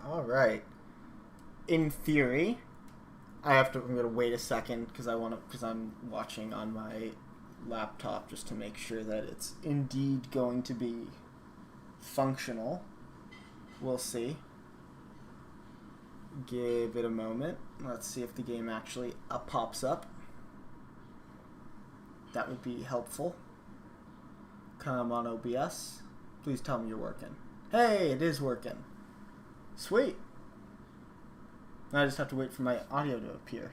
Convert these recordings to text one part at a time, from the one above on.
All right. In theory, I'm gonna wait a second because I'm watching on my laptop just to make sure that it's indeed going to be functional. We'll see. Give it a moment. Let's see if the game actually pops up. That would be helpful. Come on, OBS. Please tell me you're working. Hey, it is working. Sweet. Now I just have to wait for my audio to appear.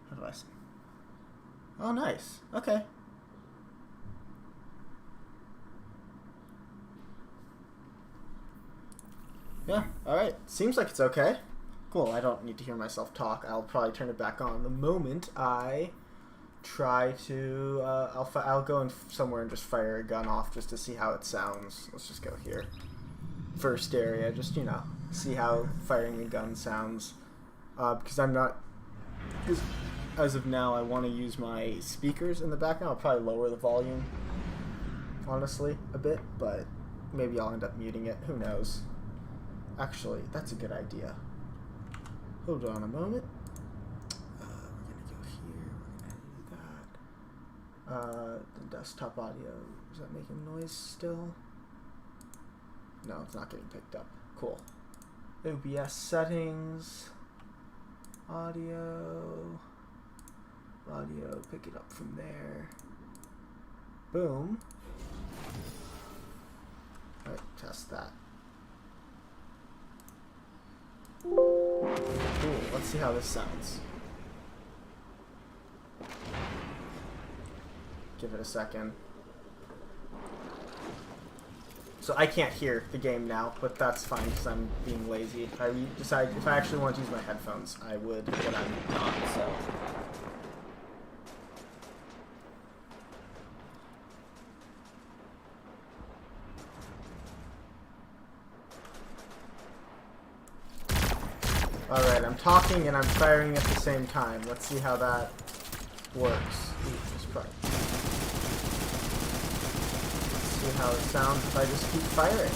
How do I see? Oh, nice. Okay. Yeah, alright. Seems like it's okay. Cool, I don't need to hear myself talk. I'll probably turn it back on the moment I try to... I'll go in somewhere and just fire a gun off just to see how it sounds. Let's just go here. First area, just, you know, see how firing a gun sounds. Because I'm not... Because as of now, I want to use my speakers in the background. I'll probably lower the volume, honestly, a bit, but maybe I'll end up muting it. Who knows? Actually, that's a good idea. Hold on a moment. We're going to go here. We're going to do that. The desktop audio. Is that making noise still? No, it's not getting picked up. Cool. OBS settings. Audio. Audio. Pick it up from there. Boom. Alright, test that. Cool. Let's see how this sounds. Give it a second. So I can't hear the game now, but that's fine because I'm being lazy. If I actually want to use my headphones, I would, but I'm not, so. Alright, I'm talking and I'm firing at the same time. Let's see how that works. See how it sounds if I just keep firing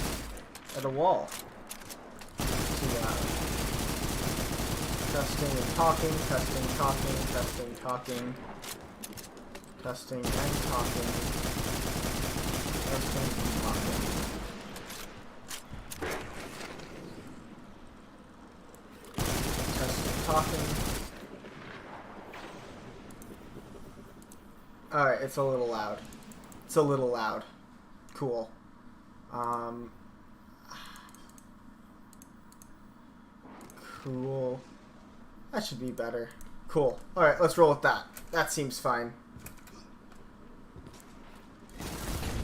at a wall. Testing and talking, testing, talking, testing, talking, testing and talking, testing and talking. Testing, talking. Alright, it's a little loud. It's a little loud. Cool. Cool. That should be better. Cool. Alright, let's roll with that. That seems fine.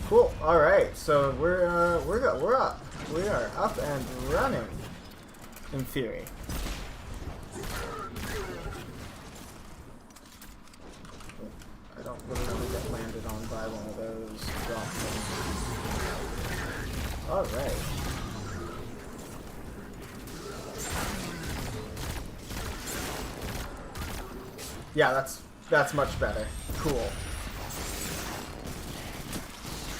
Cool. Alright, so we're up. We are up and running, in theory. I don't really want to get landed on by one of those drop things. Alright. Yeah, that's much better. Cool.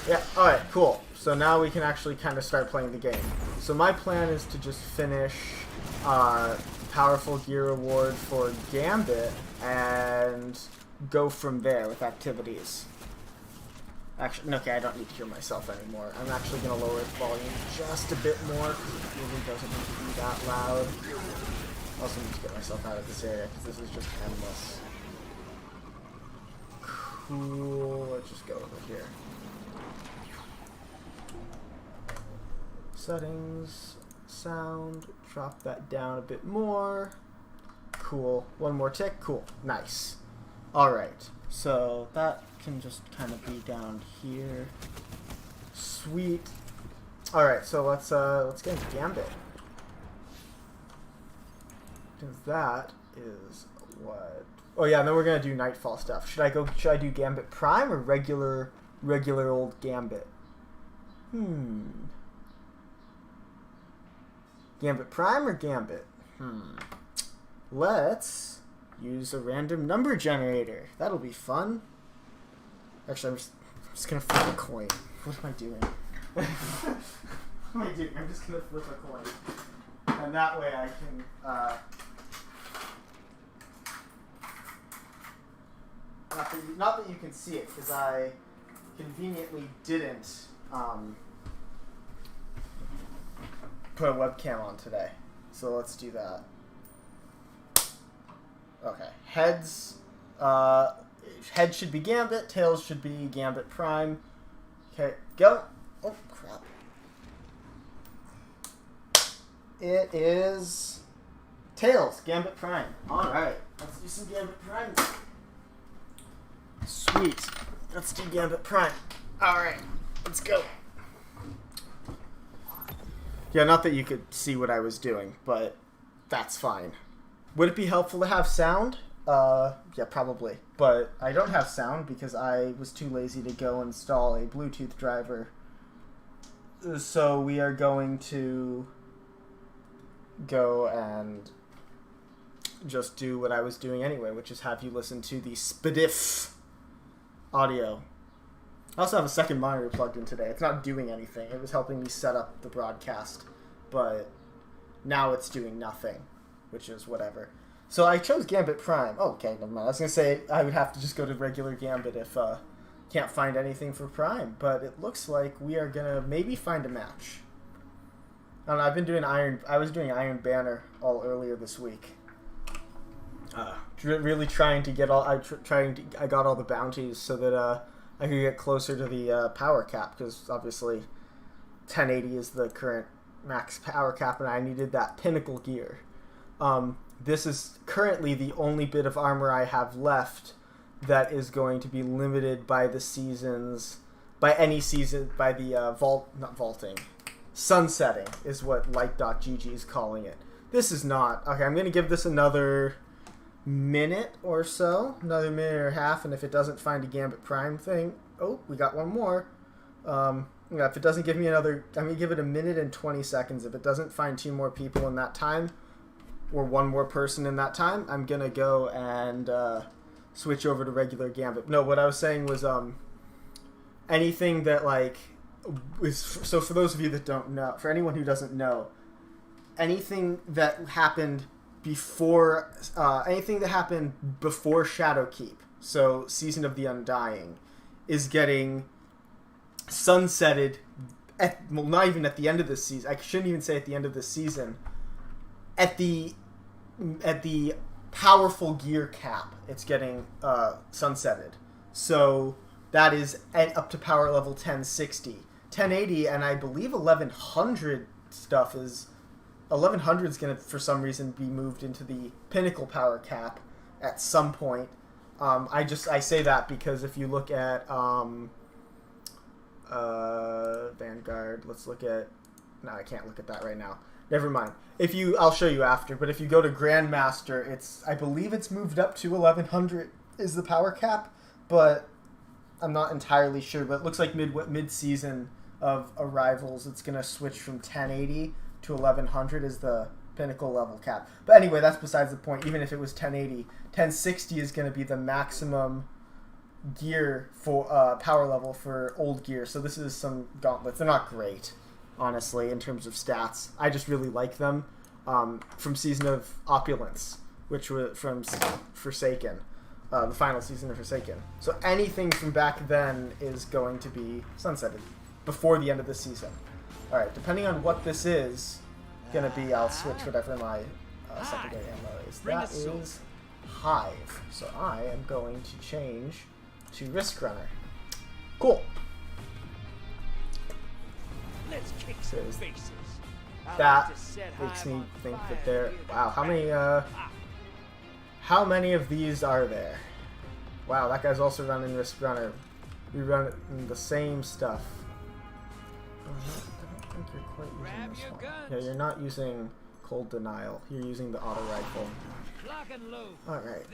Yeah, alright, cool. So now we can actually kind of start playing the game. So my plan is to just finish Powerful Gear Award for Gambit and go from there with activities. Actually, okay, I don't need to hear myself anymore. I'm actually going to lower the volume just a bit more because it really doesn't need to be that loud. I also need to get myself out of this area because this is just endless. Cool, let's just go over here. Settings, sound, drop that down a bit more. Cool, one more tick, cool, nice. Alright, so that can just kind of be down here. Sweet. Alright, so let's get into Gambit. Because that is what... Oh yeah, and then we're gonna do Nightfall stuff. Should I do Gambit Prime or regular old Gambit? Gambit Prime or Gambit? Let's use a random number generator. That'll be fun. Actually, I'm just gonna flip a coin. What am I doing? What am I doing? I'm just gonna flip a coin. And that way I can, not that you can see it, because I conveniently didn't, put a webcam on today. So let's do that. Okay. Heads should be Gambit, tails should be Gambit Prime. Okay, go. Oh crap. It is tails, Gambit Prime. Alright, let's do some Gambit Prime. Sweet. Let's do Gambit Prime. Alright, let's go. Yeah, not that you could see what I was doing, but that's fine. Would it be helpful to have sound? Yeah, probably. But I don't have sound because I was too lazy to go install a Bluetooth driver. So we are going to go and just do what I was doing anyway, which is have you listen to the SPDIF audio. I also have a second monitor plugged in today. It's not doing anything. It was helping me set up the broadcast, but now it's doing nothing, which is whatever. So I chose Gambit Prime. Oh, okay, never mind. I was going to say I would have to just go to regular Gambit if can't find anything for Prime, but it looks like we are going to maybe find a match. I don't know, I've been doing I was doing Iron Banner all earlier this week. Really trying to get I got all the bounties so that I could get closer to the power cap, because obviously 1080 is the current max power cap, and I needed that pinnacle gear. This is currently the only bit of armor I have left that is going to be limited by the seasons, by any season, by the vaulting. Sunsetting is what Light.gg is calling it. This is not. Okay, I'm going to give this another minute or so, another minute or a half, and if it doesn't find a Gambit Prime thing, oh, we got one more. Yeah, if it doesn't give me another, I'm going to give it a minute and 20 seconds. If it doesn't find 2 more people in that time, or 1 more person in that time, I'm going to go and switch over to regular Gambit. No, what I was saying was anything that, like, so for those of you that don't know, for anyone who doesn't know, anything that happened before Shadowkeep, so Season of the Undying, is getting sunsetted not even at the end of this season. I shouldn't even say at the end of this season. At the powerful gear cap, it's getting sunsetted. So that is up to power level 1060. 1080 and I believe 1100 stuff is 1100 is going to, for some reason, be moved into the pinnacle power cap at some point. I say that because if you look at Vanguard, let's look at No, I can't look at that right now. Never mind. I'll show you after, but if you go to Grandmaster, I believe it's moved up to 1100 is the power cap, but I'm not entirely sure. But it looks like mid-season of Arrivals, it's going to switch from 1080 to 1100 is the pinnacle level cap. But anyway, that's besides the point. Even if it was 1080, 1060 is going to be the maximum gear for power level for old gear. So this is some gauntlets. They're not great, honestly, in terms of stats. I just really like them from Season of Opulence, which was from Forsaken, the final season of Forsaken. So anything from back then is going to be sunsetted before the end of the season. Alright, depending on what this is going to be, I'll switch whatever my secondary ammo is. That is Hive. So I am going to change to Risk Runner. Cool. Let's kick some faces. That makes me think that there... Wow, how many of these are there? Wow, that guy's also running Risk Runner. We run the same stuff. I don't think you're quite using this one. Yeah, you're not using Cold Denial. You're using the auto rifle. Alright.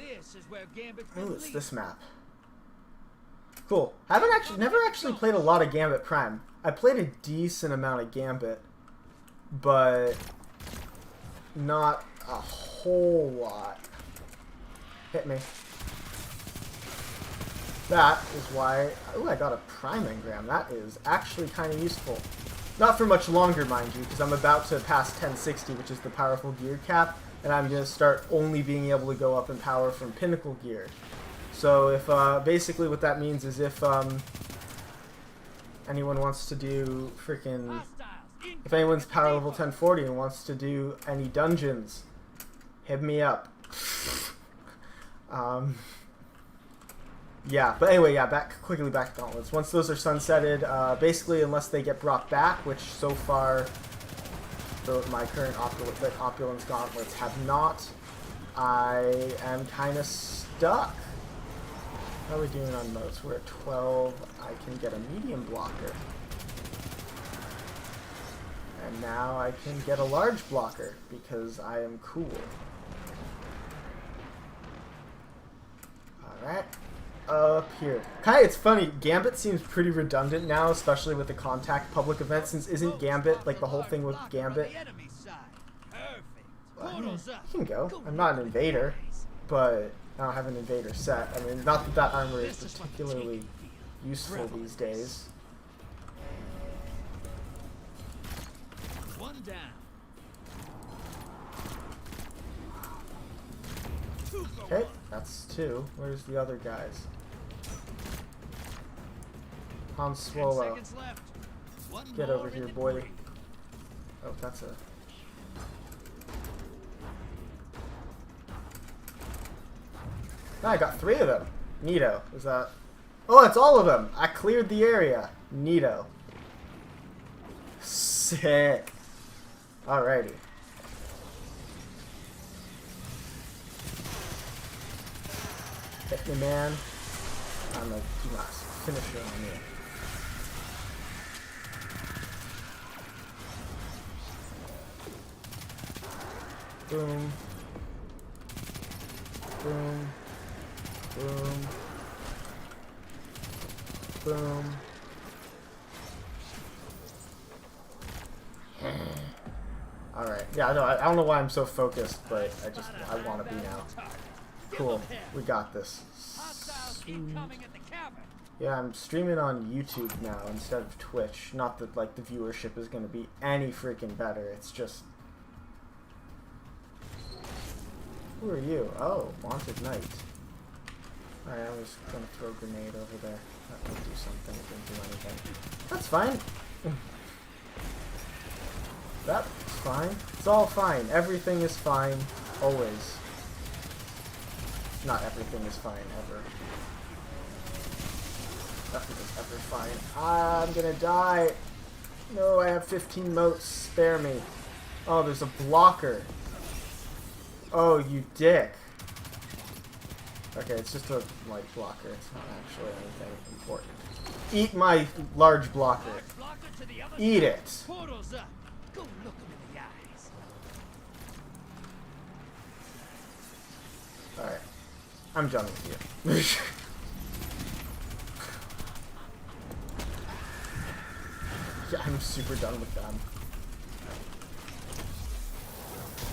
Oh, it's this map. Cool. Never actually played a lot of Gambit Prime. I played a decent amount of Gambit, but not a whole lot. Hit me. That is why... Ooh, I got a Prime Engram. That is actually kind of useful. Not for much longer, mind you, because I'm about to pass 1060, which is the powerful gear cap, and I'm going to start only being able to go up in power from pinnacle gear. So if basically what that means is if anyone wants to do freaking... If anyone's power level 1040 and wants to do any dungeons, hit me up. Yeah, but anyway, yeah, quickly back to Gauntlets. Once those are sunsetted, basically unless they get brought back, which so far my current Opulence Gauntlets have not, I am kind of stuck. How are we doing on modes? We're at 12. I can get a medium blocker. And now I can get a large blocker because I am cool. Alright. Up here. It's funny, Gambit seems pretty redundant now, especially with the contact public event, since isn't Gambit, like the whole thing with Gambit... Well, you can go. I'm not an invader, but I don't have an invader set. I mean, not that that armor is particularly useful these days. One down. Okay, that's 2. Where's the other guys? Han Swallow. Get over here, boy. Oh, that's a... Oh, I got 3 of them. Neato. Is that... Oh, it's all of them! I cleared the area. Neato. Sick. Alrighty. Hit me, man. I'm gonna do my finisher on you. Boom. Boom. Boom. Boom. Alright. Yeah, no, I don't know why I'm so focused, but I want to be now. Cool. We got this. Sweet. Yeah, I'm streaming on YouTube now instead of Twitch. Not that, like, the viewership is going to be any freaking better. It's just... Who are you? Oh, Wanted Knight. Alright, I'm just going to throw a grenade over there. That might do something. It didn't do anything. That's fine. That's fine. It's all fine. Everything is fine. Always. Not everything is fine, ever. Nothing is ever fine. I'm gonna die. No, I have 15 motes. Spare me. Oh, there's a blocker. Oh, you dick. Okay, it's just a light blocker. It's not actually anything important. Eat my large blocker. Eat it. Go look him in the eyes. Alright. I'm done with you. Yeah, I'm super done with them.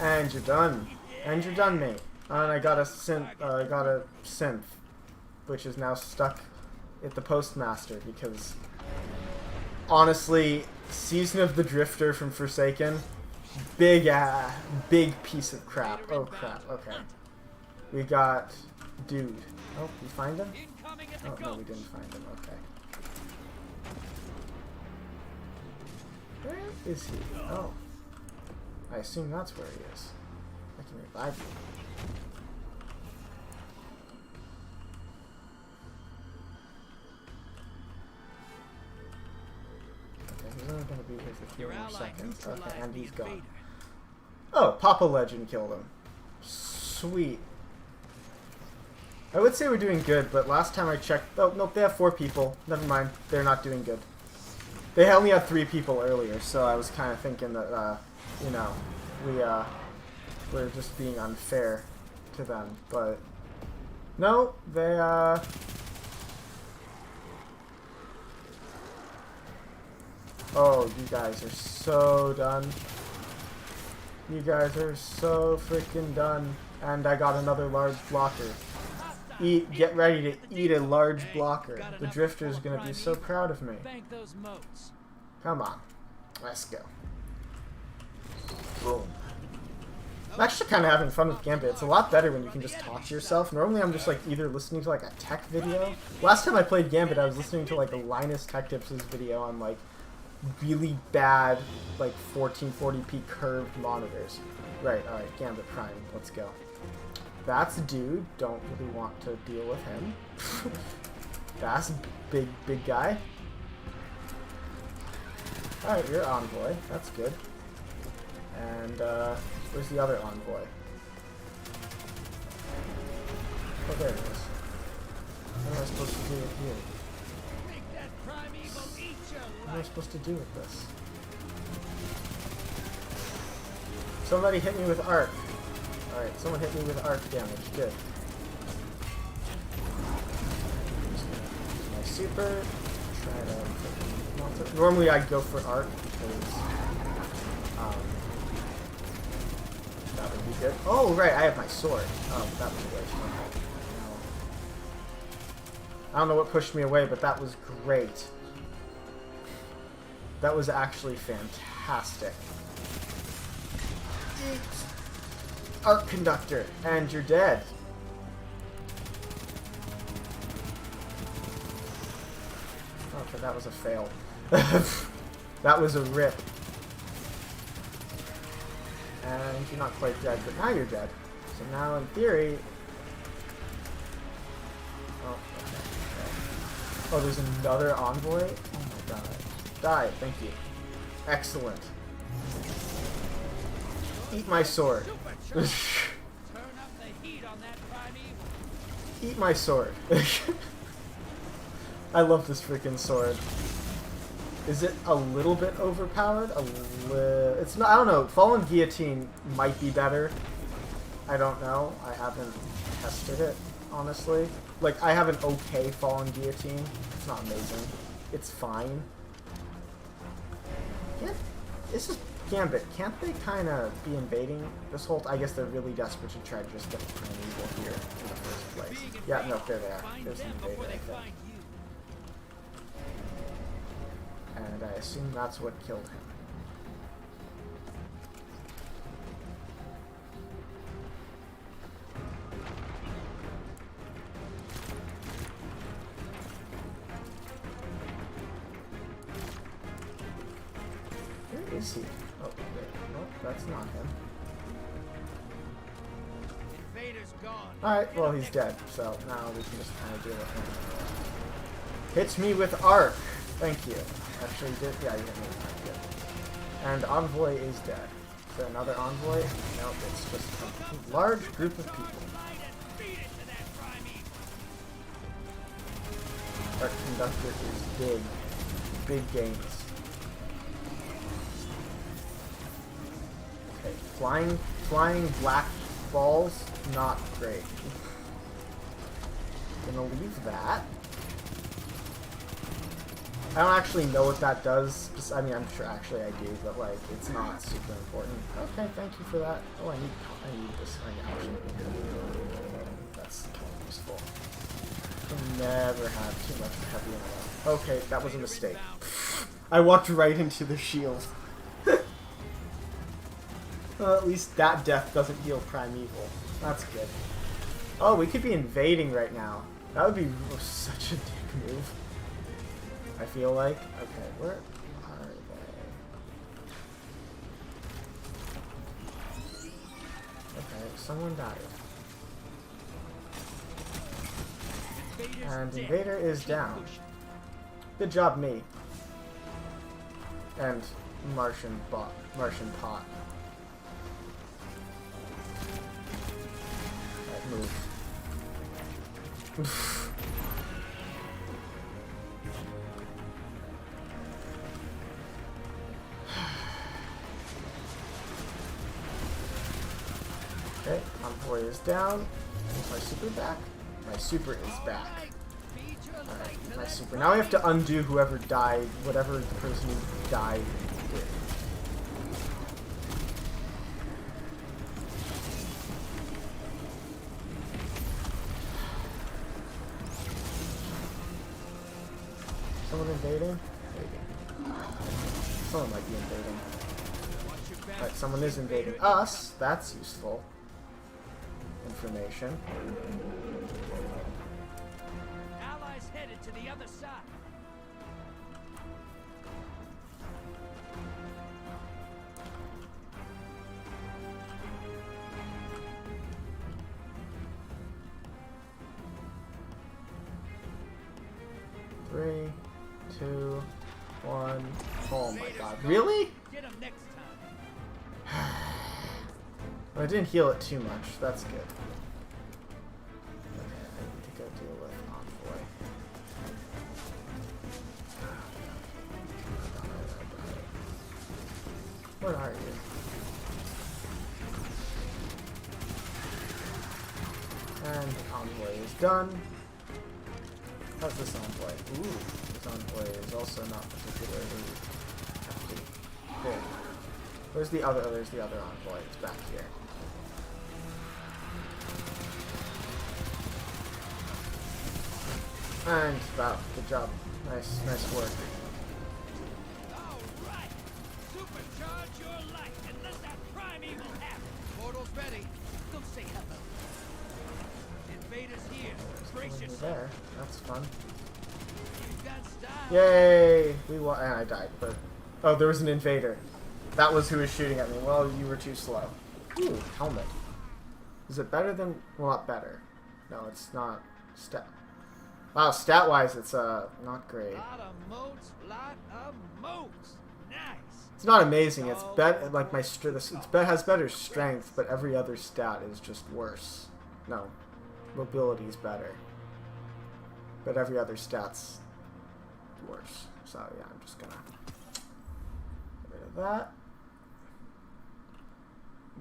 And you're done. And you're done, mate. And I got a synth, which is now stuck at the postmaster because, honestly, Season of the Drifter from Forsaken, big piece of crap. Oh crap. Okay. We got dude. Oh, we find him? Oh no, we didn't find him. Okay. Where is he? Oh. I assume that's where he is. I can revive him. Okay, he's only going to be here for 3 more seconds. Okay, and he's gone. Oh, Papa Legend killed him. Sweet. I would say we're doing good, but last time I checked... Oh, nope, they have 4 people. Never mind. They're not doing good. They only had 3 people earlier, so I was kind of thinking that, you know, we're just being unfair to them, but... No, they, Oh, you guys are so done. You guys are so freaking done. And I got another large blocker. Get ready to eat a large blocker. The Drifter's gonna be so proud of me. Come on. Let's go. Boom. I'm actually kind of having fun with Gambit. It's a lot better when you can just talk to yourself. Normally I'm just like either listening to like a tech video. Last time I played Gambit I was listening to like a Linus Tech Tips' video on like really bad like 1440p curved monitors. Right, alright, Gambit Prime. Let's go. That's a dude. Don't really want to deal with him. That's big guy. Alright, you're Envoy. That's good. And, where's the other Envoy? Oh, there it is. What am I supposed to do with you? What am I supposed to do with this? Somebody hit me with arc. Alright, someone hit me with arc damage. Good. My super. Try to... Normally I'd go for arc because that would be good. Oh, right, I have my sword. Oh, that was great. Okay. I don't know what pushed me away, but that was great. That was actually fantastic. Arc Conductor, and you're dead. Okay, that was a fail. That was a rip. And you're not quite dead, but now you're dead. So now, in theory... Oh, okay. Oh, there's another Envoy? Oh my god. Die, thank you. Excellent. Eat my sword. Eat my sword. I love this freaking sword. Is it a little bit overpowered? It's not. I don't know. Fallen Guillotine might be better. I don't know. I haven't tested it, honestly. Like, I have an okay Fallen Guillotine. It's not amazing. It's fine. Yeah, this is Gambit. Can't they kind of be invading this whole... I guess they're really desperate to try to just get the primeval here in the first place. Yeah, no, there they are. There's an invader right there. And I assume that's what killed him. Where is he? Oh, there. Nope, that's not him. Alright, well, he's dead, so now we can just kind of deal with him. Hits me with arc. Thank you. Actually, did. Yeah, you hit me with arc. Good. And Envoy is dead. Is there another Envoy? Nope, it's just a large group of people. Arc Conductor is big. Big gains. Flying black balls, not great. Gonna leave that. I don't actually know what that does. Just, I mean, I'm sure actually I do, but like, it's not super important. Okay, thank you for that. Oh, I need this. That's kind of useful. I'll never have too much heavy ammo. Okay, that was a mistake. I walked right into the shield. Well, at least that death doesn't heal primeval. That's good. Oh, we could be invading right now. That would be such a dick move. I feel like. Okay, where are they? Okay, someone died. And Invader is down. Good job, me. And Martian pot. Alright, move. Okay, Envoy is down. Is my super back? My super is back. Alright, my super. Now I have to undo whoever died, whatever the person who died did. Someone invading? Maybe. Someone might be invading. Alright, someone is invading us. That's useful information. Allies headed to the other side. Three, two, one. Oh my god. Really? Get 'em next time. Well, I didn't heal it too much. That's good. Okay, I need to go deal with Envoy. Where are you? And Envoy is done. How's this Envoy? Ooh, this Envoy is also not particularly hefty. Cool. Where's the other? Oh, there's the other Envoy. It's back here. And wow, good job. Nice work. Alright! Supercharge your light and let that primeval happen! Portal's ready. Go say hello. Invaders here. Brace yourself. There. That's fun. You've got style. Yay! We won. And I died, but oh, there was an invader. That was who was shooting at me. Well, you were too slow. Ooh, helmet. Is it better than? Well, not better. No, it's not. Wow, stat-wise, it's not great. Lot of moats. Nice. It's not amazing. It's better. Like my has better strength, but every other stat is just worse. No, mobility is better, but every other stat's worse. So yeah, I'm just gonna get rid of that.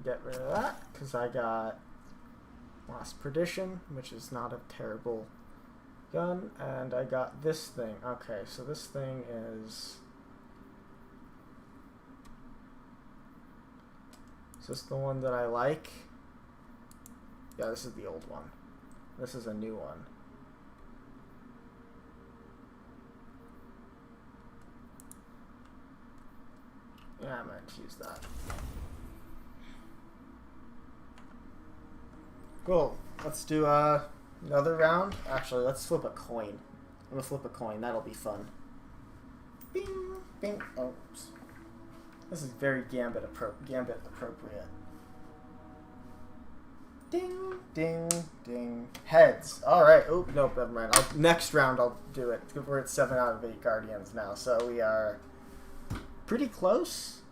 Get rid of that because I got Lost Perdition, which is not a terrible gun, and I got this thing. Okay, so this thing is this the one that I like? Yeah, this is the old one. This is a new one. Yeah, I might choose that. Cool. Let's do another round. Actually, let's flip a coin. I'm gonna flip a coin. That'll be fun. Bing, bing. Oh, oops. This is very gambit appropriate. Ding, ding, ding. Heads. All right. Oh, nope. Never mind. Next round, I'll do it. We're at 7 out of 8 Guardians now, so we are pretty close.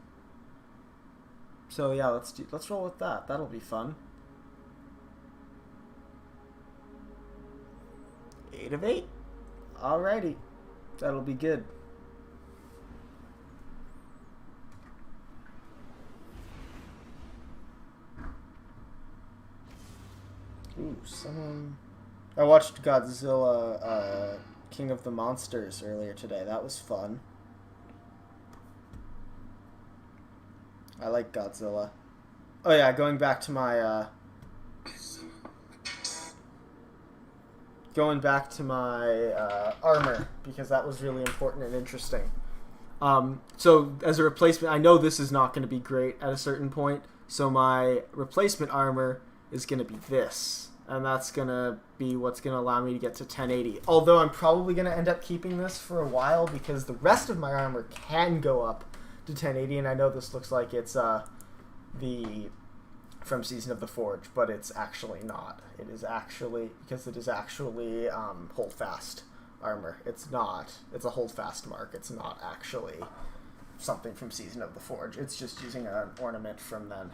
So yeah, let's roll with that. That'll be fun. 8 of 8. Alrighty. That'll be good. Ooh, someone... I watched Godzilla, King of the Monsters earlier today. That was fun. I like Godzilla. Oh yeah, going back to my, armor, because that was really important and interesting. So, as a replacement, I know this is not going to be great at a certain point, so my replacement armor is going to be this. And that's going to be what's going to allow me to get to 1080. Although I'm probably going to end up keeping this for a while, because the rest of my armor can go up to 1080, and I know this looks like it's, from Season of the Forge, but it's actually not. It is actually, because it is actually HOLDFAST armor. It's not. It's a HOLDFAST mark. It's not actually something from Season of the Forge. It's just using an ornament from then.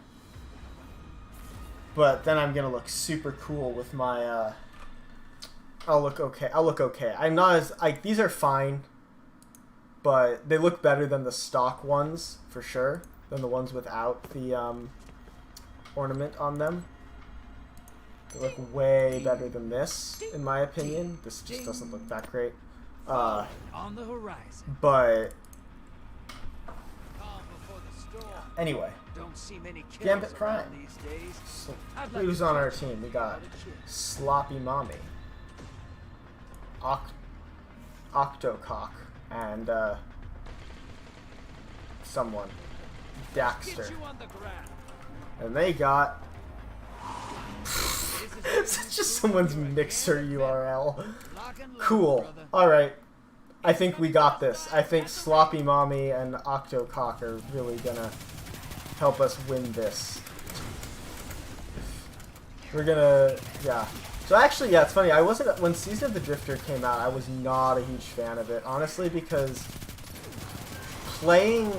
But then I'm going to look super cool with my, I'll look okay. I'll look okay. I'm not as, these are fine, but they look better than the stock ones, for sure, than the ones without the, ornament on them. They look way better than this, in my opinion. This just doesn't look that great. On the horizon. But anyway, Don't see many Gambit Prime. these days. So, who's on our team? We got Sloppy Mommy, Octocock, and someone, Daxter. And they got it's just someone's Mixer URL. Cool. Alright. I think we got this. I think Sloppy Mommy and Octocock are really gonna help us win this. We're gonna... yeah. So actually, yeah, it's funny. I wasn't... when Season of the Drifter came out, I was not a huge fan of it. Honestly, because playing...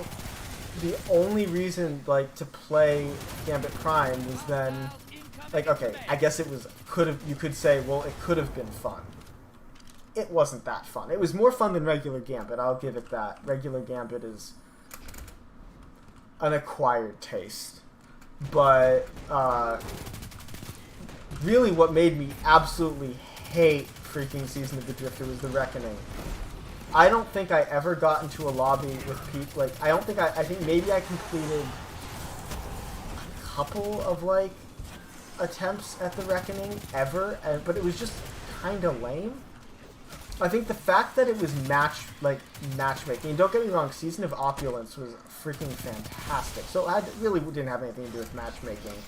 the only reason, like, to play Gambit Prime was then... like, okay, I guess it was... you could say, well, it could have been fun. It wasn't that fun. It was more fun than regular Gambit, I'll give it that. Regular Gambit is an acquired taste. But, really what made me absolutely hate freaking Season of the Drifter was the Reckoning. I don't think I ever got into a lobby with people, like, I think maybe I completed a couple of, like, attempts at the Reckoning ever, but it was just kind of lame. I think the fact that it was matchmaking, and don't get me wrong, Season of Opulence was freaking fantastic, so it really didn't have anything to do with matchmaking,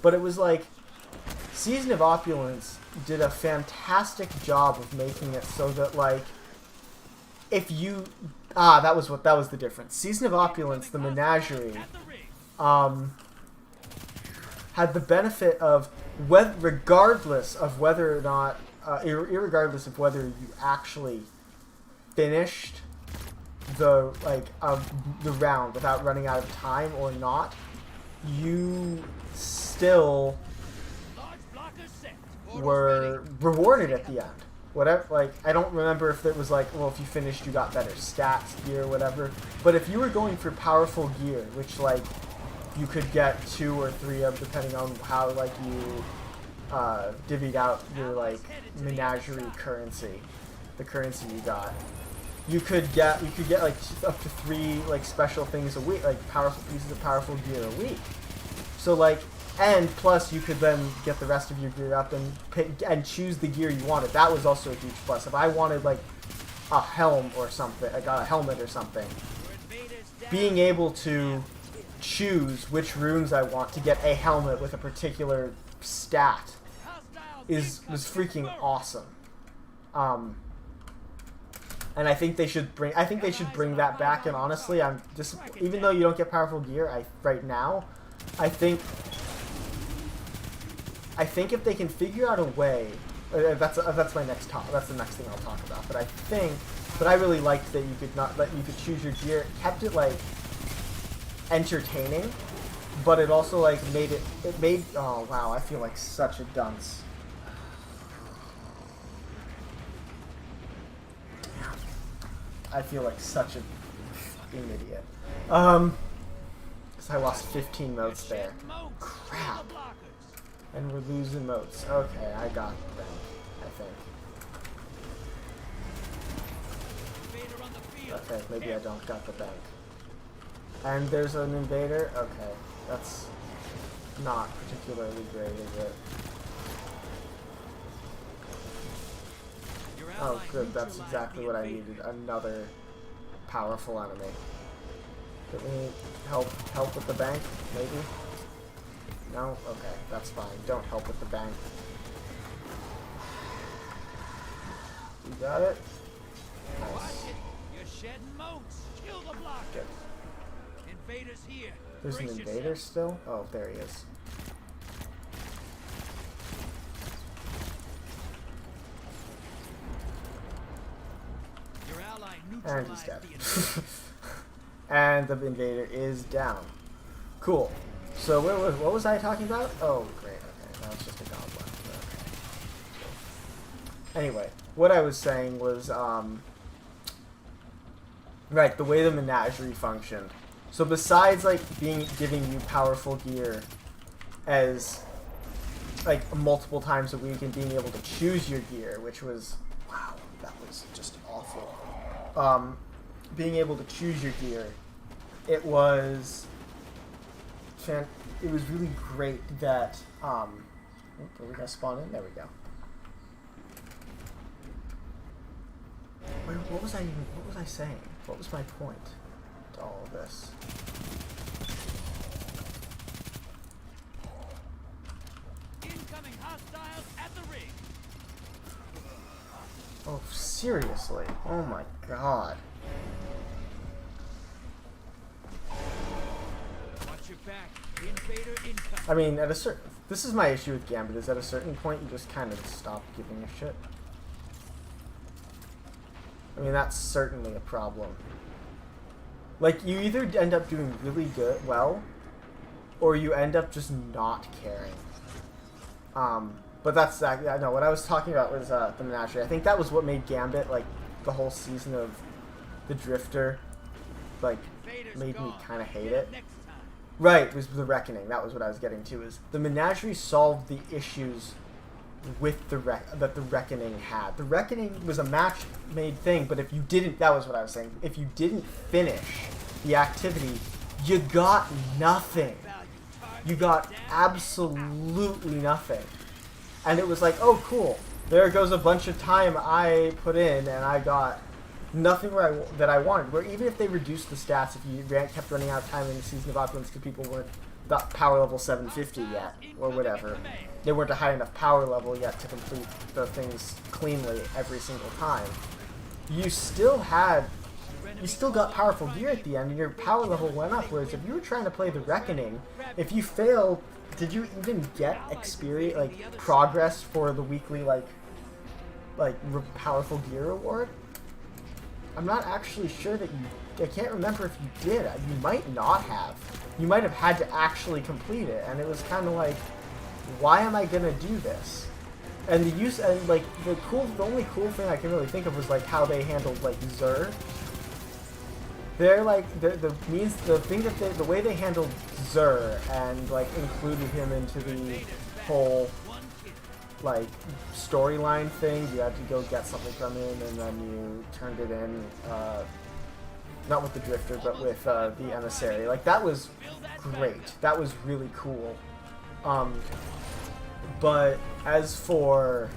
but it was like, Season of Opulence did a fantastic job of making it so that, like, if you... that was the difference. Season of Opulence, the Menagerie, had the benefit of, regardless of whether or not, irregardless of whether you actually finished the round without running out of time or not, you still were rewarded at the end. Whatever, like, I don't remember if it was like, well, if you finished, you got better stats, gear, whatever. But if you were going for powerful gear, which, like, you could get 2 or 3 of, depending on how, like, you divvied out your, like, menagerie currency, the currency you got. You could get like up to 3 like special things a week, like powerful pieces of powerful gear a week. So like, and plus you could then get the rest of your gear up and pick and choose the gear you wanted. That was also a huge plus. If I wanted like a helm or something, I got a helmet or something, being able to choose which runes I want to get a helmet with a particular stat was freaking awesome. And I think they should bring that back. And honestly, I'm just, even though you don't get powerful gear right now, I think if they can figure out a way, that's my next talk. That's the next thing I'll talk about. But I really liked that you could choose your gear. It kept it like entertaining, but it also like made oh wow, I feel like such a dunce. I feel like such a fucking idiot. Because I lost 15 motes there. Crap. And we're losing motes. Okay, I got them, I think. Okay, maybe I don't got the bank. And there's an invader? Okay, that's not particularly great, is it? Oh, good, that's exactly what I needed. Another powerful enemy. Can we help with the bank, maybe? No? Okay, that's fine. Don't help with the bank. You got it? Nice. You're shedding moats. Kill the block. Good. Invaders here. There's an invader still? Oh, there he is. Your ally And he's dead. neutralized the And the invader is down. Cool. So what was I talking about? Oh, great. Okay, that was just a gauntlet. Okay. Cool. Anyway, what I was saying was, right, the way the menagerie functioned. So besides like giving you powerful gear as like multiple times a week and being able to choose your gear, which was wow, that was just awful. Being able to choose your gear, it was really great that are we gonna spawn in? There we go. Wait, what was I saying? What was my point to all of this? incoming hostiles at the ring. Oh, seriously? Oh my god. Watch your back. Invader incoming. I mean, this is my issue with Gambit, is at a certain point you just kind of stop giving a shit. I mean, that's certainly a problem. Like, you either end up doing really well, or you end up just not caring. But that's exactly, no, what I was talking about was the menagerie. I think that was what made Gambit, like, the whole season of the Drifter, like, made me kind of hate it. Right, it was the Reckoning. That was what I was getting to, is the menagerie solved the issues with that the Reckoning had. The Reckoning was a match-made thing, but if you didn't, that was what I was saying, if you didn't finish the activity, you got nothing. You got absolutely nothing. And it was like, oh cool, there goes a bunch of time I put in and I got nothing that I wanted. Where even if they reduced the stats, if you kept running out of time in the Season of Opulence because people weren't got power level 750 yet, or whatever, they weren't a high enough power level yet to complete the things cleanly every single time, you still got powerful gear at the end and your power level went up. Whereas if you were trying to play the Reckoning, if you failed, did you even get experience, like progress for the weekly like powerful gear reward? I'm not actually sure that I can't remember if you did. You might not have. You might have had to actually complete it, and it was kind of like, why am I gonna do this? And the use, and like the only cool thing I can really think of was like how they handled like Xur. They're like the way they handled Xur and like included him into the whole like storyline thing. You had to go get something from him and then you turned it in, not with the Drifter but with the Emissary. Like that was great. That was really cool. But as for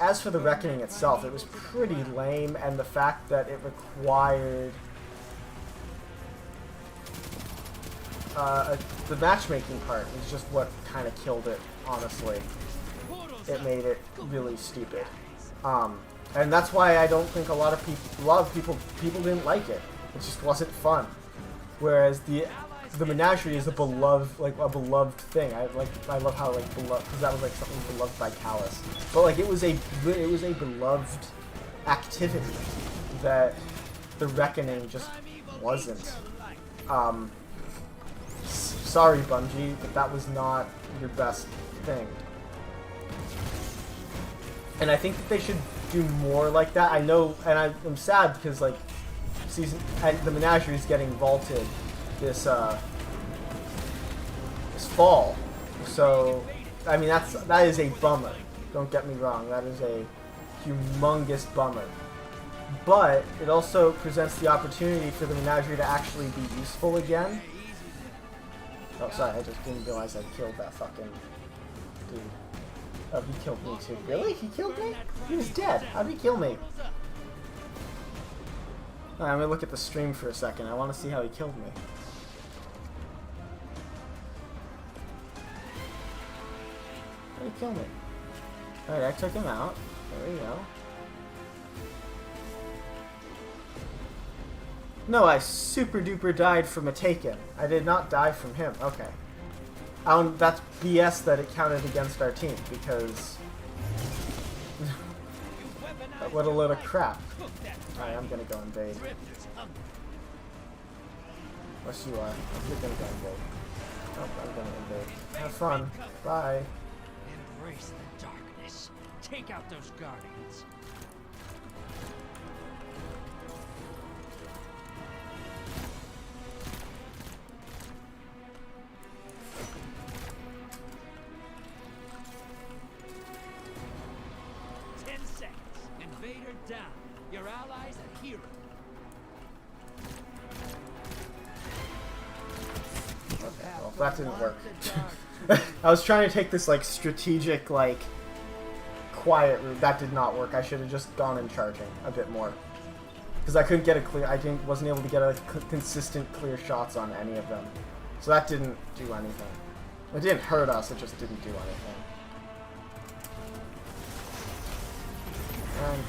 as for the Reckoning itself, it was pretty lame, and the fact that it required the matchmaking part is just what kind of killed it, honestly. It made it really stupid. And that's why I don't think a lot of people didn't like it. It just wasn't fun. Whereas the Menagerie is a beloved thing. I love how like beloved, because that was like something beloved by Callus. But like it was a beloved activity that the Reckoning just wasn't. Sorry, Bungie, but that was not your best thing. And I think that they should do more like that. I know, and I'm sad because like the menagerie is getting vaulted this this fall. So I mean that is a bummer. Don't get me wrong. That is a humongous bummer. But it also presents the opportunity for the menagerie to actually be useful again. Oh, sorry, I just didn't realize I killed that fucking dude. Oh, he killed me too. Really? He killed me? He was dead. How did he kill me? Alright, I'm gonna look at the stream for a second. I want to see how he killed me. How did he kill me? Alright, I took him out. There we go. No, I super duper died from a Taken. I did not die from him. Okay. That's BS that it counted against our team, because... what a load of crap. Alright, I'm gonna go invade. Yes, you are. You're gonna go invade. Nope, I'm gonna invade. Have fun. Bye. Embrace the darkness. Take out those guardians. Down. Your allies a hero. Okay, well, that didn't work. I was trying to take this like strategic, like quiet route. That did not work. I should have just gone in charging a bit more, because I couldn't get a clear. Wasn't able to get a consistent clear shots on any of them. So that didn't do anything. It didn't hurt us. It just didn't do anything. And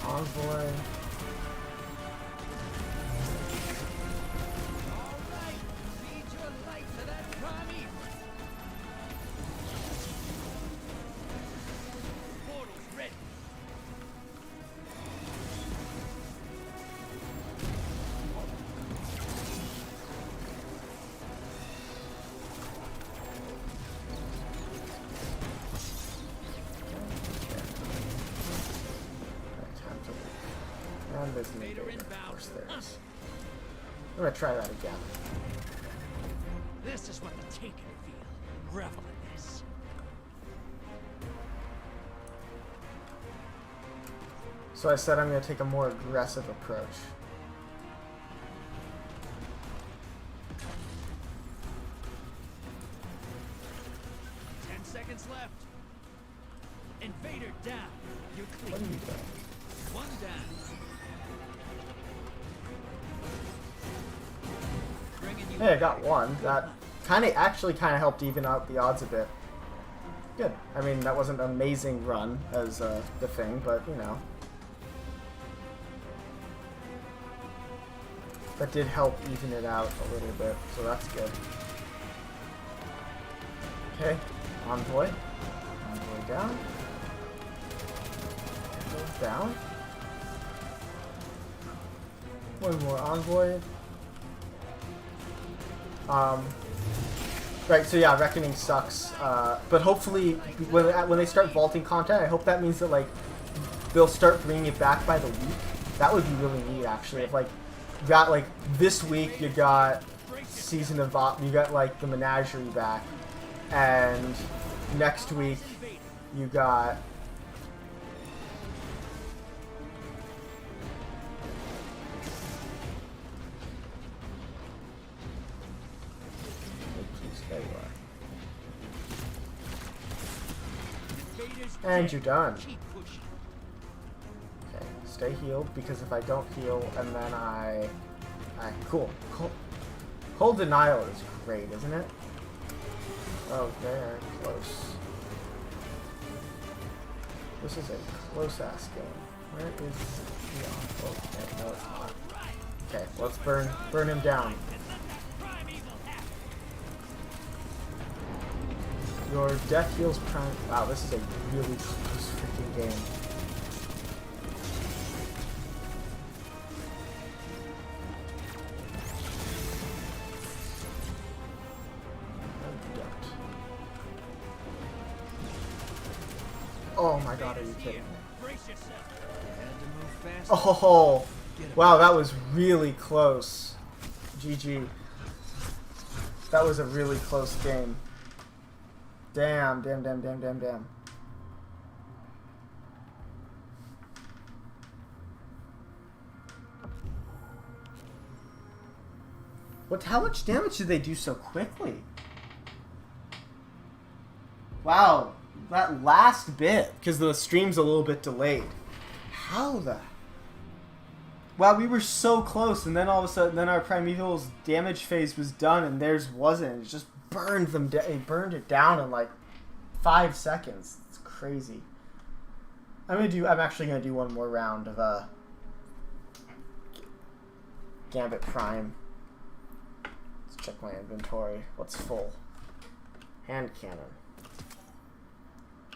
Envoy. Alright, feed your light to that primeval. Portal's ready. And there's an invader, of course there is. I'm gonna try that again. This is what the Taken feel. Revel in this. So I said I'm gonna take a more aggressive approach. Seconds left. Invader down. You're clear. What are you doing? One down. Hey, I got one. That actually kind of helped even out the odds a bit. Good. I mean, that wasn't an amazing run as the thing, but you know. That did help even it out a little bit, so that's good. Okay, Envoy. Envoy down. Goes down. One more Envoy. Right, so yeah, Reckoning sucks, but hopefully when they start vaulting content, I hope that means that like they'll start bringing it back by the week. That would be really neat, actually. If like you got like this week you got Season of you got like the Menagerie back, and next week you got and you're done. Okay, stay healed, because if I don't heal and then cool. Cold Denial is great, isn't it? Oh, they're close. This is a close-ass game. Where is he on? Oh, okay, no it's not. Okay, let's burn him down. Your death heals prime. Wow, this is a really close freaking game. don't. Oh my god, are you kidding me? Brace yourself. You had to move fast. Oh, wow, that was really close. GG. That was a really close game. Damn. How much damage did they do so quickly? Wow, that last bit, because the stream's a little bit delayed. How the... Wow, we were so close, and then all of a sudden, then our Primeval's damage phase was done, and theirs wasn't. It just burned them. It burned it down in like 5 seconds. It's crazy. I'm actually gonna do one more round of Gambit Prime. Let's check my inventory. What's full? Hand cannon.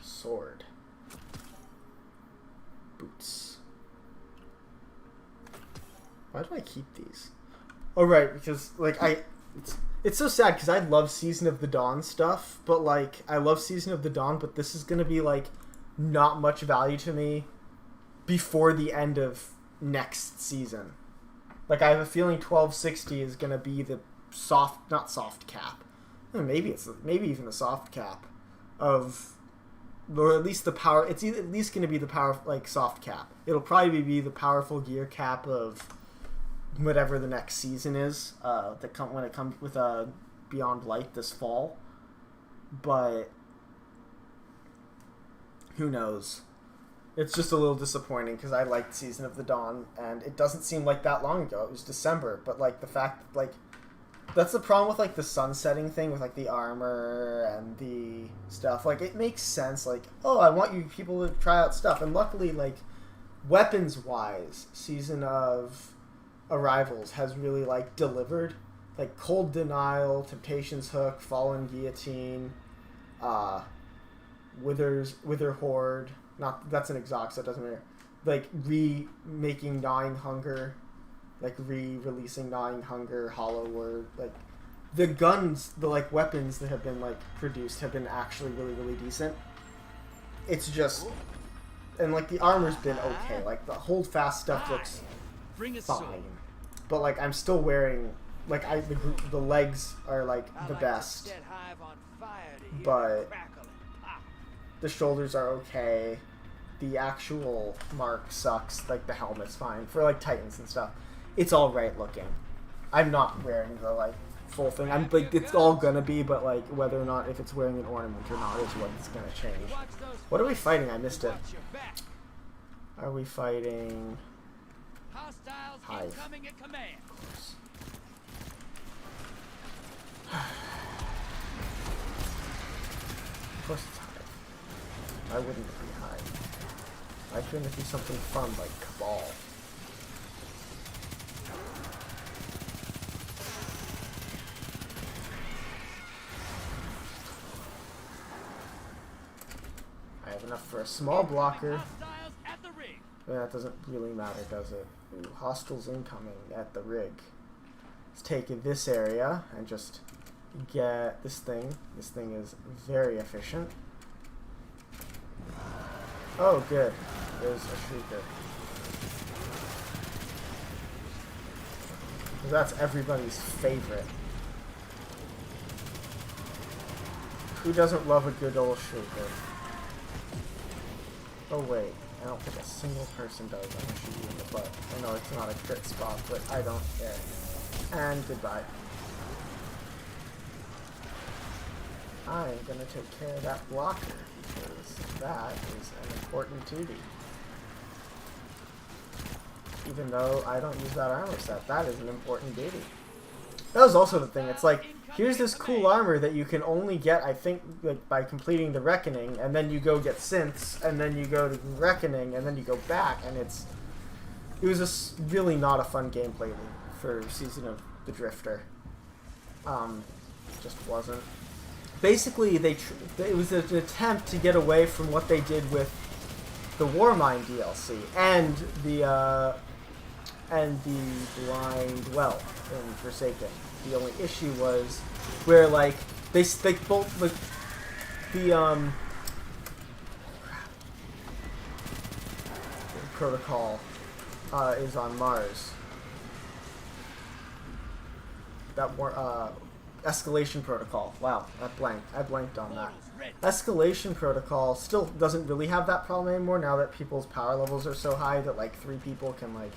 Sword. Boots. Why do I keep these? Oh, right, because, like, it's so sad, because I love Season of the Dawn stuff, but, like, I love Season of the Dawn, but this is going to be, like, not much value to me before the end of next season. Like, I have a feeling 1260 is going to be the not soft cap. Maybe even the soft cap of... Or at least the power... It's at least going to be the power... Like, soft cap. It'll probably be the powerful gear cap of whatever the next season is. When it comes with Beyond Light this fall. But... Who knows? It's just a little disappointing because I liked Season of the Dawn, and it doesn't seem like that long ago. It was December, but, like, the fact that, like... That's the problem with, like, the sunsetting thing with, like, the armor and the stuff. Like, it makes sense. Like, oh, I want you people to try out stuff. And luckily, like, weapons-wise, Season of Arrivals has really, like, delivered. Like, Cold Denial, Temptation's Hook, Fallen Guillotine, Wither Horde. That's an exotic, so it doesn't matter. Like, remaking Gnawing Hunger. Like, re-releasing Gnawing Hunger, Hollow Word, like, the guns, the, like, weapons that have been, like, produced have been actually really, really decent. It's just, and, like, the armor's been okay, like, the Holdfast stuff looks fine, but, like, I'm still wearing, like, the legs are, like, the best, but the shoulders are okay, the actual mark sucks, like, the helmet's fine, for, like, Titans and stuff. It's all right looking. I'm not wearing the, like, full thing. I'm like, it's all gonna be, but, like, whether or not, if it's wearing an ornament or not is what's gonna change. What are we fighting? I missed it. Are we fighting... Hive. Of course. Of course it's Hive. Why wouldn't it be Hive? Why couldn't it be something fun like Cabal? Enough for a small blocker. But that doesn't really matter, does it? Ooh, hostiles incoming at the rig. Let's take this area and just get this thing. This thing is very efficient. Oh, good. There's a Shrieker. That's everybody's favorite. Who doesn't love a good old Shrieker? Oh wait, I don't think a single person does. I'm gonna shoot you in the butt. I know it's not a crit spot, but I don't care. And goodbye. I'm gonna take care of that blocker, because that is an important duty. Even though I don't use that armor set, that is an important duty. That was also the thing, it's like, here's this cool armor that you can only get, I think, like, by completing the Reckoning, and then you go get Synths, and then you go to Reckoning, and then you go back, and it was just really not a fun gameplay loop for Season of the Drifter. Just wasn't. Basically, it was an attempt to get away from what they did with the Warmind DLC, and the Blind Well in Forsaken. The only issue was where, like, They both the protocol is on Mars. That escalation protocol. Wow, I blanked on that. Escalation protocol still doesn't really have that problem anymore now that people's power levels are so high that like 3 people can like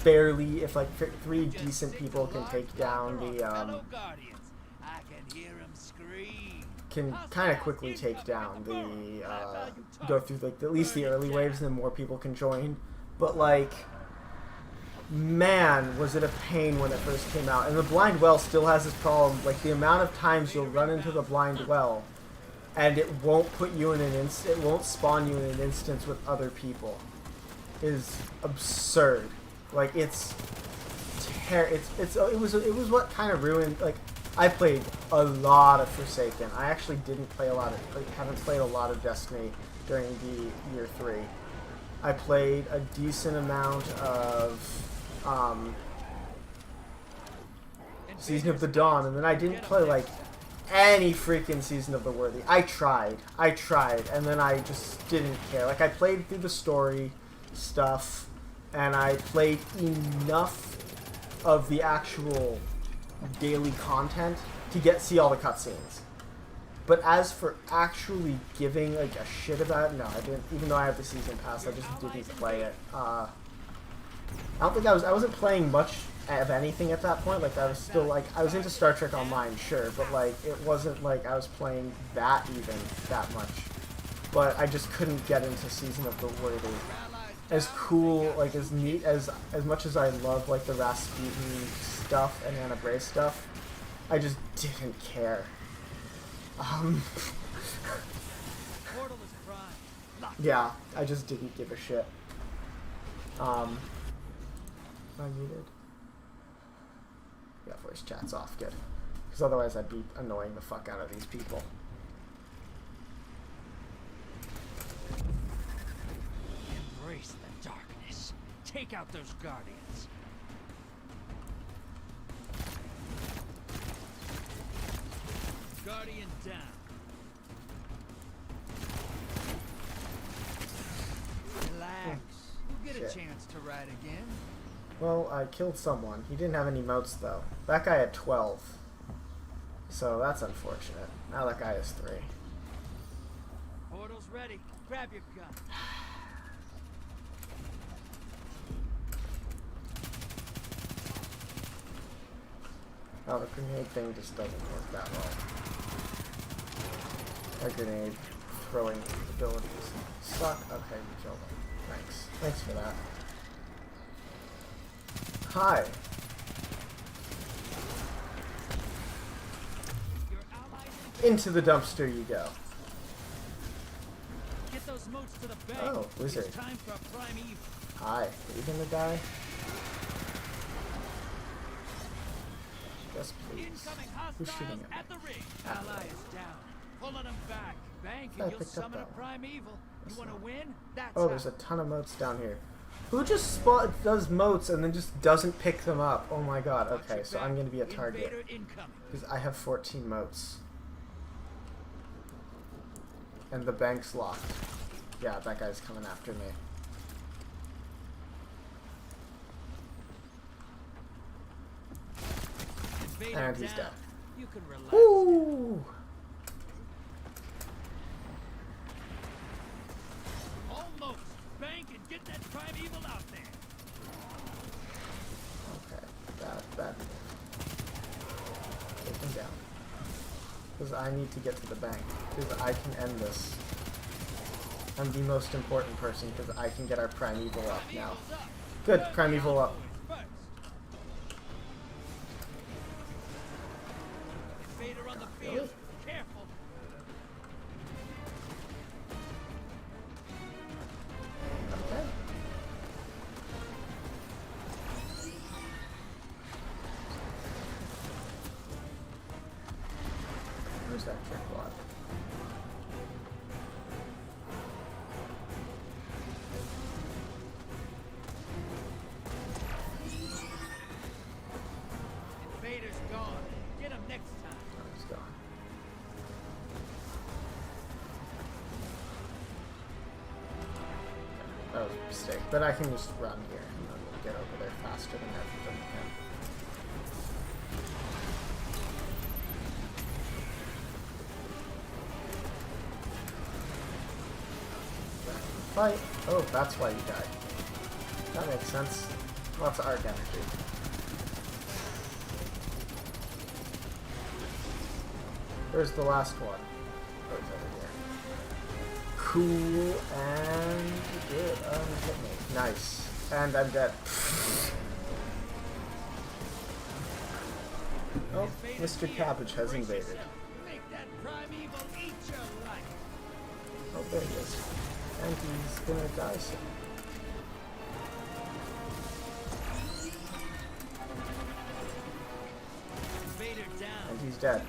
barely, if like 3 decent people can take down the can kind of quickly take down the go through like at least the early waves, and then more people can join. But like, man, was it a pain when it first came out. And the blind well still has this problem. Like, the amount of times you'll run into the blind well and it won't put you in an it won't spawn you in an instance with other people is absurd. Like, it was what kind of ruined. Like, I played a lot of Forsaken. I actually didn't play a lot of, like, haven't played a lot of Destiny during the year 3. I played a decent amount of Season of the Dawn, and then I didn't play like any freaking Season of the Worthy. I tried, and then I just didn't care. Like, I played through the story stuff, and I played enough of the actual daily content to see all the cutscenes. But as for actually giving like a shit about it, no, I didn't. Even though I have the season pass, I just didn't play it. I don't think I wasn't playing much of anything at that point. Like, I was still like, I was into Star Trek Online, sure, but like it wasn't like I was playing that much. But I just couldn't get into Season of the Worthy. As cool, like as neat as much as I love like the Rasputin stuff and Anna Bray stuff, I just didn't care. Yeah, I just didn't give a shit. Am I muted? Yeah, voice chat's off, good. Because otherwise I'd be annoying the fuck out of these people. Embrace the darkness. Take out those guardians. Guardian down. Relax. You'll get a chance to ride again. Well, I killed someone. He didn't have any motes, though. That guy had 12. So that's unfortunate. Now that guy has 3. Portal's ready. Grab your gun. Oh, the grenade thing just doesn't work that well. My grenade throwing abilities suck. Okay, we killed him. Thanks. Thanks for that. Hi. Into the dumpster you go. Get those motes to the bank. Oh, wizard. It's time for a prime evil. Hi. Are you gonna die? Yes, please. Incoming Who's hostiles shooting at at the me? ring. At Ally me. is down. Pulling them back. Bank I and you'll picked up summon a that one. prime evil. You want to win? That's Oh, there's a ton of motes down here. Who just does motes and then just doesn't pick them up? Oh my god. Okay, so I'm going to be a target. Because I have 14 motes. And the bank's locked. Yeah, that guy's coming after me. And he's dead. You can relax. Woo! Almost. Bank and get that prime evil out there. Okay, bad. Take him down. Because I need to get to the bank. Because I can end this. I'm the most important person because I can get our prime evil up now. Good, prime evil up. Invader on the Really? field. Careful. Okay. Where's that trick block? Invader's gone. Get him next time. Oh, he's gone. a mistake. But I can just run here and then we'll get over there faster than everything can. Fight. Oh, that's why you died. That makes sense. Lots of arc energy. Where's the last one? Oh, it's over here. Cool and good. Hit me. Nice. And I'm dead. Oh, Mr. Cabbage has invaded. Oh, there he is. And he's gonna die soon. And he's dead.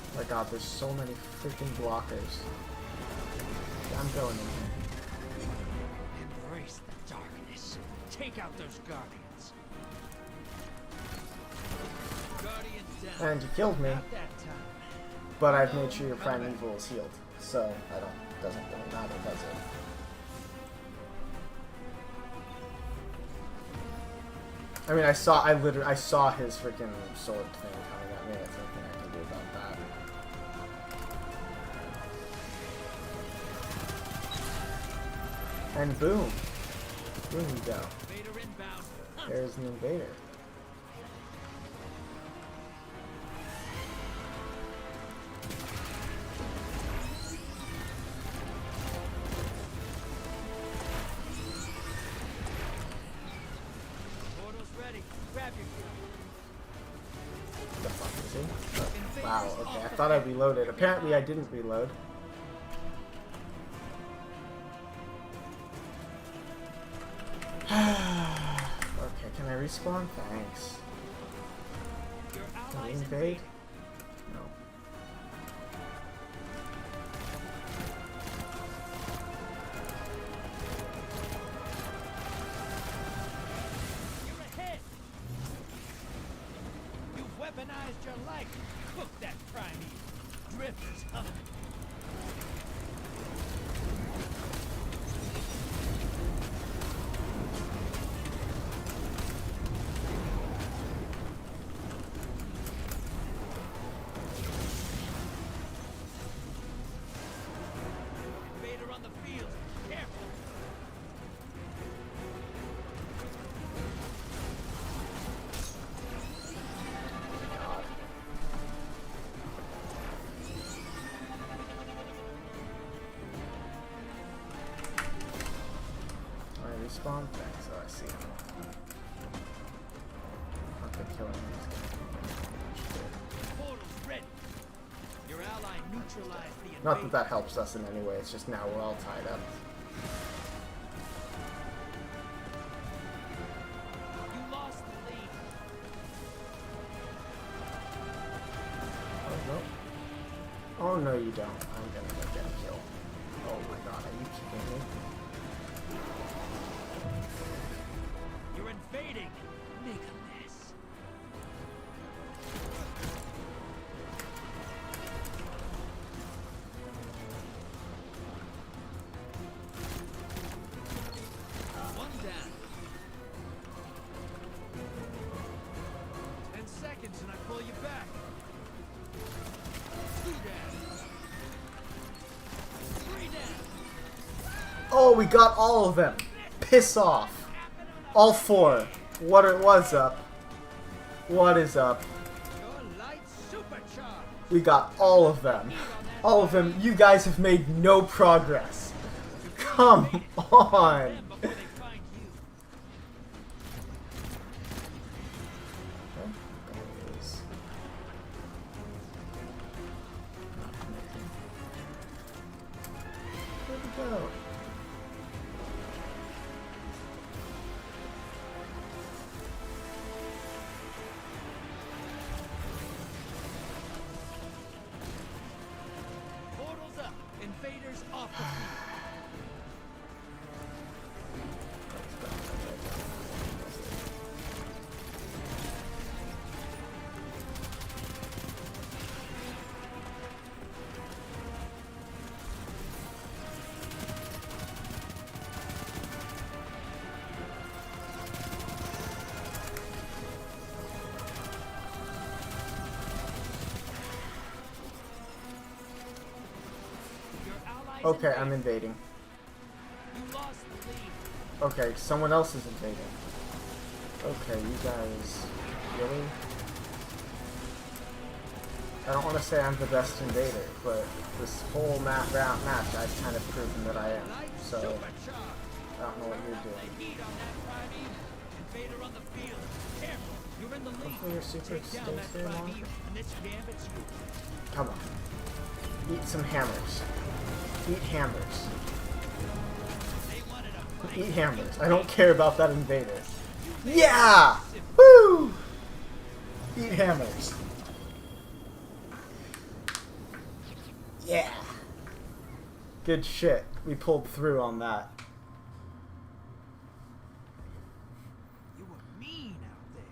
Oh my god, there's so many freaking blockers. Yeah, I'm going in here. Embrace the darkness. Take out those guardians. Guardians down. And you killed me. Not that time. But I've made sure your primeval is healed, so doesn't really matter, does it? I mean, I saw his freaking sword thing coming at me. There's nothing I can do about that. And boom, boom you go. There's an invader. Wow, okay, I thought I reloaded. Apparently I didn't reload. Okay, can I respawn? Thanks. Can we invade? No. You're ahead. You've weaponized your life. Cook that primeval. Drifters up. Invader on the field. Careful. Respawn? Thanks, oh I see him. Okay, killing these Portal's ready. Your ally neutralized the invader. Not that that helps us in any way, it's just now we're all tied up. You lost the lead. Oh no. Oh no you don't. I'm gonna go get a kill. Oh my god, are you kidding me? You're invading. Make a mess. One down. 10 seconds and I pull you back. 2 down. 3 down. Oh, we got all of them! Piss off! All 4. What's up? What is up? Your light's supercharged. We got all of them. All of them. You guys have made no progress. Come on! Them before they find you. Where'd we go? Portals up. Invaders off the field. Okay, I'm invading. You lost the lead. Okay, someone else is invading. Okay, you guys... Really? I don't want to say I'm the best invader, but this whole match I've kind of proven that I am. So, I don't know what you're doing. Invader on the field. Careful, you're in the lead. Hopefully your super stays there longer. And this gambit's you. Come on. Eat some hammers. Eat hammers. Eat hammers. I don't care about that invader. Yeah! Woo! Eat hammers. Yeah. Good shit. We pulled through on that. You were mean out there.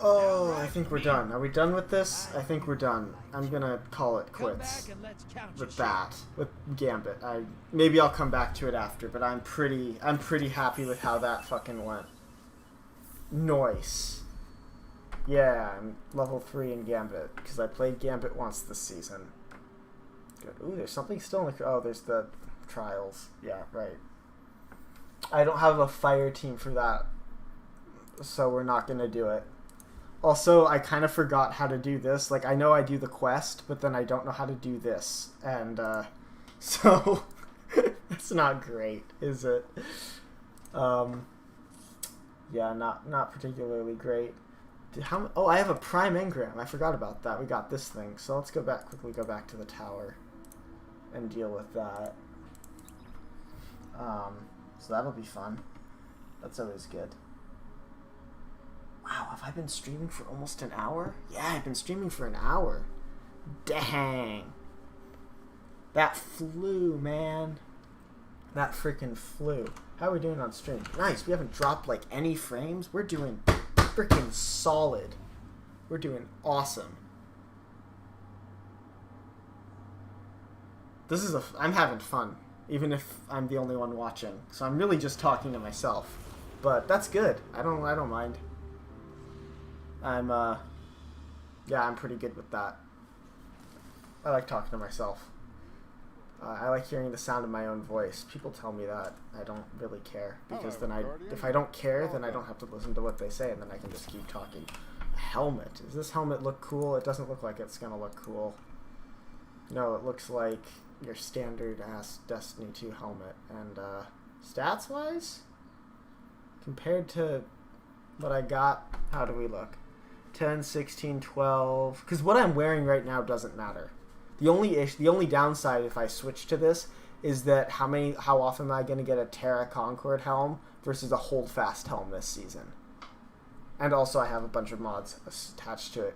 Oh, I think we're done. Are we done with this? I think we're done. I'm gonna call it Come quits back and let's count with your that. With Gambit. Maybe I'll come back to it after, but I'm pretty happy with how that fucking went. Nice. Yeah, I'm level 3 in Gambit because I played Gambit once this season. Good. Ooh, there's something still in the... Oh, there's the trials. Yeah, right. I don't have a fire team for that, so we're not going to do it. Also, I kind of forgot how to do this. Like, I know I do the quest, but then I don't know how to do this. And, so... it's not great, is it? Yeah, not particularly great. Oh, I have a prime engram. I forgot about that. We got this thing. So let's quickly go back to the tower and deal with that. So that'll be fun. That's always good. Wow, have I been streaming for almost an hour? Yeah, I've been streaming for an hour. Dang. That flew, man. That freaking flew. How are we doing on stream? Nice, we haven't dropped like any frames. We're doing freaking solid. We're doing awesome. This is I'm having fun, even if I'm the only one watching. So I'm really just talking to myself, but that's good. I don't mind. Yeah, I'm pretty good with that. I like talking to myself. I like hearing the sound of my own voice. People tell me that. I don't really care, because then if I don't care, then I don't have to listen to what they say, and then I can just keep talking. A helmet. Does this helmet look cool? It doesn't look like it's gonna look cool. No, it looks like your standard-ass Destiny 2 helmet. And, stats-wise? Compared to what I got, how do we look? 10, 16, 12... Because what I'm wearing right now doesn't matter. The only downside if I switch to this is that how often am I going to get a Terra Concord helm versus a Holdfast helm this season? And also I have a bunch of mods attached to it.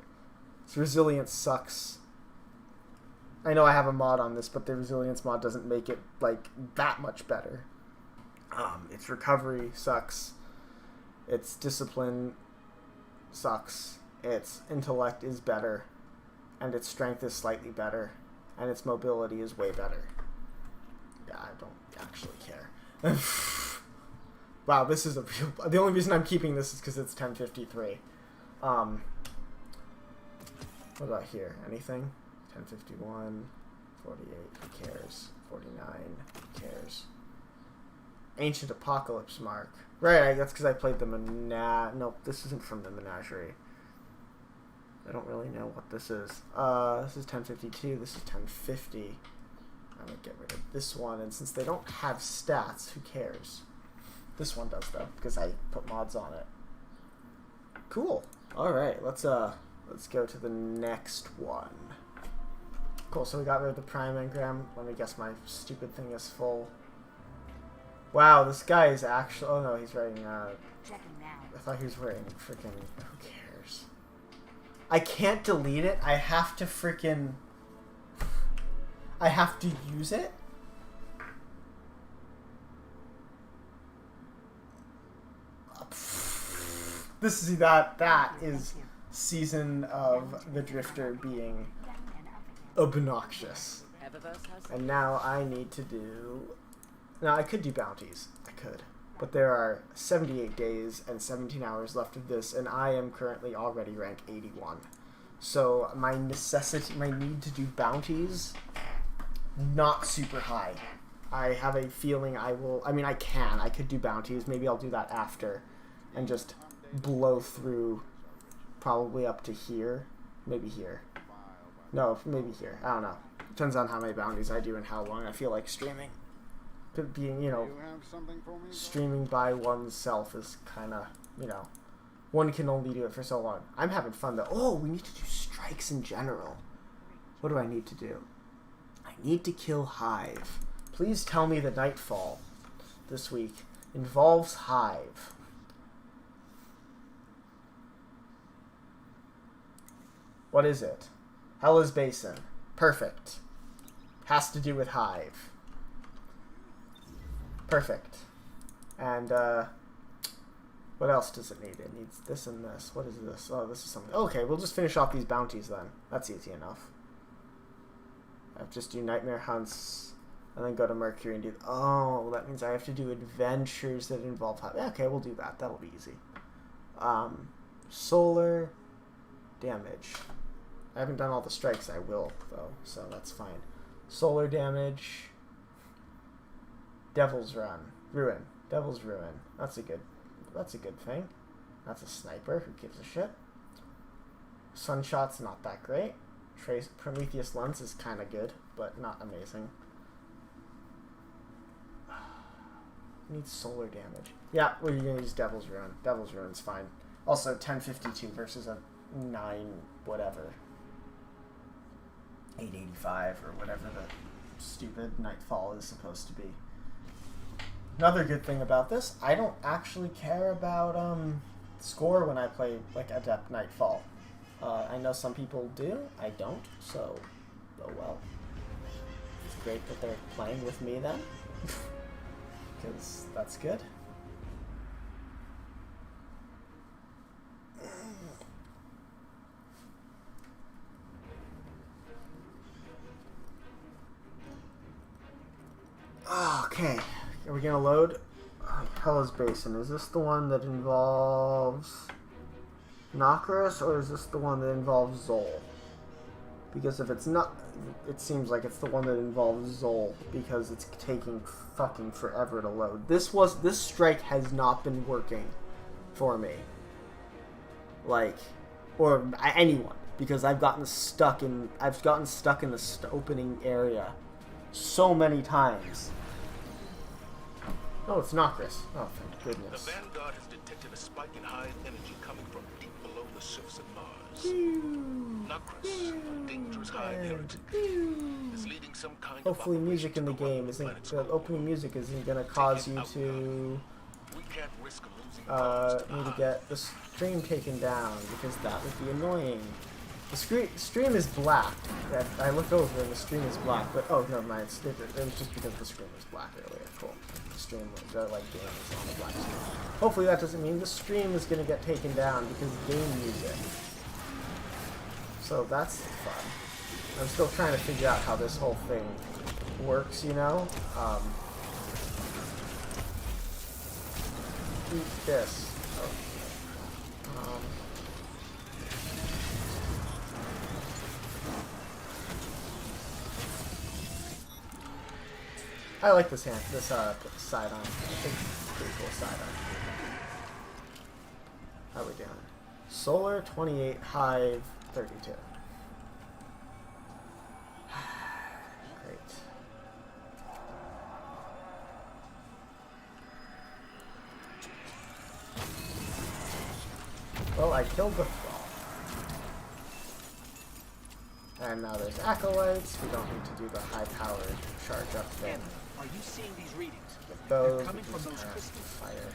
So resilience sucks. I know I have a mod on this, but the resilience mod doesn't make it like that much better. Its recovery sucks. Its discipline sucks. Its intellect is better. And its strength is slightly better, and its mobility is way better. Yeah, I don't actually care. Wow, this is a real... The only reason I'm keeping this is because it's 1053. What about here? Anything? 1051, 48, who cares? 49, who cares? Ancient Apocalypse Mark. Right, that's because I played the Nope, this isn't from the Menagerie. I don't really know what this is. This is 1052. This is 1050. I'm going to get rid of this one. And since they don't have stats, who cares? This one does, though, because I put mods on it. Cool. All right, let's go to the next one. Cool, so we got rid of the prime engram. Let me guess my stupid thing is full. Wow, this guy is actually... Oh, no, he's wearing... I thought he was wearing freaking... Who cares? I can't delete it. I have to freaking... I have to use it? This is that is Season of the Drifter being obnoxious. And now I need to do... Now, I could do bounties. I could. But there are 78 days and 17 hours left of this, and I am currently already rank 81. So my need to do bounties, not super high. I have a feeling I will... I mean, I could do bounties. Maybe I'll do that after. And just blow through probably up to here. Maybe here. No, maybe here. I don't know. Depends on how many bounties I do and how long I feel like streaming. Being, you know, streaming by oneself is kind of, you know, one can only do it for so long. I'm having fun though. Oh, we need to do strikes in general. What do I need to do? I need to kill Hive. Please tell me the Nightfall this week involves Hive. What is it? Hella's Basin. Perfect. Has to do with Hive. Perfect. And, what else does it need? It needs this and this. What is this? Oh, this is something. Okay, we'll just finish off these bounties then. That's easy enough. I just do nightmare hunts and then go to Mercury and do... Oh, that means I have to do adventures that involve... Okay, we'll do that. That'll be easy. Solar damage. I haven't done all the strikes. I will, though, so that's fine. Solar damage. Devil's Ruin. Devil's Ruin. That's a good thing. That's a sniper. Who gives a shit? Sunshot's not that great. Prometheus Lens is kind of good, but not amazing. Needs solar damage. Yeah, we're going to use Devil's Ruin. Devil's Ruin's fine. Also, 1052 versus a 9 whatever. 885 or whatever the stupid Nightfall is supposed to be. Another good thing about this, I don't actually care about score when I play like Adept Nightfall. I know some people do. I don't. So, oh well. It's great that they're playing with me then, because that's good. Okay. Are we gonna load Hella's Basin? Is this the one that involves Nokris, or is this the one that involves Zol? Because if it's not, it seems like it's the one that involves Zol, because it's taking fucking forever to load. This strike has not been working for me. Like, or anyone, because I've gotten stuck in the opening area so many times. Oh, it's Nokris. Oh, thank goodness. The Vanguard has detected a spike in Hive energy coming from deep below the surface of Mars. Nokris, a dangerous Hive heretic, is leading some kind Hopefully of music in the game isn't... The opening music isn't going to cause you to... We can't risk losing need to get the stream taken down, because that would be annoying. The stream is black. I looked over and the stream is black, but oh, never mind. It was just because the screen was black earlier. Cool. The stream, the game is on the black screen. Hopefully that doesn't mean the stream is going to get taken down because of game music. So that's fun. I'm still trying to figure out how this whole thing works, you know? Eat this. Oh. I like this sidearm. I think it's a pretty cool sidearm. How are we doing? Solar 28, Hive 32. Great. Well, I killed the Thrall. And now there's Acolytes. We don't need to do the high-powered charge-up thing. Are you seeing these readings? Get those. They're coming from those crystals. Fire.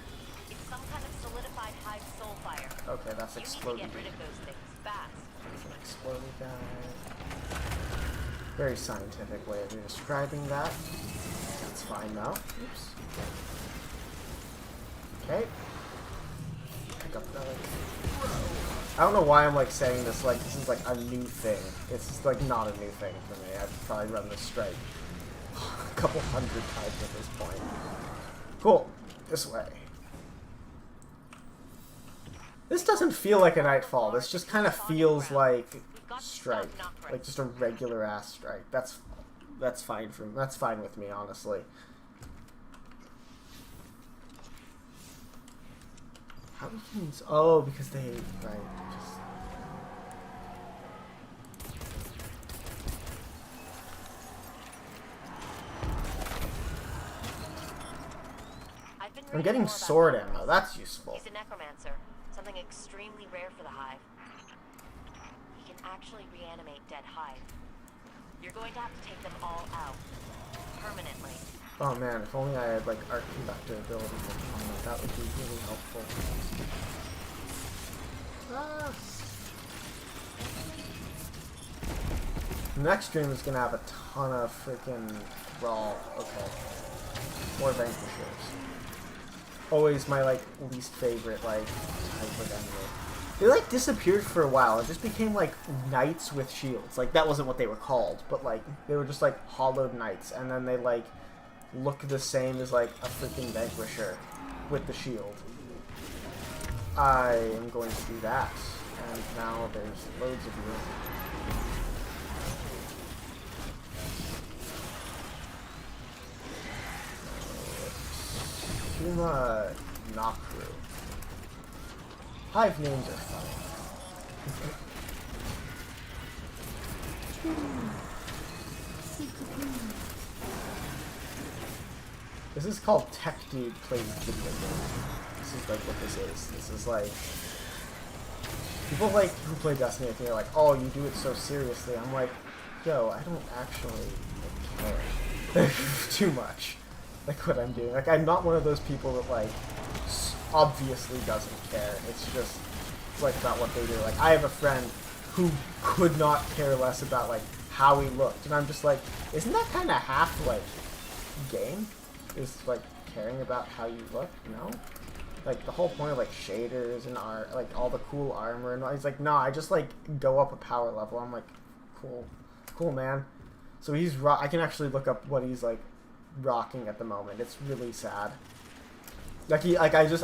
It's some kind of solidified Hive soul fire. Okay, that's exploding. You need to get rid of those things fast. That's an exploding guy. Very scientific way of describing that. That's fine now. Oops. Okay. Pick up another. I don't know why I'm like saying this like this is like a new thing. It's just like not a new thing for me. I've probably run this strike a couple hundred times at this point. Cool. This way. This doesn't feel like a Nightfall. This just kind of feels like strike, like just a regular ass strike. That's fine with me, honestly. Guillotines. Oh, because they right. Just... I'm getting sword ammo. That's useful. He's a necromancer, something extremely rare for the Hive. He can actually reanimate dead Hive. You're going to have to take them all out permanently. Oh man, if only I had like arc conductor ability on that, that would be really helpful. Ah. The next stream is gonna have a ton of freaking Thrall. Okay. Or Vanquishers. Always my like least favorite like type of enemy. They like disappeared for a while. It just became like knights with shields. Like that wasn't what they were called, but like they were just like hollowed knights, and then they like look the same as like a freaking Vanquisher with the shield. I am going to do that, and now there's loads of you. Shuma Nakru. Hive names are funny. This is called Tech Dude Plays Video Games. This is like what this is. This is like... People like who play Destiny and they're like, oh, you do it so seriously. I'm like, yo, I don't actually care too much. Like what I'm doing. Like I'm not one of those people that like obviously doesn't care. It's just like about what they do. Like I have a friend who could not care less about like how he looked, and I'm just like, isn't that kind of half like game? Is like caring about how you look? No. Like the whole point of like shaders and art, like all the cool armor, and he's like, nah, I just like go up a power level. I'm like, cool man. So he's I can actually look up what he's like rocking at the moment. It's really sad. Like I use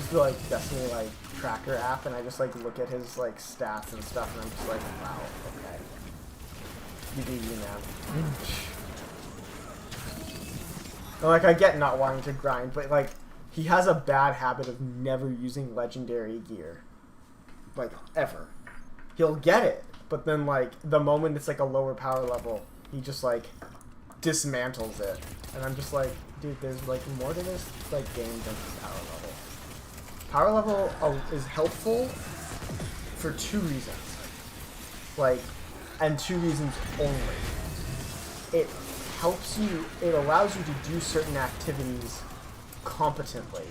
the like Destiny like tracker app, and I just like look at his like stats and stuff, and I'm just like, wow, okay, you do you, man. And, like I get not wanting to grind, but like he has a bad habit of never using legendary gear, like ever. He'll get it, but then like the moment it's like a lower power level, he just like dismantles it, and I'm just like, dude, there's like more to this like game than just power level. Power level is helpful for two reasons, like, and two reasons only. It helps you, it allows you to do certain activities competently,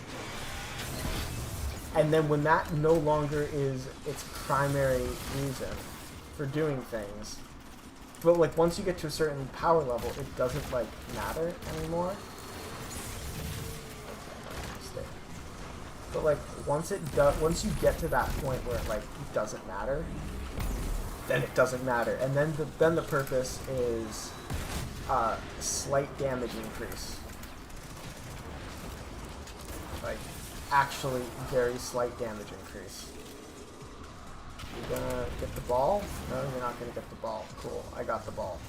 and then when that no longer is its primary reason for doing things, but like once you get to a certain power level, it doesn't like matter anymore. But like once you get to that point where it like doesn't matter, then it doesn't matter, and then the purpose is slight damage increase, like actually very slight damage increase. You're gonna get the ball? No, you're not gonna get the ball. Cool, I got the ball.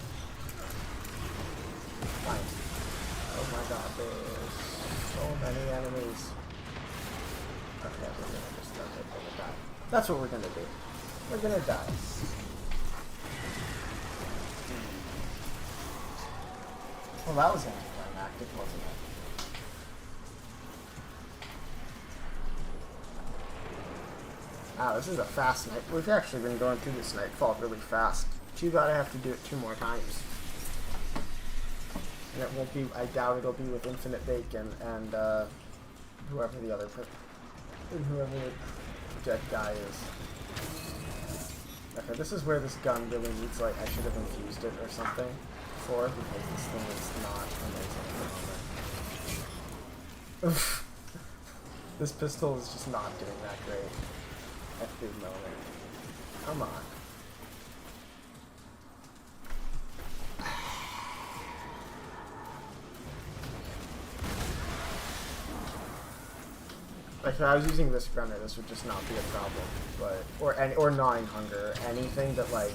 Nice. Oh my god, there's so many enemies. Okay, we're gonna just die. That's what we're gonna do. We're gonna die. Well, that was anticlimactic, wasn't it? Wow, this is a fast night. We've actually been going through this nightfall really fast. Too bad I have to do it 2 more times. And it won't be, I doubt it'll be with Infinite Bacon and whoever the other whoever the dead guy is. Okay, this is where this gun really needs, like, I should have infused it or something before, because this thing is not amazing at the moment. This pistol is just not doing that great at the moment. Come on. Like if I was using this gunner, this would just not be a problem. But or gnawing hunger, anything that like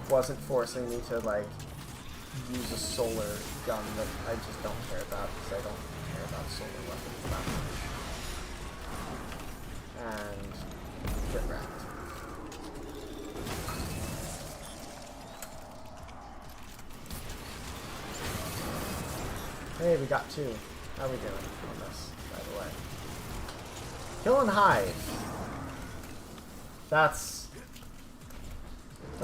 wasn't forcing me to like use a solar gun that I just don't care about, because I don't care about solar weapons that much. Hey, we got 2. How are we doing on this, by the way? Killing Hive. That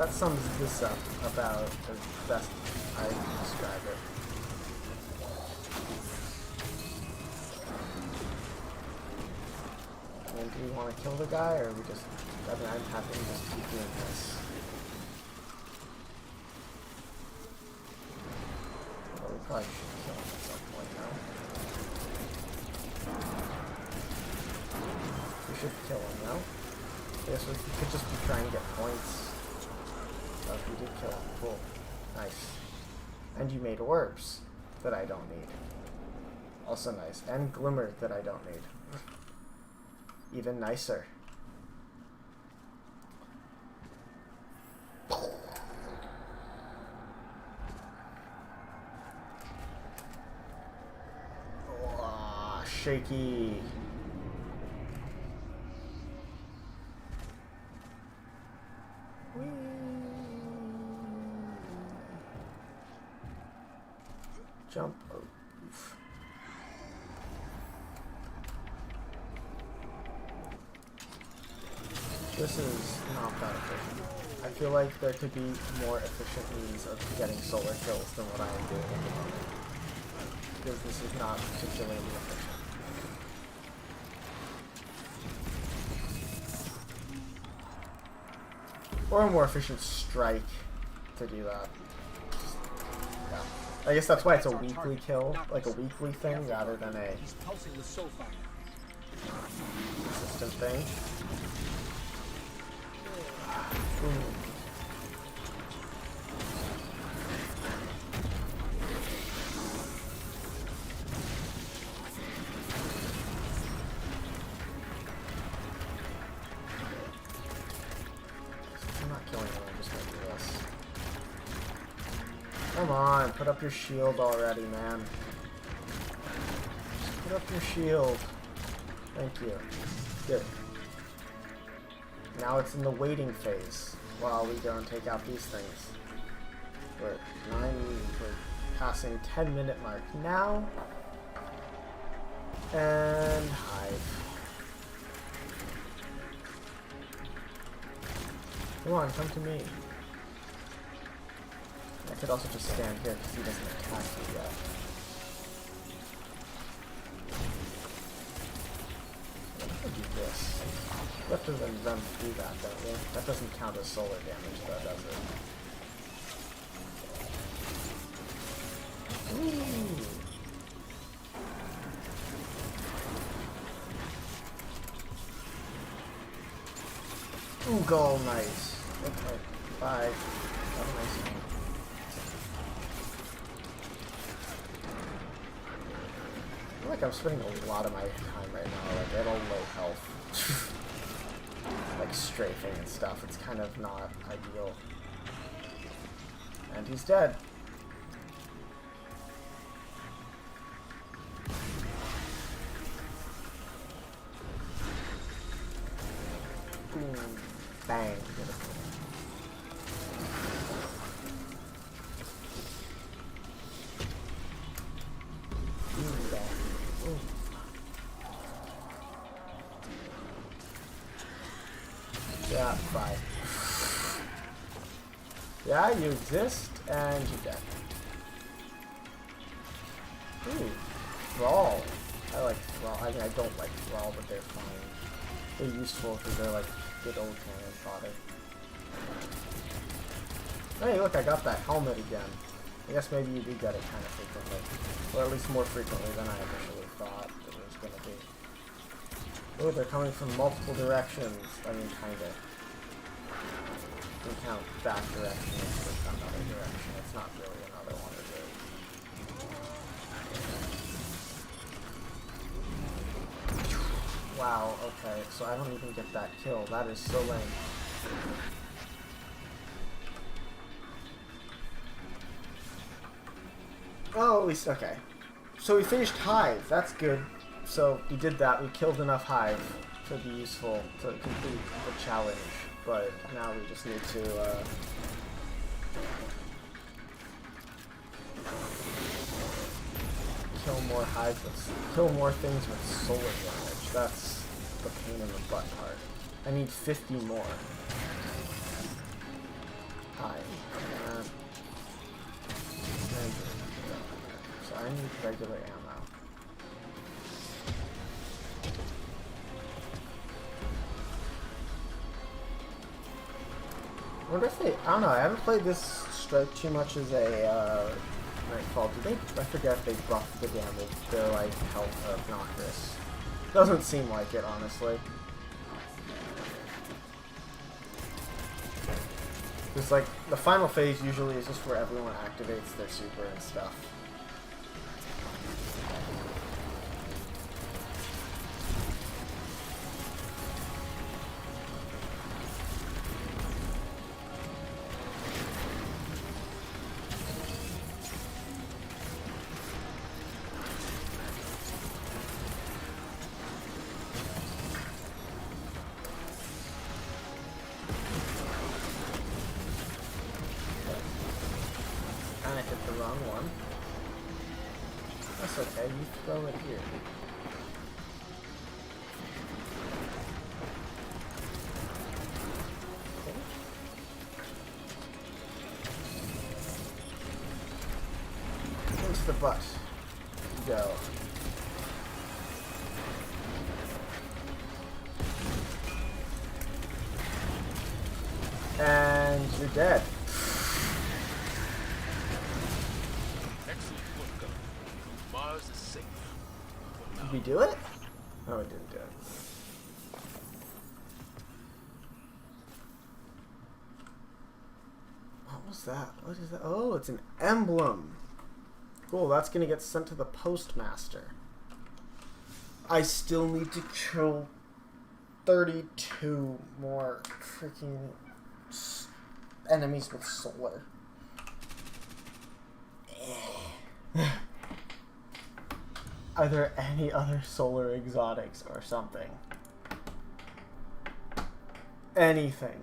sums this up about the best I can describe it. And do we want to kill the guy, or we just... I mean, I'm happy to just keep doing this. Well, we probably should kill him at some point now. We should kill him now. Yes, we could just be trying to get points. Oh, we did kill him. Cool. Nice. And you made orbs that I don't need. Also nice. And glimmer that I don't need. Even nicer. Oh, shaky. Jump. Oh, oof. This is not that efficient. I feel like there could be more efficient means of getting solar kills than what I am doing at the moment. Because this is not particularly efficient. Or a more efficient strike to do that. Yeah. I guess that's why it's a weekly kill, like a weekly thing, rather than a consistent thing. Ooh. I'm not killing him, I'm just gonna do this. Come on, put up your shield already, man. Just put up your shield. Thank you. Good. Now it's in the waiting phase while we go and take out these things. We're passing 10-minute mark now. And Hive. Come on, come to me. I could also just stand here because he doesn't attack me yet. What if I do this? You have to then run through that, don't you? That doesn't count as solar damage though, does it? Ooh! Ooh, goal, nice. Okay, bye. Have a nice one. I feel like I'm spending a lot of my time right now, like at a low health. Like strafing and stuff. It's kind of not ideal. And he's dead. Boom. Bang. Yeah, bye. Yeah, you exist, and you're dead. Ooh, Thrall. I like Thrall. I mean, I don't like Thrall, but they're fine. They're useful because they're like good old cannon fodder. Hey, look, I got that helmet again. I guess maybe you do get it kind of frequently. Or at least more frequently than I initially thought it was going to be. Oh, they're coming from multiple directions. I mean, kind of. You can count that direction as another direction. It's not really another one, is it? Wow, okay, so I don't even get that kill. That is so lame. Oh, at least, okay. So we finished Hive. That's good. So we did that. We killed enough Hive to be useful to complete the challenge. But now we just need to, kill more hives with, kill more things with solar damage. That's the pain in the butt part. I need 50 more. So I need regular ammo. I wonder if they, I don't know, I haven't played this strike too much as a Nightfall. Do they, I forget if they buff the damage, their like health obnoxious. Doesn't seem like it, honestly. Because like the final phase usually is just where everyone activates their super and stuff. I hit the wrong one. That's okay, you throw it here. Okay. Into the butt. Go. And you're dead. Mars is safe. Did we do it? No, we didn't do it. What was that? What is that? Oh, it's an emblem. Cool, that's gonna get sent to the postmaster. I still need to kill 32 more freaking enemies with solar. Are there any other solar exotics or something? Anything.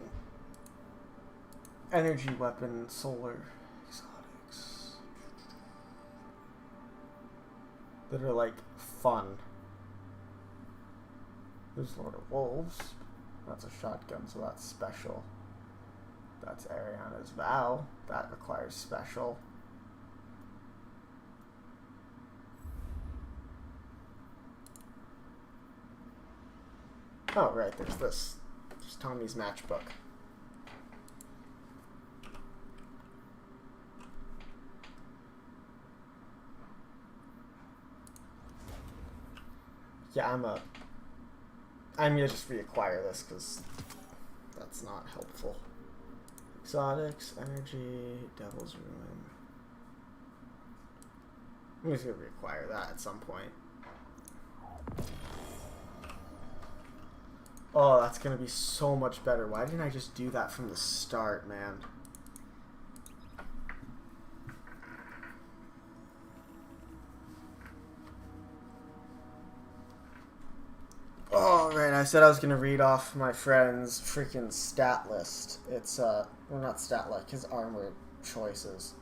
Energy weapon, solar exotics. That are like fun. There's Lord of Wolves. That's a shotgun, so that's special. That's Ariana's Vow. That requires special. Oh, right, there's this. There's Tommy's matchbook. Yeah, I'm gonna just reacquire this because that's not helpful. Exotics, energy, Devil's Ruin. I'm just gonna reacquire that at some point. Oh, that's gonna be so much better. Why didn't I just do that from the start, man? Oh, right, I said I was gonna read off my friend's freaking stat list. It's, well, not stat list, his armor choices.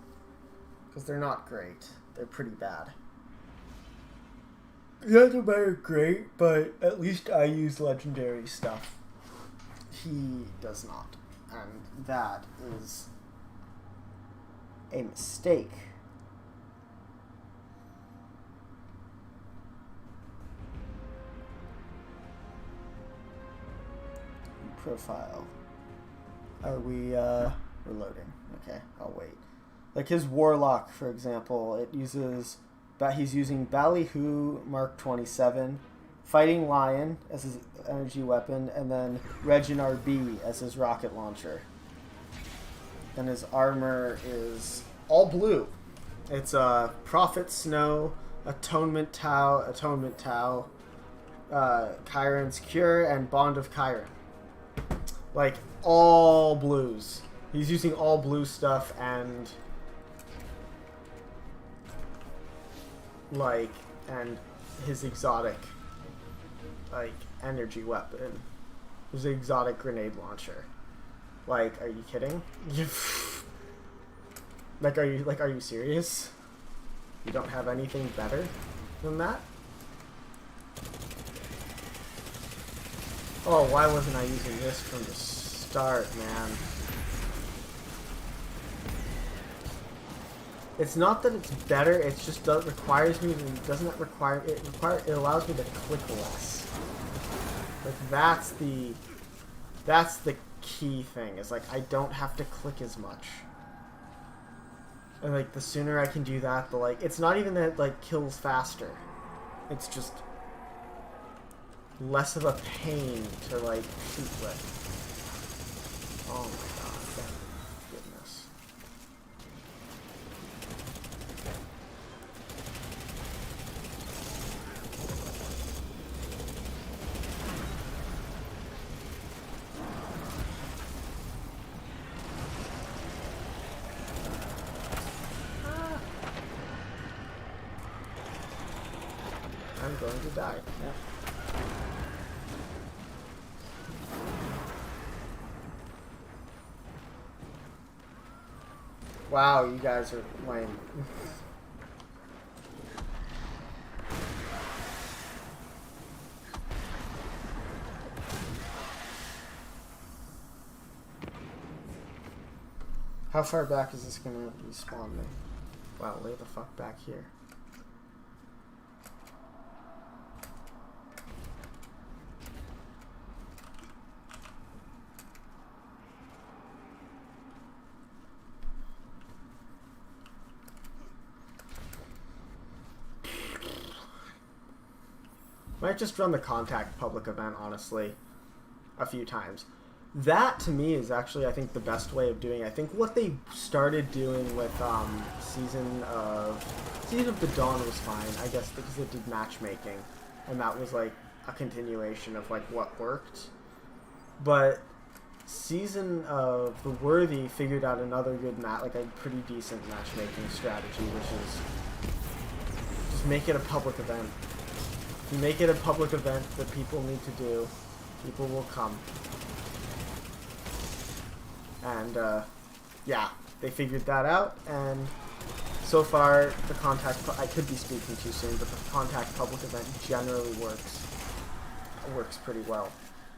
Because they're not great. They're pretty bad. The other are great, but at least I use legendary stuff. He does not. And that is a mistake. Profile. Are we, we're loading. Okay, I'll wait. Like his Warlock, for example, it uses, he's using Ballyhoo Mark 27, Fighting Lion as his energy weapon, and then Reginar B as his rocket launcher. And his armor is all blue. It's Prophet Snow, Atonement Tau, Chiron's Cure, and Bond of Chiron. Like, all blues. He's using all blue stuff and... like, and his exotic, like, energy weapon. His exotic grenade launcher. Like, are you kidding? Are you serious? You don't have anything better than that? Oh, why wasn't I using this from the start, man? It's not that it's better, it's just that it requires me to, it allows me to click less. Like that's the key thing, is like I don't have to click as much. And like the sooner I can do that, the like, it's not even that it like kills faster. It's just less of a pain to like shoot with. Oh my god, thank goodness. I'm going to die. Yeah. Wow, you guys are lame. How far back is this gonna respawn me? Wow, way the fuck back here. Might just run the contact public event, honestly, a few times. That, to me, is actually, I think, the best way of doing it. I think what they started doing with Season of the Dawn was fine, I guess, because it did matchmaking, and that was, like, a continuation of, like, what worked. But Season of the Worthy figured out another good like, a pretty decent matchmaking strategy, which is just make it a public event. If you make it a public event that people need to do, people will come. And, yeah, they figured that out, and so far, the contact, I could be speaking too soon, but the contact public event generally works. It works pretty well.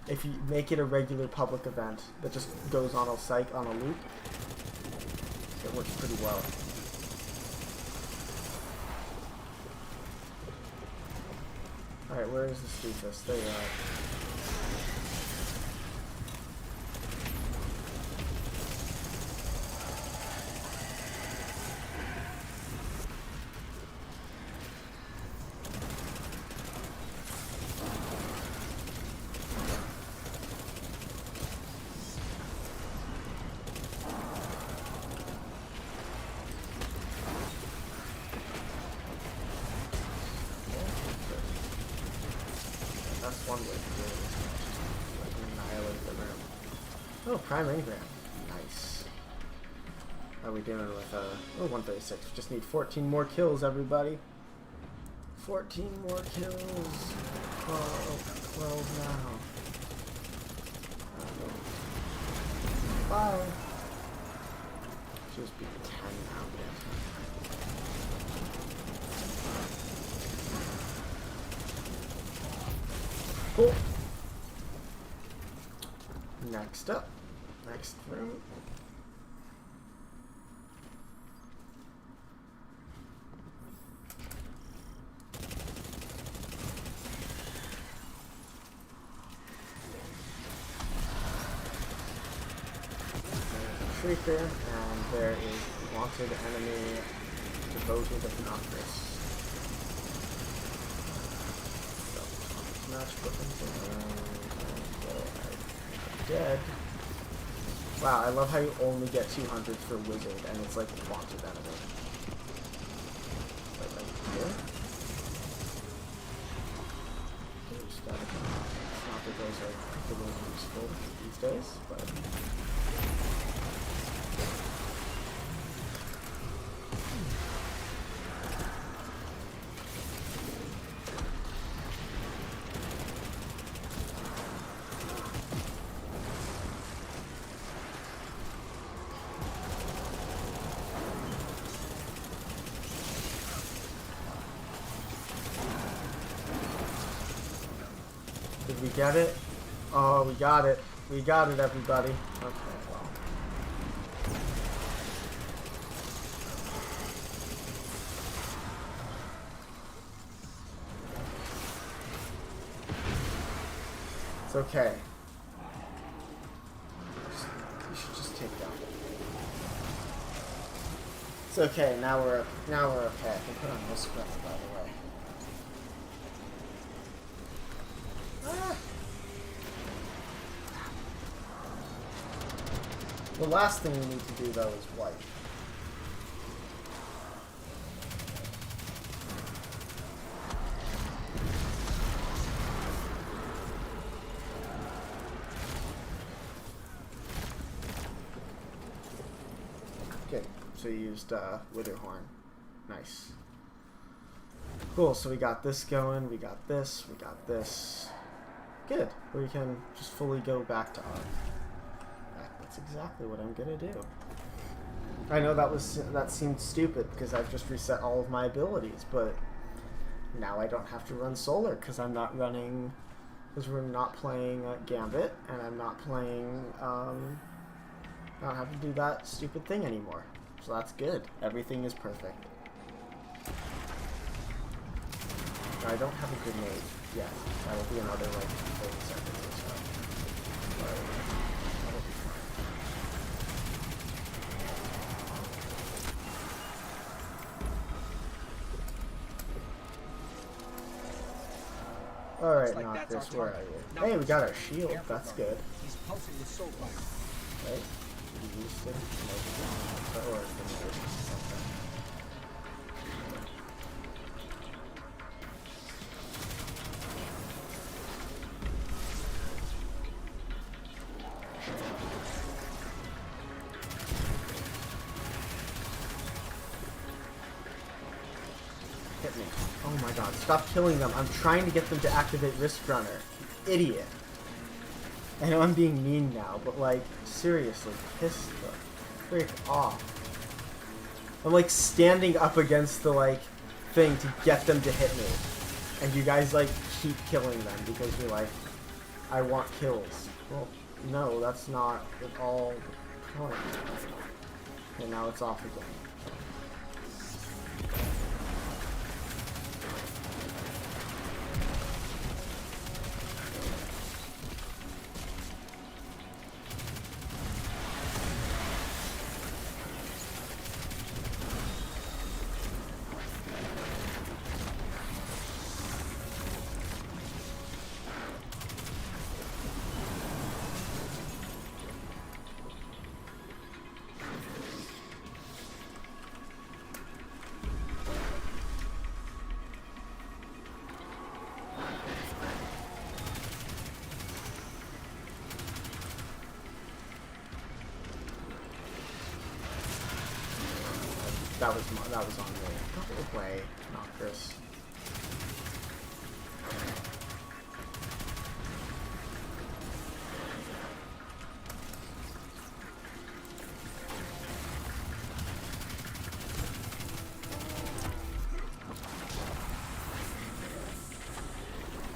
If you make it a regular public event that just goes on a loop, it works pretty well. Alright, where is the doofus? There you are. That's one way to do it. Like annihilate the room. Oh, prime engram. Nice. How are we doing with oh, 136. Just need 14 more kills, everybody. 14 more kills. 12 now. 5. Should just be 10 now. Cool. Next up. Next room. There's a Shrieker, and there is wanted enemy devoted of Noctis. Match dead. Wow, I love how you only get 200 for Wizard, and it's like wanted enemy. Right here. It's not that those are particularly useful these days, but. Did we get it? Oh, we got it. We got it, everybody. Okay, well. It's okay. You should just take down. It's okay. Now we're okay. I can put on this gun, by the way. Ah. The last thing we need to do though is wipe. Okay, so you used Witherhorn. Nice. Cool, so we got this going, we got this, we got this. Good. We can just fully go back to Arc. That's exactly what I'm gonna do. I know that seemed stupid because I've just reset all of my abilities, but now I don't have to run Solar because I'm not running, because we're not playing Gambit, and I'm not playing, I don't have to do that stupid thing anymore. So that's good. Everything is perfect. I don't have a grenade yet. That'll be another like 30 seconds or so. But that'll be fine. Alright, like Noctis, where are you? Hey, we got our shield. That's good. He's pulsing with soul fire. Right? Did you use it? Or grenade? Okay. Hit me. Oh my god, stop killing them. I'm trying to get them to activate Risk Runner. You idiot. I know I'm being mean now, but like, seriously, piss the frick off. I'm like standing up against the like thing to get them to hit me. And you guys like keep killing them because you're like, I want kills. Well, no, that's not at all the point. Okay, now it's off again. That was on me. Go away, Noctis.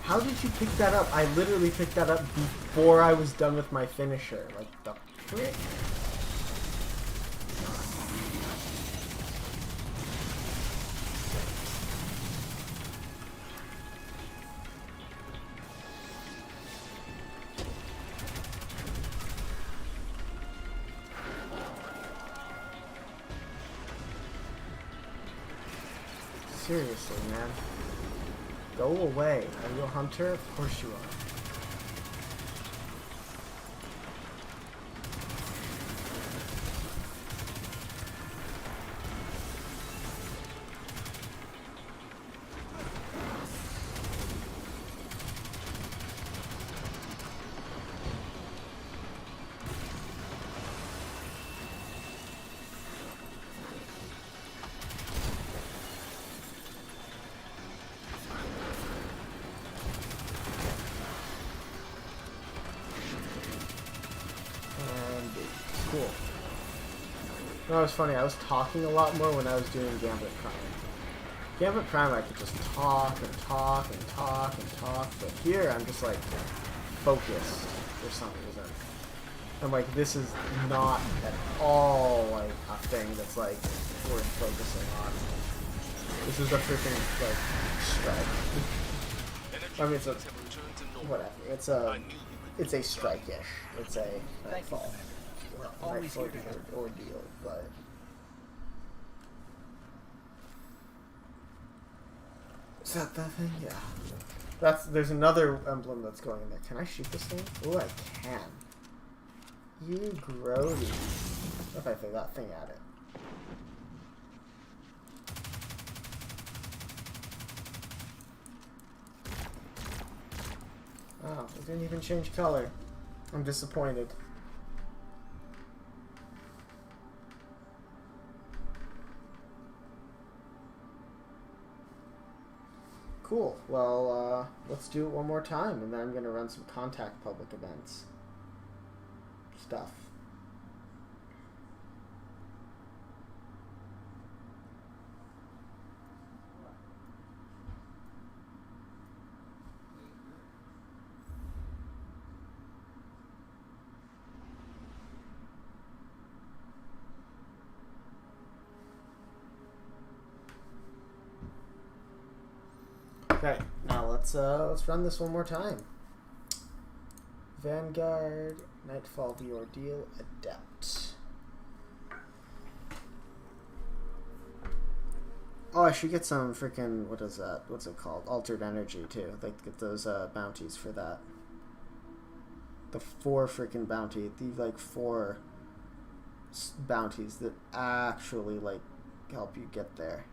How did you pick that up? I literally picked that up before I was done with my finisher. Like the frick? Seriously, man. Go away. Are you a hunter? Of course you are. Cool. That was funny. I was talking a lot more when I was doing Gambit Prime. Gambit Prime, I could just talk and talk and talk and talk, but here I'm just like focused for some reason. I'm like, this is not at all like a thing that's like worth focusing on. This is a freaking like strike. I mean, it's a whatever. It's a strike-ish. It's a nightfall. Nightfall ordeal, but. Is that thing? Yeah. There's another emblem that's going in there. Can I shoot this thing? Oh, I can. You grody. If I throw that thing at it. Oh, it didn't even change color. I'm disappointed. Cool. Well, let's do it one more time, and then I'm going to run some contact public events stuff. Okay, now let's run this one more time. Vanguard, Nightfall, the Ordeal, Adept. Oh, I should get some freaking, what is that? What's it called? Altered Energy too. Like get those bounties for that. The 4 freaking bounty. These like 4 bounties that actually like help you get there.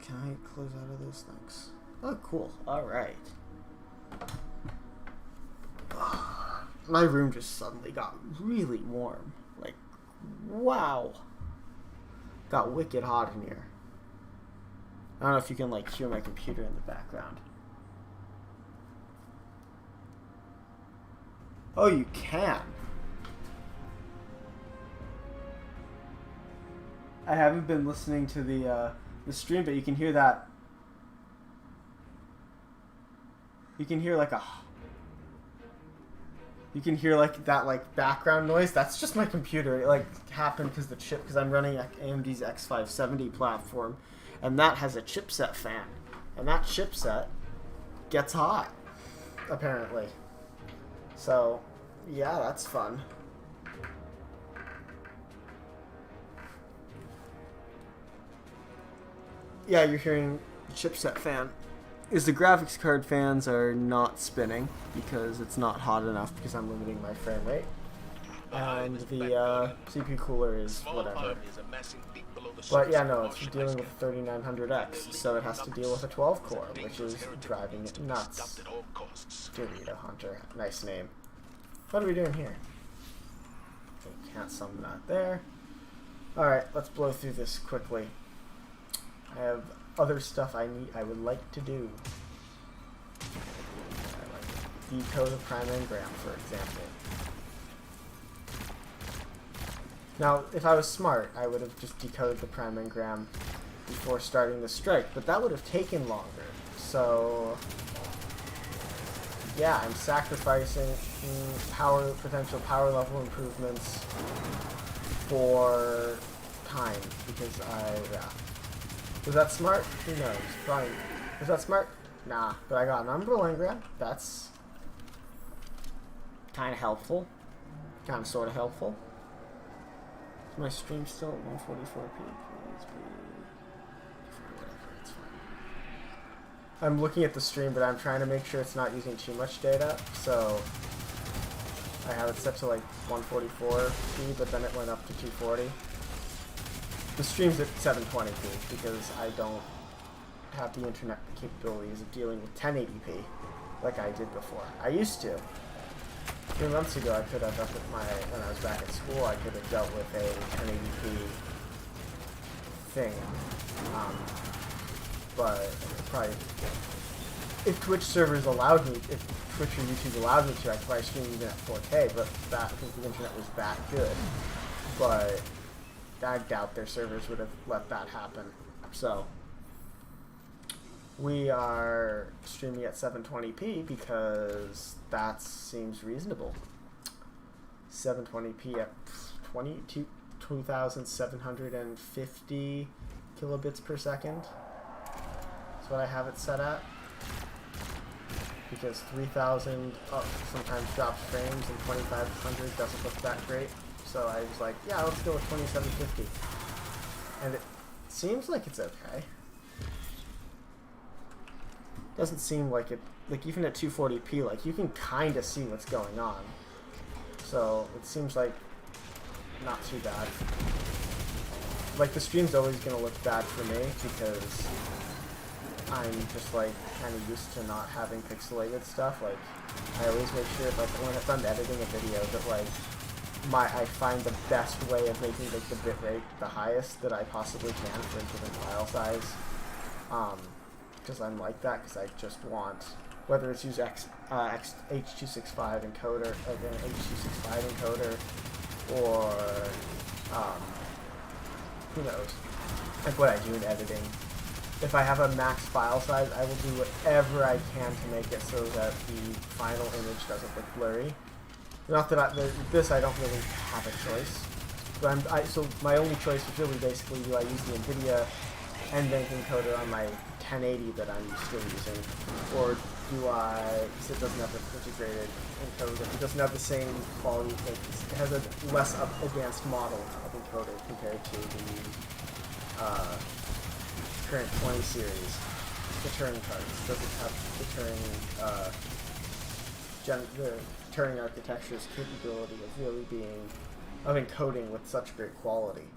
Can I close out of those things? Oh, cool. Alright. My room just suddenly got really warm. Like, wow. Got wicked hot in here. I don't know if you can, like, hear my computer in the background. Oh, you can. I haven't been listening to the stream, but you can hear that. You can hear like you can hear like that like background noise. That's just my computer. It like happened because the chip, because I'm running AMD's X570 platform, and that has a chipset fan, and that chipset gets hot apparently. So yeah, that's fun. Yeah, you're hearing the chipset fan. Is the graphics card fans are not spinning because it's not hot enough because I'm limiting my frame rate. And the CPU cooler is whatever. But yeah, no, it's dealing with 3900X, so it has to deal with a 12 core, which is driving it nuts. Dorito Hunter, nice name. What are we doing here? Okay, can't summon that there. Alright, let's blow through this quickly. I have other stuff I would like to do. I like decode a prime engram, for example. Now, if I was smart, I would have just decoded the prime engram before starting the strike, but that would have taken longer. So, yeah, I'm sacrificing potential power level improvements for time because was that smart? Who knows? Probably. Was that smart? Nah. But I got an Umbral engram. That's kind of helpful. Kind of sort of helpful. Is my stream still at 144p? Please be. Whatever, it's fine. I'm looking at the stream, but I'm trying to make sure it's not using too much data. So I have it set to like 144p, but then it went up to 240. The stream's at 720p because I don't have the internet capabilities of dealing with 1080p like I did before. I used to. 3 months ago, I could have, when I was back at school, I could have dealt with a 1080p thing. But probably, if Twitch servers allowed me, if Twitch or YouTube allowed me to, I could probably stream even at 4K, but that, because the internet was that good. But I doubt their servers would have let that happen. So we are streaming at 720p because that seems reasonable. 720p at 2,750 kilobits per second. That's what I have it set at. Because 3,000 sometimes drops frames and 2,500 doesn't look that great. So I was like, yeah, let's go with 2,750. And it seems like it's okay. Doesn't seem like it, like even at 240p, like you can kind of see what's going on. So it seems like not too bad. Like the stream's always gonna look bad for me because I'm just like kind of used to not having pixelated stuff. Like I always make sure if I'm editing a video that like I find the best way of making like the bitrate the highest that I possibly can for a given file size. Because I'm like that because I just want, whether it's use H.265 encoder, an H.265 encoder, or who knows, like what I do in editing. If I have a max file size, I will do whatever I can to make it so that the final image doesn't look blurry. Not that this I don't really have a choice, but so my only choice is really basically do I use the NVIDIA NVENC encoder on my 1080 that I'm still using, or do I, because it doesn't have the integrated encoder, it doesn't have the same quality, it has a less advanced model of encoder compared to the current 20 series, the Turing cards. It doesn't have the Turing architecture's capability of really of encoding with such great quality.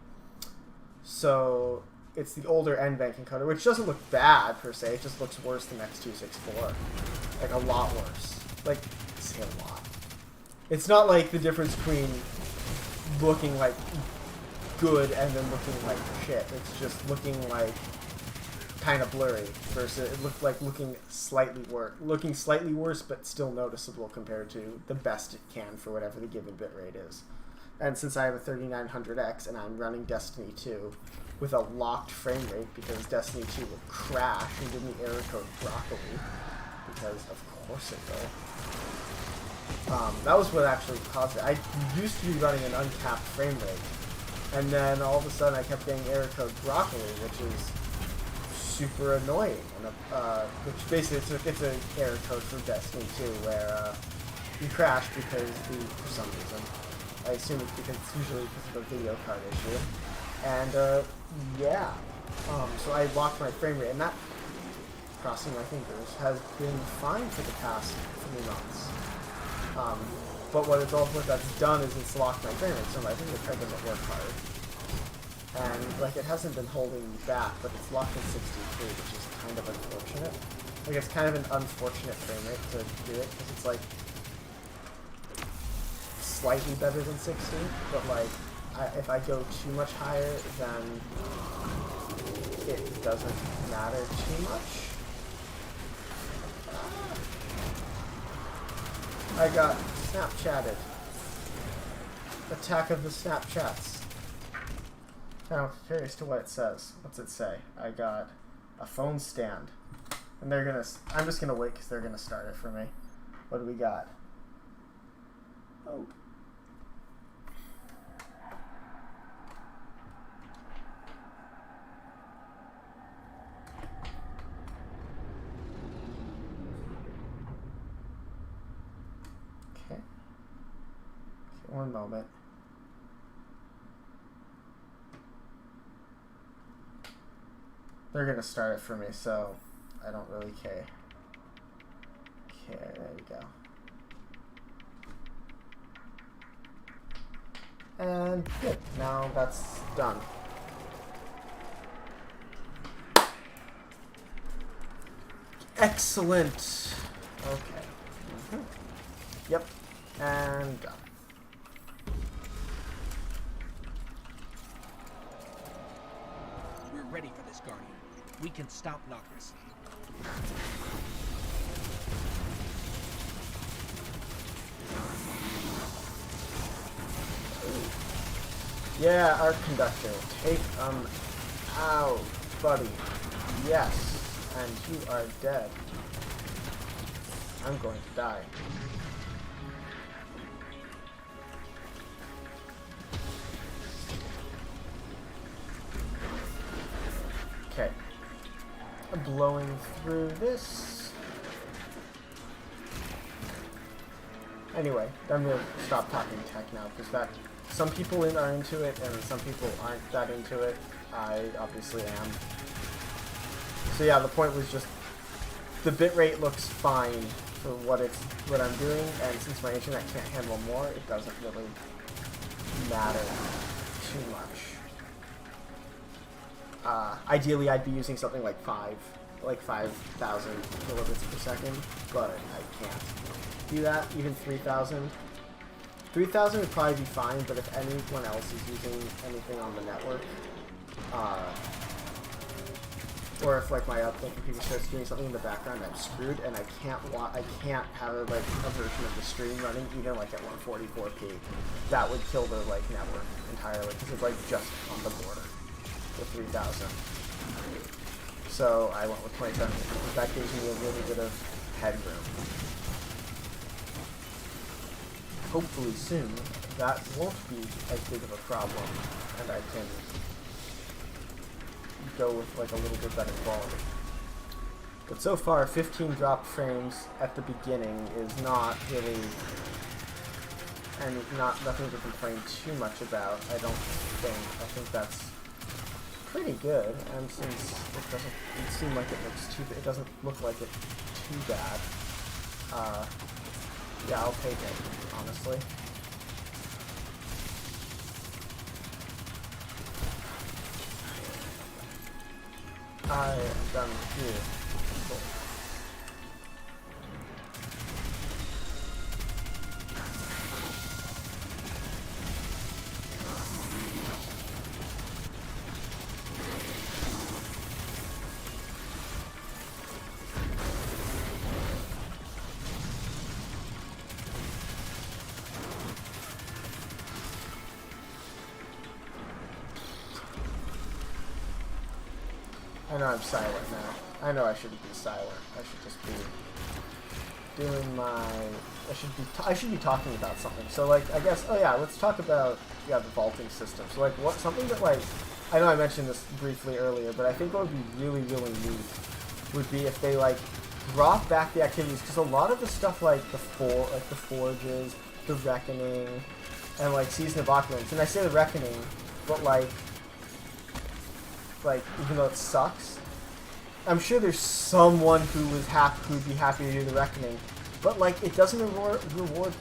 So it's the older NVENC encoder, which doesn't look bad per se, it just looks worse than X264. Like a lot worse. Like, say a lot. It's not like the difference between looking like good and then looking like shit. It's just looking like kind of blurry versus it looked like looking slightly worse but still noticeable compared to the best it can for whatever the given bitrate is. And since I have a 3900X and I'm running Destiny 2 with a locked frame rate because Destiny 2 will crash and give me error code broccoli, because of course it will. That was what actually caused it. I used to be running an uncapped frame rate, and then all of a sudden I kept getting error code broccoli, which is super annoying. And which basically it's an error code for Destiny 2 where you crash because for some reason. I assume it's usually because of a video card issue. And yeah, so I locked my frame rate, and that, crossing my fingers, has been fine for the past 3 months. But what that's done is it's locked my frame rate, so my finger card doesn't work hard. And like it hasn't been holding me back, but it's locked at 63, which is kind of unfortunate. Like it's kind of an unfortunate frame rate to do it, because it's like slightly better than 60, but like if I go too much higher, then it doesn't matter too much. I got Snapchatted. Attack of the Snapchats. Now, curious to what it says. What's it say? I got a phone stand. And they're gonna, I'm just gonna wait because they're gonna start it for me. What do we got? Oh. Okay. One moment. They're gonna start it for me, so I don't really care. Okay, there we go. And good. Now that's done. Excellent. Okay. Yep. And done. We're ready for this, Guardian. We can stop Noctis. Yeah, arc conductor. Take out, buddy. Yes. And you are dead. I'm going to die. Okay. I'm blowing through this. Anyway, I'm going to stop talking tech now, because that some people are into it, and some people aren't that into it. I obviously am. So yeah, the point was just the bitrate looks fine for what I'm doing, and since my internet can't handle more, it doesn't really matter too much. Ideally, I'd be using something like 5,000 kilobits per second, but I can't do that. Even 3,000. 3,000 would probably be fine, but if anyone else is using anything on the network, or if like my computer starts doing something in the background, I'm screwed, and I can't have a version of the stream running even like at 144p. That would kill the network entirely, because it's just on the border with 3,000. So I went with 27, because that gives me a really bit of headroom. Hopefully soon that won't be as big of a problem, and I can go with a little bit better quality. But so far, 15 drop frames at the beginning is not really, and nothing to complain too much about. I think that's pretty good, and since it doesn't seem like it doesn't look like it's too bad. Yeah, I'll take it, honestly. I am done here. Cool. I know I'm silent now. I know I shouldn't be silent. I should just be doing my... I should be talking about something. So I guess, oh yeah, let's talk about, the vaulting system. So something that I know I mentioned this briefly earlier, but I think what would be really, really neat would be if they brought back the activities, because a lot of the stuff the forges, the reckoning, and Season of Opulence, and I say the reckoning, but even though it sucks, I'm sure there's someone who would be happy to do the reckoning, but it doesn't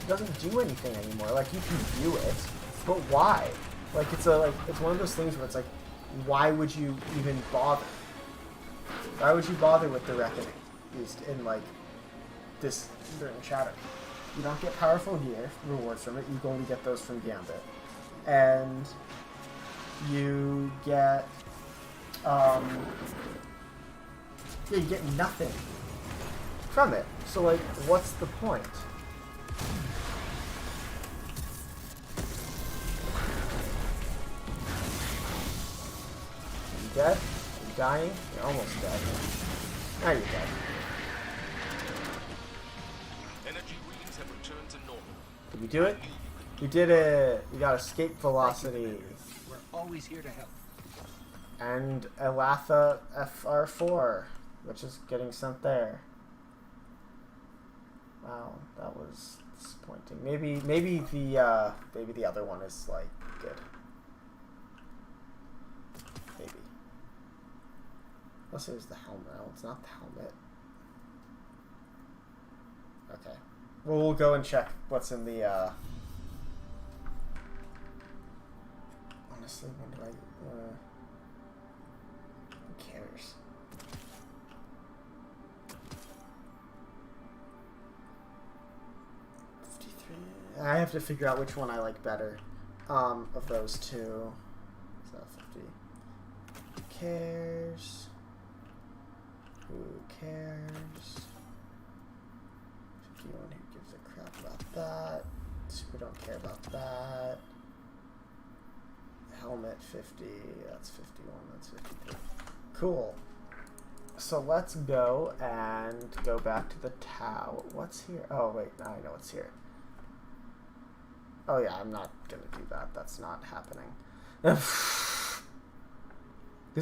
doesn't do anything anymore. You can view it, but why? It's one of those things where it's why would you even bother? Why would you bother with the reckoning used in this during Shatter? You don't get powerful gear rewards from it. You only get those from Gambit, and you get you get nothing from it. So what's the point? Are you dead? Are you dying? You're almost dead. Now you're dead. Energy readings have returned to normal. Did we do it? We did it! We got escape velocity. We're always here to help. And Elatha FR4, which is getting sent there. Wow, that was disappointing. Maybe the other one is good. Maybe. Unless it was the helmet. No, it's not the helmet. Okay. Well, we'll go and check what's in the honestly, when do I who cares? I have to figure out which one I like better of those two. So 50. Who cares? Who cares? 51. Who gives a crap about that? Super don't care about that. helmet 50, that's 51, that's 53. Cool. So let's go and go back to the tower. What's here? Oh, wait, now I know what's here. Oh, yeah, I'm not going to do that. That's not happening. Because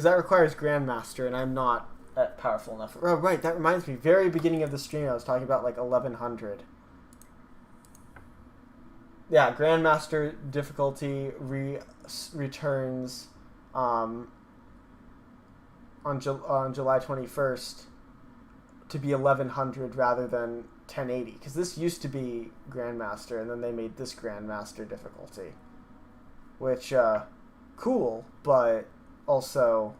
that requires Grandmaster, and I'm not powerful enough. Oh, right, that reminds me. Very beginning of the stream, I was talking about, like, 1100. Yeah, Grandmaster difficulty returns on July 21st to be 1100 rather than 1080. Because this used to be Grandmaster, and then they made this Grandmaster difficulty. Which, cool, but also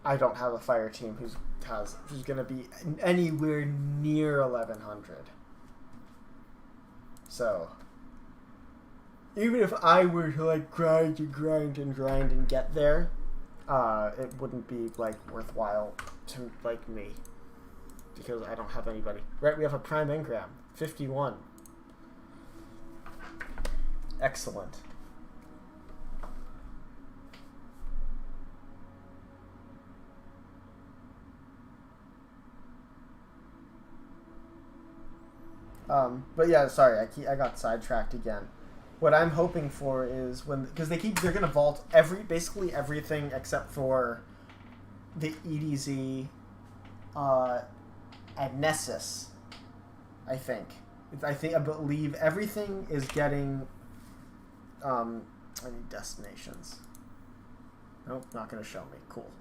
I don't have a fire team who's going to be anywhere near 1100. So, even if I were to, like, grind and get there, it wouldn't be, like, worthwhile to, like, me. Because I don't have anybody. Right, we have a prime engram. 51. Excellent. But yeah, sorry, I got sidetracked again. What I'm hoping for is because they're gonna vault basically everything except for the EDZ, and Nessus. I believe everything is getting. I need destinations. Nope, not gonna show me. Cool.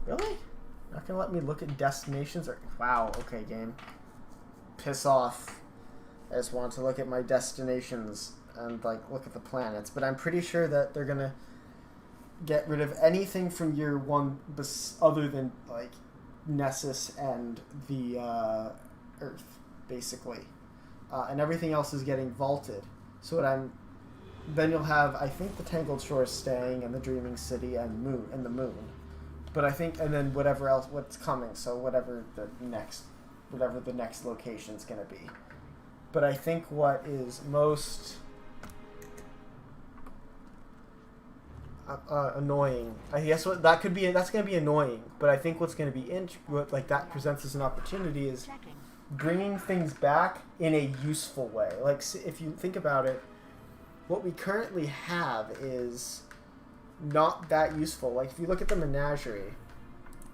Really? Not gonna let me look at destinations? Wow. Okay, game. Piss off. I just want to look at my destinations and, like, look at the planets. But I'm pretty sure that they're gonna get rid of anything from year 1 other than, like, Nessus and the Earth, basically. And everything else is getting vaulted. So then you'll have, I think, the Tangled Shores staying, and the Dreaming City and the Moon. But I think, and then what's coming, so whatever the next location's gonna be. But I think what is most annoying, I guess that's gonna be annoying. But I think what's gonna be that presents as an opportunity is bringing things back in a useful way. Like, if you think about it, what we currently have is not that useful. Like, if you look at the menagerie,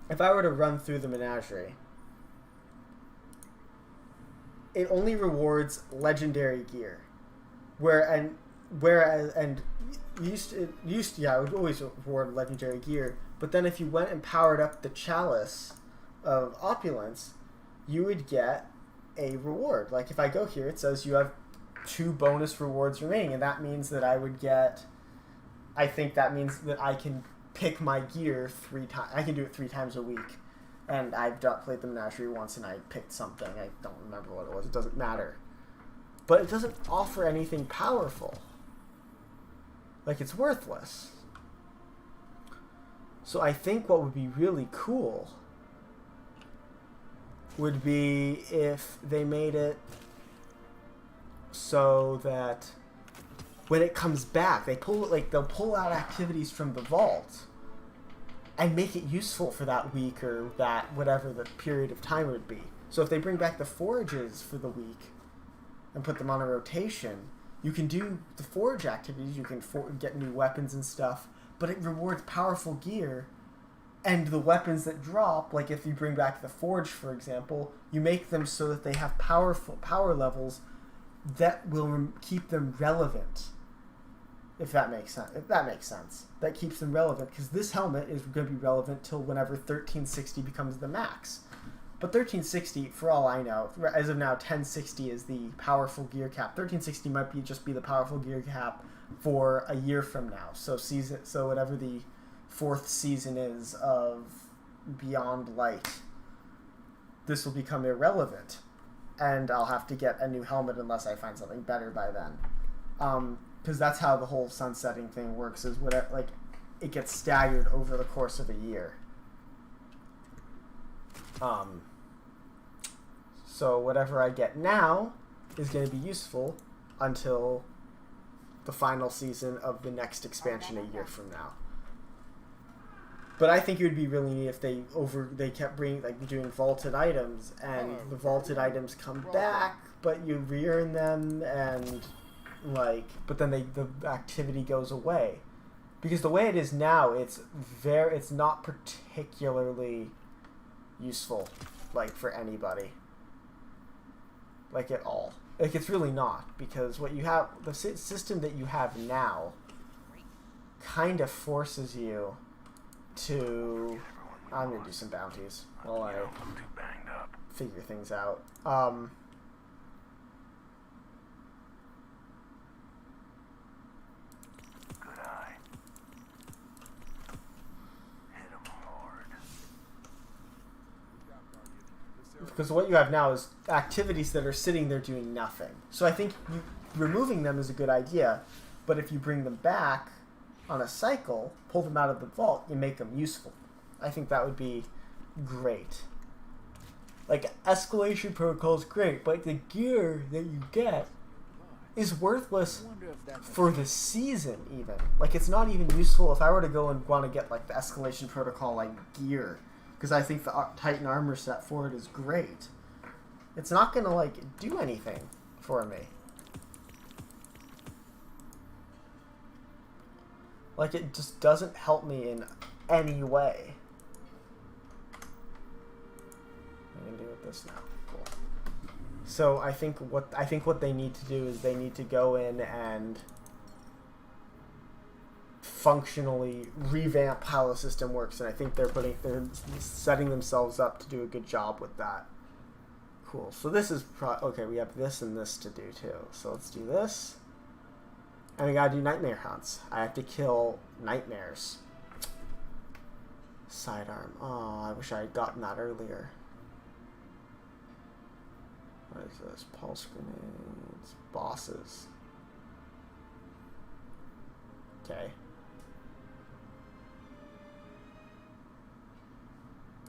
if I were to run through the menagerie, it only rewards legendary gear, it would always reward legendary gear. But then if you went and powered up the chalice of opulence, you would get a reward. Like, if I go here, it says you have 2 bonus rewards remaining, and that means that I would get. I think that means that I can pick my gear 3 times. I can do it 3 times a week. And I've played the menagerie once, and I picked something. I don't remember what it was. It doesn't matter. But it doesn't offer anything powerful. Like, it's worthless. So I think what would be really cool would be if they made it so that when it comes back, they'll pull out activities from the vault and make it useful for that week or that whatever the period of time would be. So if they bring back the forages for the week and put them on a rotation, you can do the forage activities, you can get new weapons and stuff, but it rewards powerful gear, and the weapons that drop, like if you bring back the forge, for example, you make them so that they have power levels that will keep them relevant. If that makes sense. That keeps them relevant, because this helmet is going to be relevant till whenever 1360 becomes the max. But 1360, for all I know, as of now, 1060 is the powerful gear cap. 1360 might just be the powerful gear cap for a year from now. So whatever the 4th season is of Beyond Light, this will become irrelevant, and I'll have to get a new helmet unless I find something better by then. Because that's how the whole sunsetting thing works, is it gets staggered over the course of a year. So whatever I get now is going to be useful until the final season of the next expansion a year from now. But I think it would be really neat if they kept bringing, like, doing vaulted items, and the vaulted items come back, but you re-earn them, and like, but then the activity goes away, because the way it is now, it's not particularly useful, like, for anybody, like, at all. Like, it's really not, because what you have, the system that you have now, kind of forces you to. I'm gonna do some bounties while I figure things out. Good eye. Hit him hard. Because what you have now is activities that are sitting there doing nothing. So I think removing them is a good idea, but if you bring them back on a cycle, pull them out of the vault, you make them useful. I think that would be great. Like, escalation protocol is great, but the gear that you get is worthless for the season, even. Like, it's not even useful if I were to go and want to get, like, the escalation protocol, like, gear, because I think the Titan armor set for it is great. It's not going to, like, do anything for me. Like, it just doesn't help me in any way. I can do with this now. Cool. So I think what they need to do is they need to go in and functionally revamp how the system works, and I think they're setting themselves up to do a good job with that. Cool. So this is okay. We have this and this to do too. So let's do this. And I gotta do nightmare hunts. I have to kill nightmares. Sidearm. Oh, I wish I had gotten that earlier. What is this? Pulse grenades. Bosses. Okay.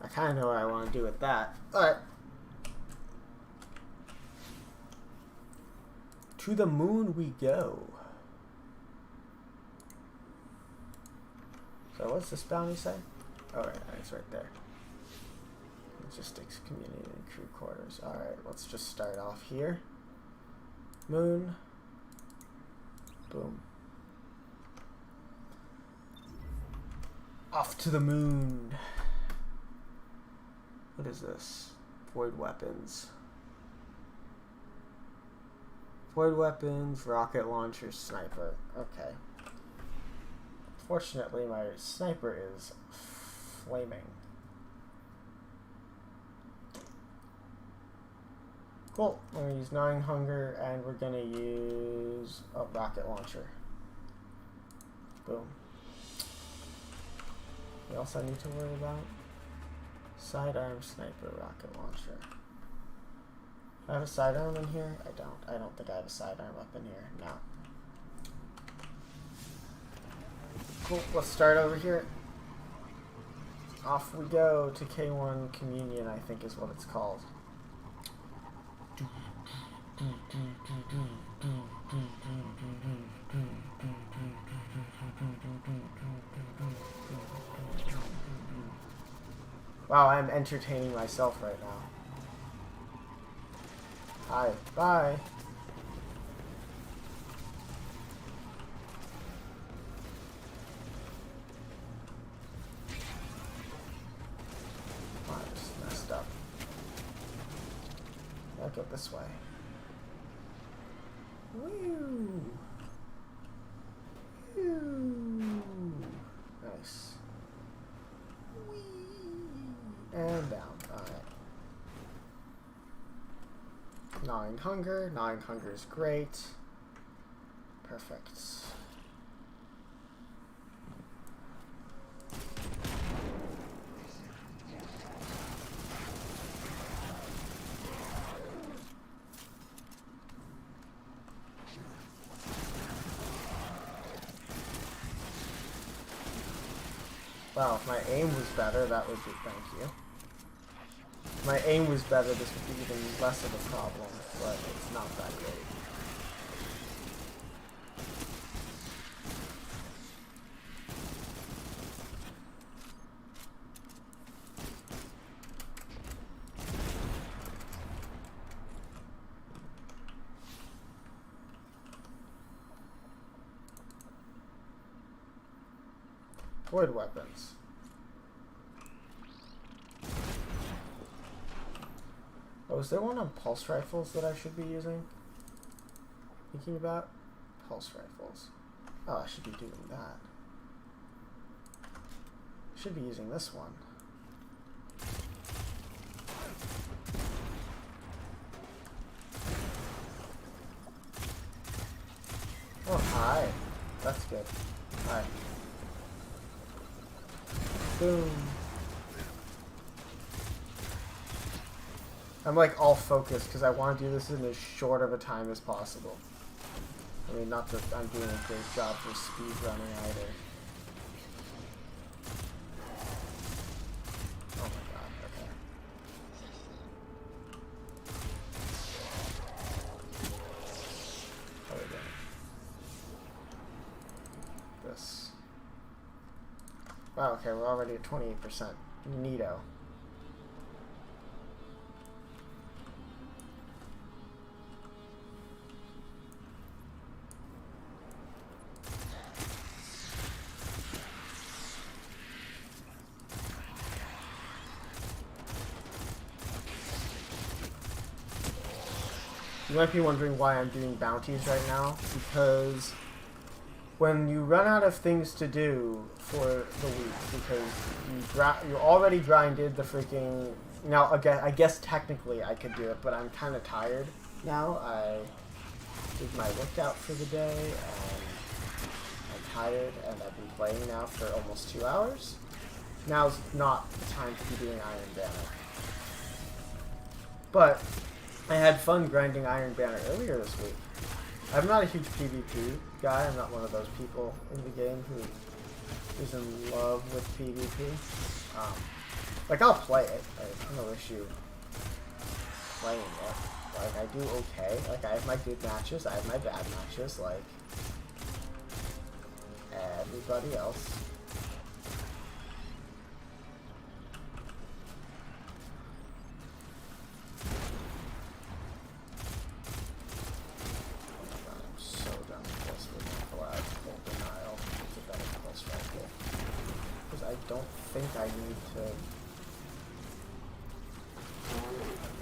I kind of know what I want to do with that. Alright. To the moon we go. So what's this bounty say? Oh, right, it's right there. Logistics, community, and crew quarters. Alright, let's just start off here. Moon. Boom. Off to the moon. What is this? Void weapons. Void weapons, rocket launcher, sniper. Okay. Fortunately, my sniper is flaming. Cool. We're going to use Gnawing Hunger, and we're going to use a rocket launcher. Boom. What else I need to worry about? Sidearm, sniper, rocket launcher. Do I have a sidearm in here? I don't. I don't think I have a sidearm up in here. No. Cool, let's start over here. Off we go to K1 Communion, I think is what it's called. Wow, I'm entertaining myself right now. Hi, bye. I just messed up. I'll go this way. Woo! Woo! Nice. Whee! And down. Alright. Gnawing Hunger. Gnawing Hunger is great. Perfect. Wow, if my aim was better, that would be, thank you. If my aim was better, this would be even less of a problem, but it's not that great. Void weapons. Oh, is there one on pulse rifles that I should be using? Thinking about pulse rifles. Oh, I should be doing that. I should be using this one. Oh, hi. That's good. Hi. Boom. I'm like all focused because I want to do this in as short of a time as possible. I mean, not that I'm doing a great job for speed running either. Oh my god, okay. How are we doing? This. Wow, okay, we're already at 28%. Neato. You might be wondering why I'm doing bounties right now, because when you run out of things to do for the week, because you already grinded the freaking... Now, again, I guess technically I could do it, but I'm kind of tired now. I did my workout for the day, and I'm tired, and I've been playing now for almost 2 hours. Now's not the time to be doing Iron Banner. But I had fun grinding Iron Banner earlier this week. I'm not a huge PvP guy. I'm not one of those people in the game who is in love with PvP. Like, I'll play it. I have no issue playing it. Like, I do okay. Like, I have my good matches. I have my bad matches. Like everybody else. I don't think I need to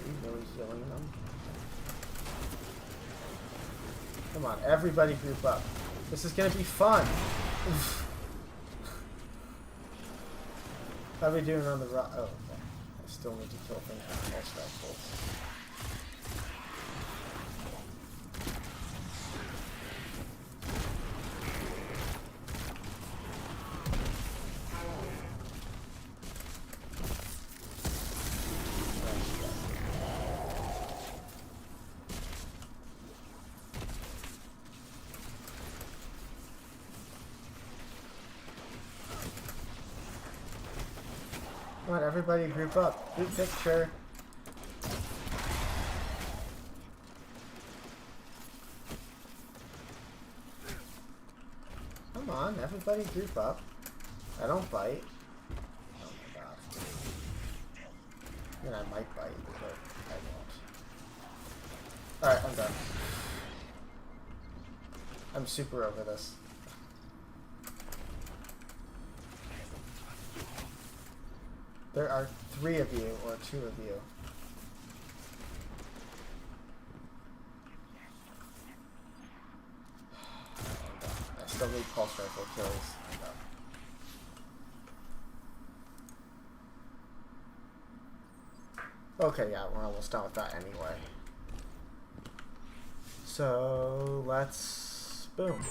be really healing them. Come on, everybody group up. This is gonna be fun. How are we doing on the rock? Oh, okay. I still need to kill things with pulse rifles. Come on, everybody group up. Group picture. Come on, everybody group up. I don't bite. Oh my god. I mean, I might bite, but I won't. Alright, I'm done. I'm super over this. There are 3 of you, or 2 of you. I still need pulse rifle kills. Okay, yeah, we're almost done with that anyway. So, let's... boom.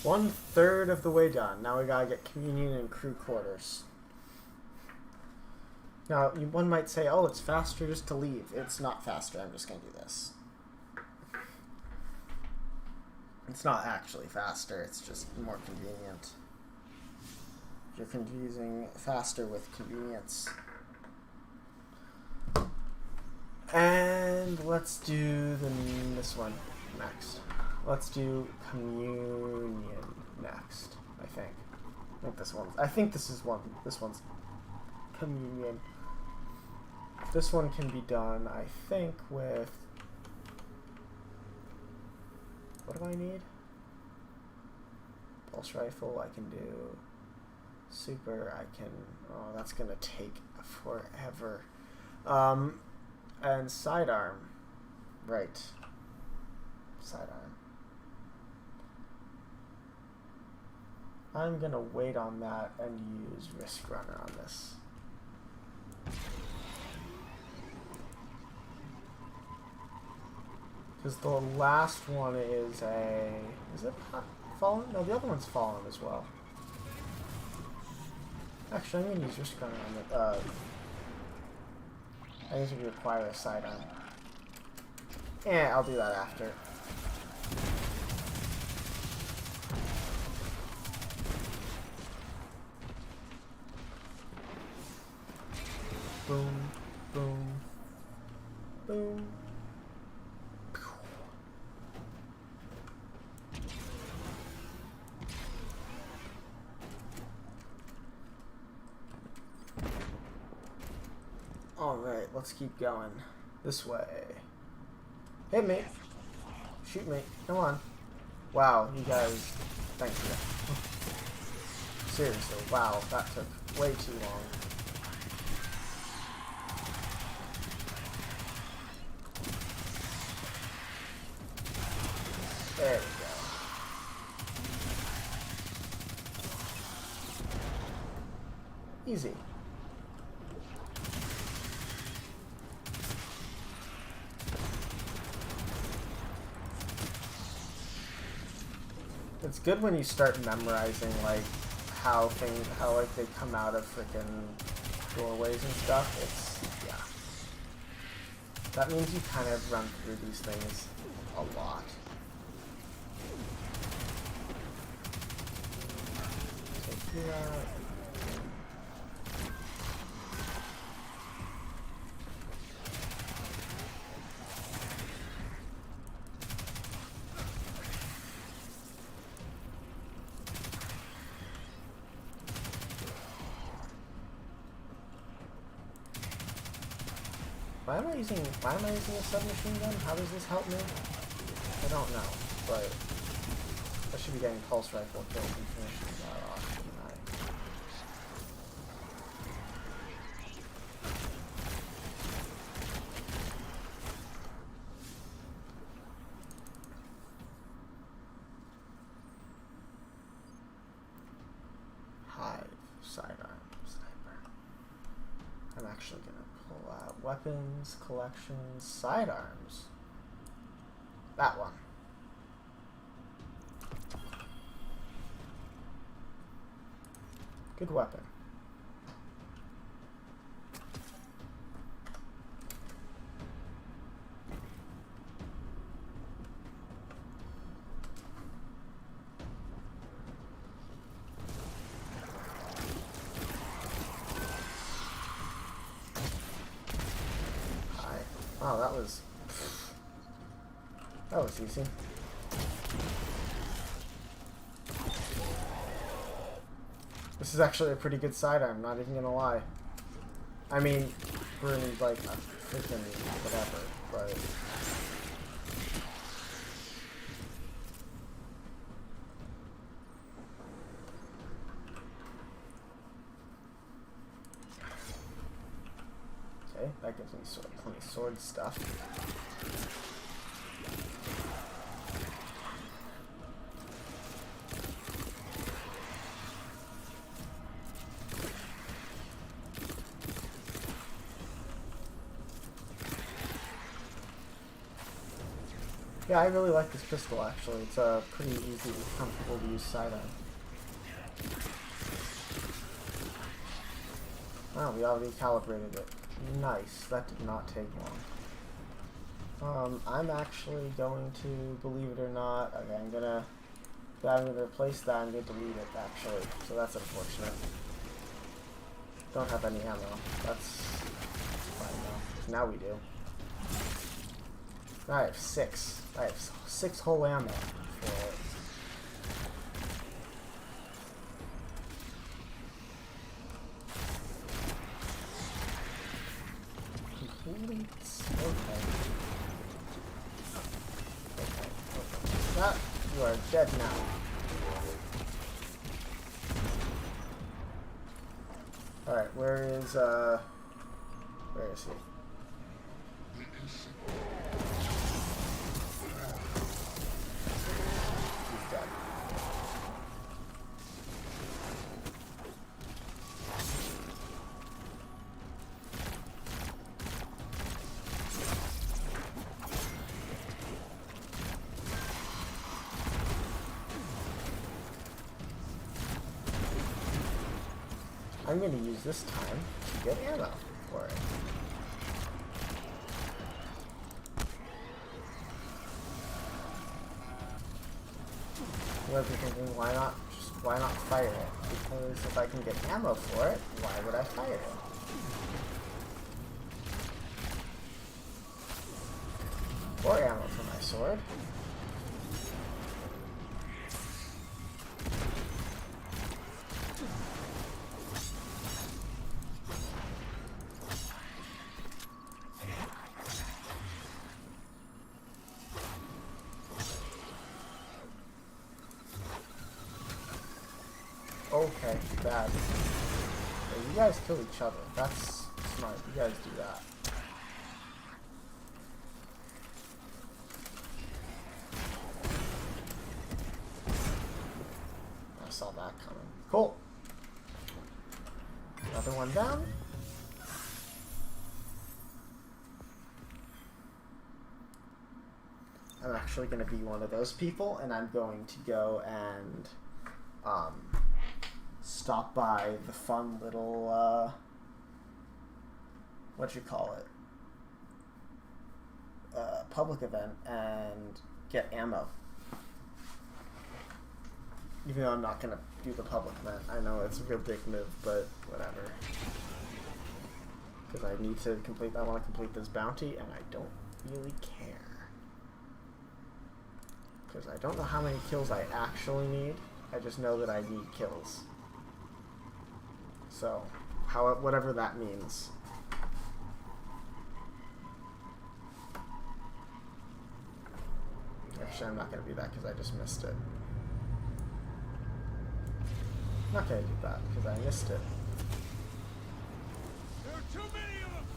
1/3 of the way done. Now we gotta get communion and crew quarters. Now, one might say, oh, it's faster just to leave. It's not faster. I'm just going to do this. It's not actually faster. It's just more convenient. You're confusing faster with convenience. And let's do this one next. Let's do communion next, I think. I think this is one. This one's communion. This one can be done, I think, with... What do I need? pulse rifle. I can do super. I can. Oh, that's gonna take forever. And sidearm. Right. Sidearm. I'm gonna wait on that and use Risk Runner on this. Because the last one is a... Is it not Fallen? No, the other one's Fallen as well. Actually, I'm gonna use Risk Runner on the... I guess we require a sidearm. Yeah, I'll do that after. Boom, boom, boom. Alright, let's keep going. This way. Hit me. Shoot me. Come on. Wow, you guys... Thank you. Seriously, wow, that took way too long. There we go. Easy. It's good when you start memorizing like how like they come out of freaking doorways and stuff. It's yeah. That means you kind of run through these things a lot. Take you out. Why am I using a submachine gun? How does this help me? I don't know, but I should be getting pulse rifle kills and finishing that off, shouldn't I? Hive, sidearm, sniper. I'm actually gonna pull out weapons, collections, sidearms. That one. Good weapon. Wow, that was easy. This is actually a pretty good sidearm, not even gonna lie. I mean, we're in like a freaking whatever, but okay, that gives me plenty of sword stuff. Yeah, I really like this pistol actually. It's a pretty easy, comfortable to use sidearm. Wow, we already calibrated it. Nice. That did not take long. I'm actually going to, believe it or not, okay, I'm gonna replace that and delete it actually. So that's unfortunate. Don't have any ammo. That's fine now. Now we do. I have 6. I have 6 whole ammo for it. Complete. Okay. That, you are dead now. Alright, where is he? He's dead. I'm going to use this time to get ammo for it. You might be thinking, why not fire it? Because if I can get ammo for it, why would I fire it? Or ammo for my sword. Okay, bad. Yeah, you guys kill each other. That's smart. You guys do that. I saw that coming. Cool. Another one down. I'm actually going to be one of those people, and I'm going to go and stop by the fun little, public event and get ammo. Even though I'm not going to do the public event. I know it's a real big move, but whatever. Because I want to complete this bounty, and I don't really care. Because I don't know how many kills I actually need. I just know that I need kills. So, whatever that means. Actually, I'm not going to do that because I just missed it. I'm not going to do that because I missed it. There are too many of them.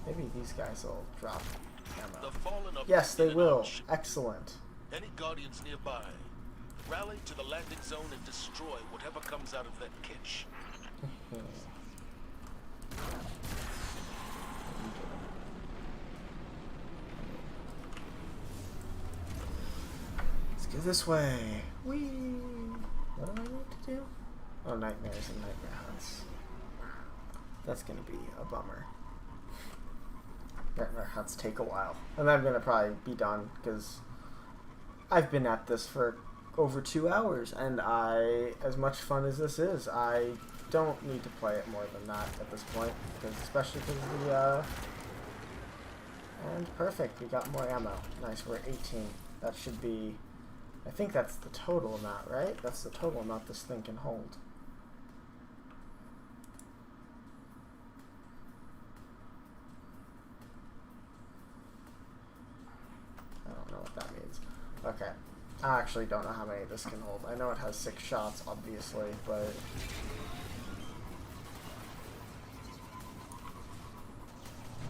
Maybe these guys will drop ammo. The fallen are Yes, they in will. action. Excellent. Any Guardians nearby, rally to the landing zone and destroy whatever comes out of that kitchen. Let's go this way. Whee! What do I need to do? Oh, nightmares and nightmare hunts. That's gonna be a bummer. Nightmare hunts take a while. And I'm gonna probably be done because I've been at this for over 2 hours, and as much fun as this is, I don't need to play it more than that at this point, especially because and perfect, we got more ammo. Nice, we're at 18. That should be, I think that's the total amount, right? That's the total amount this thing can hold. I don't know what that means. Okay. I actually don't know how many this can hold. I know it has 6 shots, obviously, but...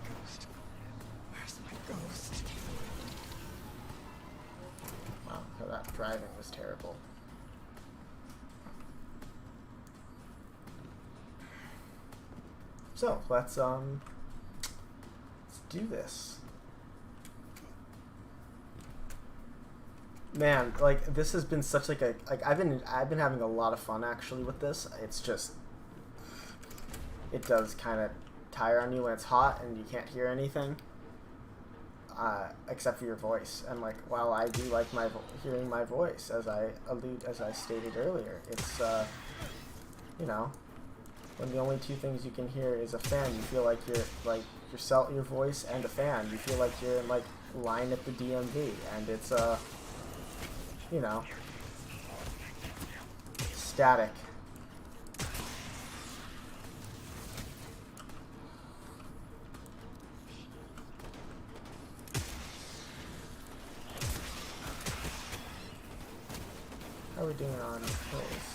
Ghost. Where's my ghost? Wow, that driving was terrible. So, let's do this. Man, like, this has been such like a I've been having a lot of fun actually with this. It's just, it does kind of tire on you when it's hot and you can't hear anything, except for your voice. And like, while I do like hearing my voice, as I stated earlier, it's you know, when the only 2 things you can hear is a fan, you feel like you're like your voice and a fan. You feel like you're in like line at the DMV, and it's you know, static. How are we doing on kills?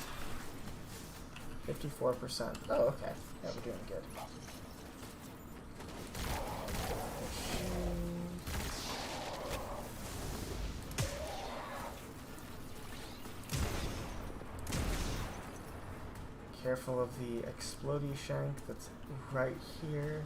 54%. Oh, okay. Yeah, we're doing good. Careful of the explodey shank that's right here.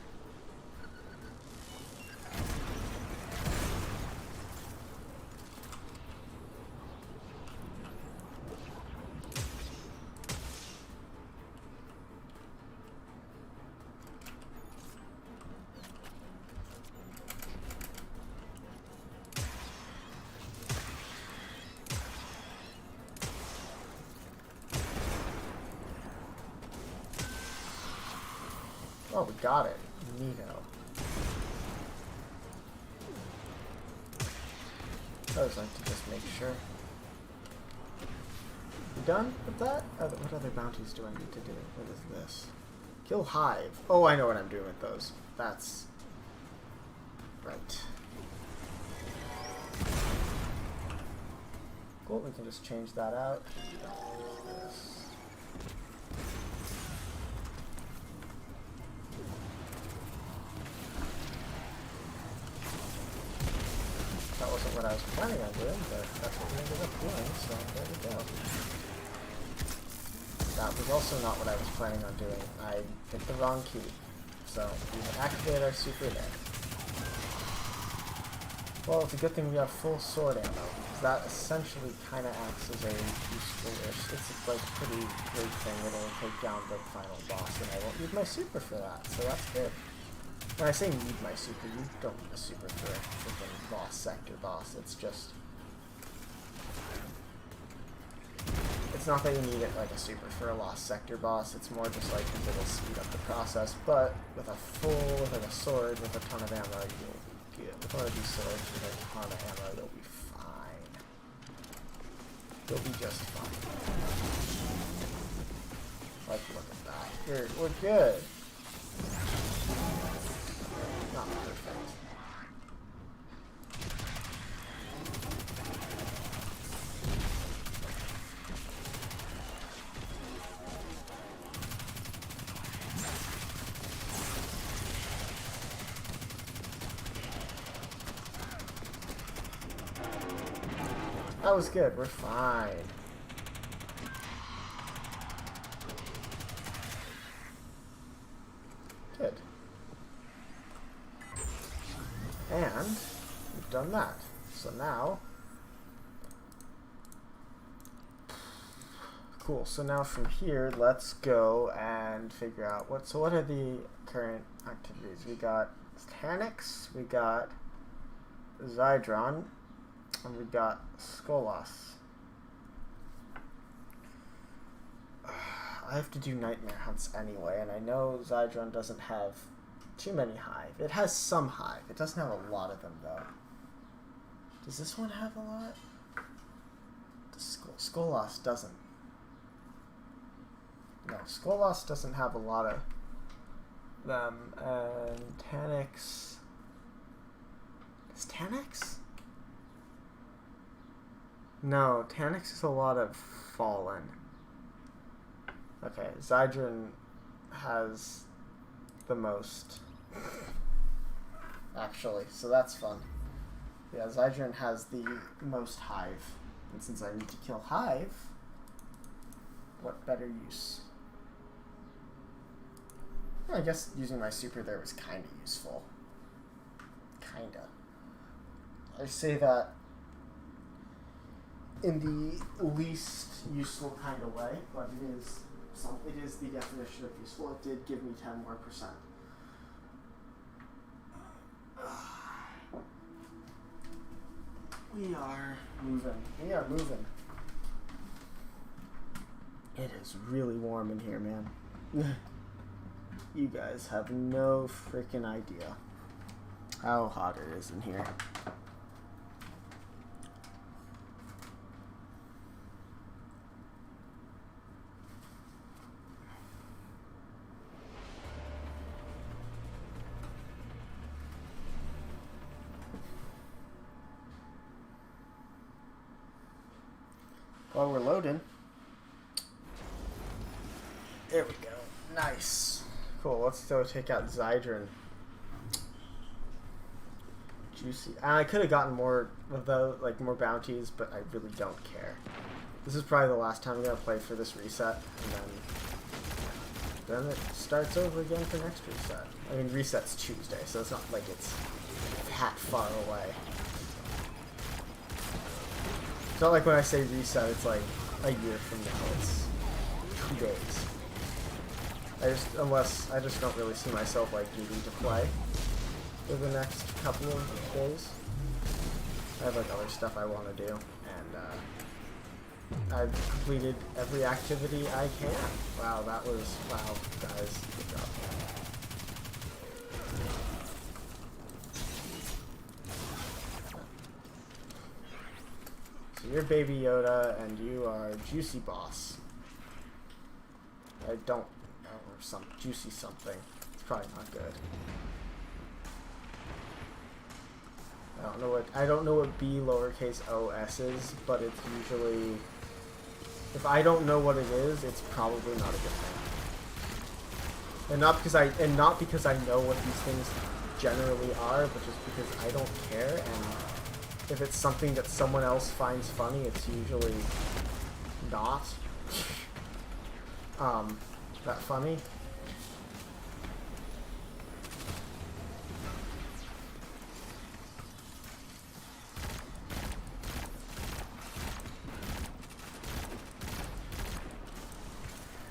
Oh, we got it. Neato. I always like to just make sure. You done with that? What other bounties do I need to do? What is this? Kill Hive. Oh, I know what I'm doing with those. That's right. Cool, we can just change that out. This. That wasn't what I was planning on doing, but that's what we ended up doing, so there we go. That was also not what I was planning on doing. I hit the wrong key. So we can activate our super there. Well, it's a good thing we have full sword ammo, because that essentially kind of acts as a useful-ish. It's like a pretty great thing. It'll take down the final boss, and I won't need my super for that, so that's good. When I say need my super, you don't need a super for a freaking lost sector boss. It's just... It's not that you need it like a super for a lost sector boss. It's more just like because it'll speed up the process. But with a like a sword with a ton of ammo, you'll be good. With one of these swords with a ton of ammo, you'll be fine. You'll be just fine. Like, look at that. We're good. Not perfect. That was good. We're fine. Good. And we've done that. So now, cool. So now from here, let's go and figure out what are the current activities. We got Tanix, we got Zydron, and we got Skolas. I have to do nightmare hunts anyway, and I know Zydron doesn't have too many hive. It has some hive. It doesn't have a lot of them, though. Does this one have a lot? Skolas doesn't. No, Skolas doesn't have a lot of them. And Tanix... Is Tanix? No, Tanix is a lot of Fallen. Okay, Zydron has the most, actually, so that's fun. Yeah, Zydron has the most hive, and since I need to kill hive, what better use? Well, I guess using my super there was kind of useful. Kinda. I say that in the least useful kind of way, but it is the definition of useful. It did give me 10 more %. We are moving. We are moving. It is really warm in here, man. You guys have no freaking idea how hot it is in here. While we're loading, There we go. Nice. Cool. Let's go take out Zydron. Juicy. I could have gotten more of those, like more bounties, but I really don't care. This is probably the last time I'm gonna play for this reset, and then it starts over again for next reset. I mean, reset's Tuesday, so it's not like it's that far away. It's not like when I say reset, it's like a year from now. It's 2 days. I just don't really see myself like needing to play for the next couple of days. I have like other stuff I want to do, and I've completed every activity I can. Wow, wow, guys, good job. So you're Baby Yoda, and you are Juicy Boss. I don't know, or some Juicy something. It's probably not good. I don't know what B lowercase os is, but it's usually, if I don't know what it is, it's probably not a good thing. And not because I know what these things generally are, but just because I don't care, and if it's something that someone else finds funny, it's usually not that funny.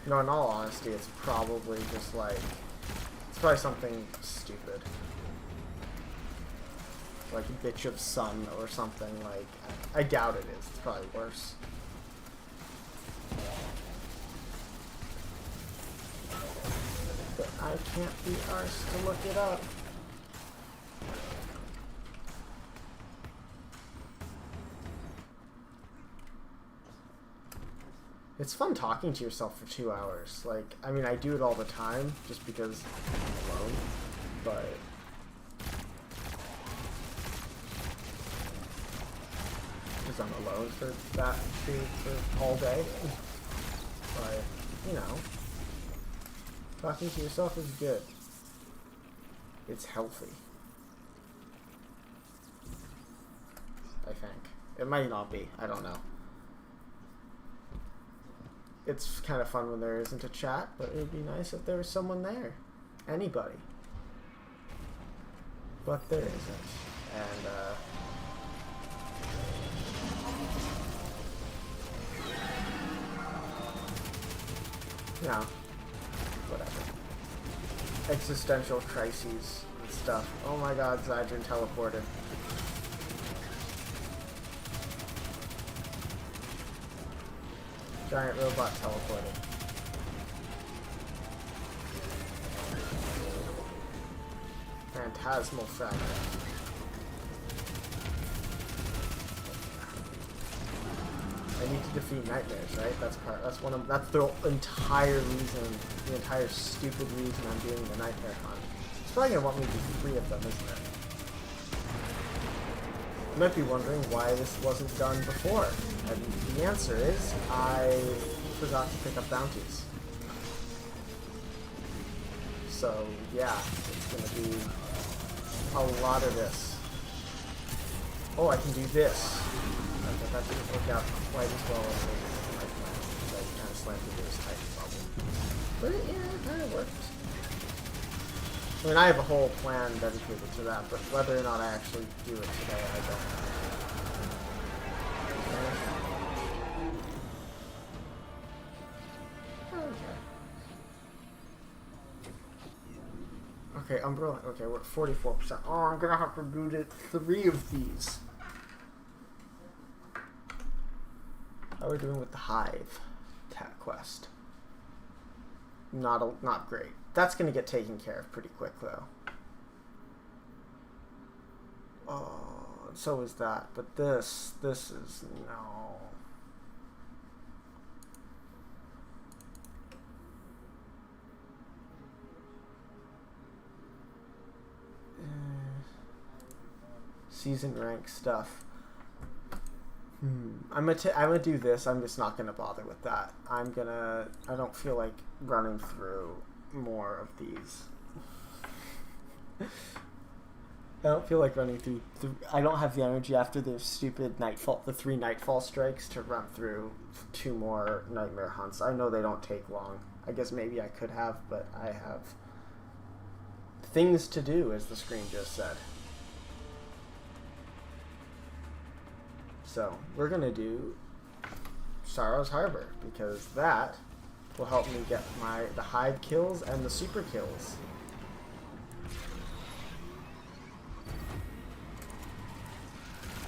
No, in all honesty, it's probably just like, it's probably something stupid. Like Bitch of Sun or something, like, I doubt it is. It's probably worse. But I can't be arsed to look it up. It's fun talking to yourself for 2 hours. Like, I mean, I do it all the time, just because I'm alone, but because I'm alone for that period, for all day. But, you know, talking to yourself is good. It's healthy. I think. It might not be. I don't know. It's kind of fun when there isn't a chat, but it would be nice if there was someone there. Anybody. But there isn't. And, you know, whatever. Existential crises and stuff. Oh my god, Zydron teleported. Giant robot teleported. Phantasmal fragment. I need to defeat nightmares, right? That's the entire reason, the entire stupid reason I'm doing the nightmare hunt. It's probably gonna want me to do 3 of them, isn't it? You might be wondering why this wasn't done before. And the answer is, I forgot to pick up bounties. So, yeah, it's going to be a lot of this. Oh, I can do this. But that didn't work out quite as well as I planned. So I kind of slammed into this Titan bubble. But, yeah, it kind of worked. I mean, I have a whole plan dedicated to that, but whether or not I actually do it today, I don't know. Okay, Umbrella. Okay, we're at 44%. Oh, I'm gonna have to do 3 of these. How are we doing with the Hive quest? Not great. That's gonna get taken care of pretty quick, though. Oh, so is that. But this is no. Season rank stuff. I'm gonna do this. I'm just not gonna bother with that. I don't feel like running through more of these. I don't feel like running through. I don't have the energy after the stupid the 3 nightfall strikes to run through 2 more nightmare hunts. I know they don't take long. I guess maybe I could have, but I have things to do, as the screen just said. So we're gonna do Sorrow's Harbor, because that will help me get the hive kills and the super kills.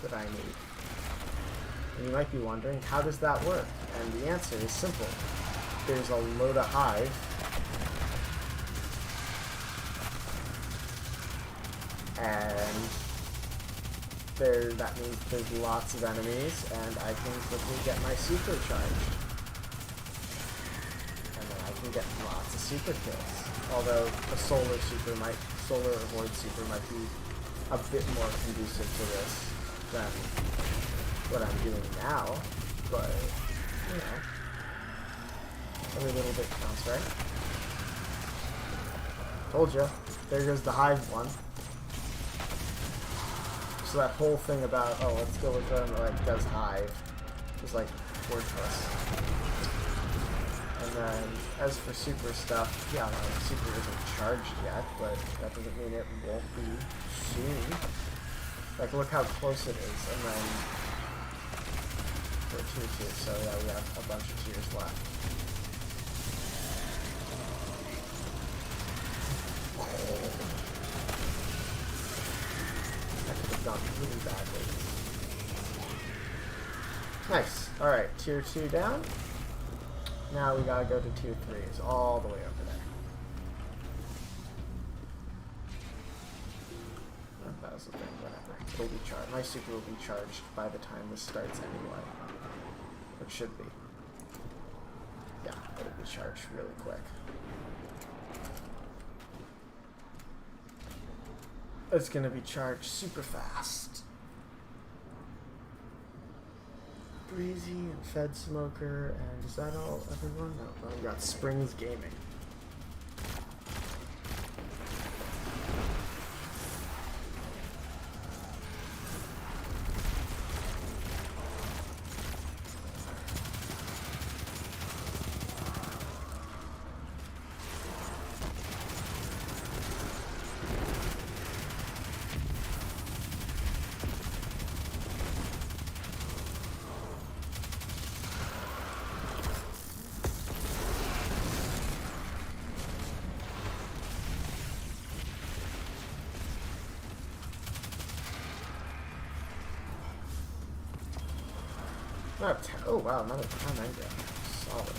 That I need. And you might be wondering, how does that work? And the answer is simple. There's a load of hive. And that means there's lots of enemies, and I can quickly get my super charged. And then I can get lots of super kills. Although a solar or void super might be a bit more conducive to this than what I'm doing now, but, you know, every little bit counts, right? Told ya. There goes the hive one. So that whole thing about, oh, let's go with them, like, does hive, is, like, worthless. And then, as for super stuff, yeah, my super isn't charged yet, but that doesn't mean it won't be soon. Like, look how close it is, and then we're tier 2, so yeah, we have a bunch of tiers left. That could have gone really badly. Nice. Alright, tier 2 down. Now we gotta go to tier 3. It's all the way over there. That was the thing, whatever. It'll be charged. My super will be charged by the time this starts anyway. It should be. Yeah, it'll be charged really quick. It's gonna be charged super fast. Breezy and Fed Smoker, and is that all everyone? No, we got Springs Gaming. Oh wow, another 10 engram. Solid.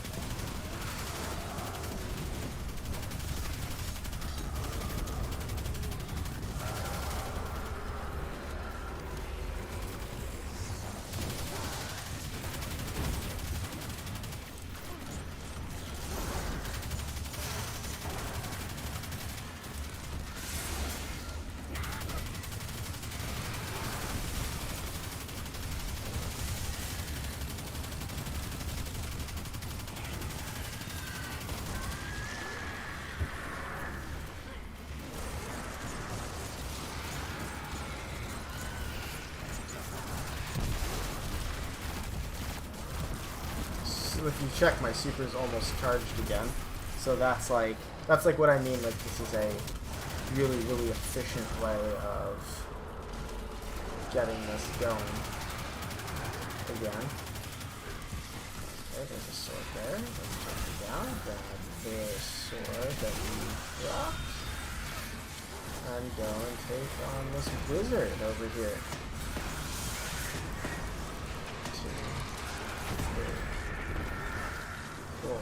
If you check, my super is almost charged again, so that's like what I mean. Like, this is a really, really efficient way of getting this going again. Okay, there's a sword there. Let's take it down. Grab the sword that we dropped, and go and take on this wizard over here. 2, 3. Cool.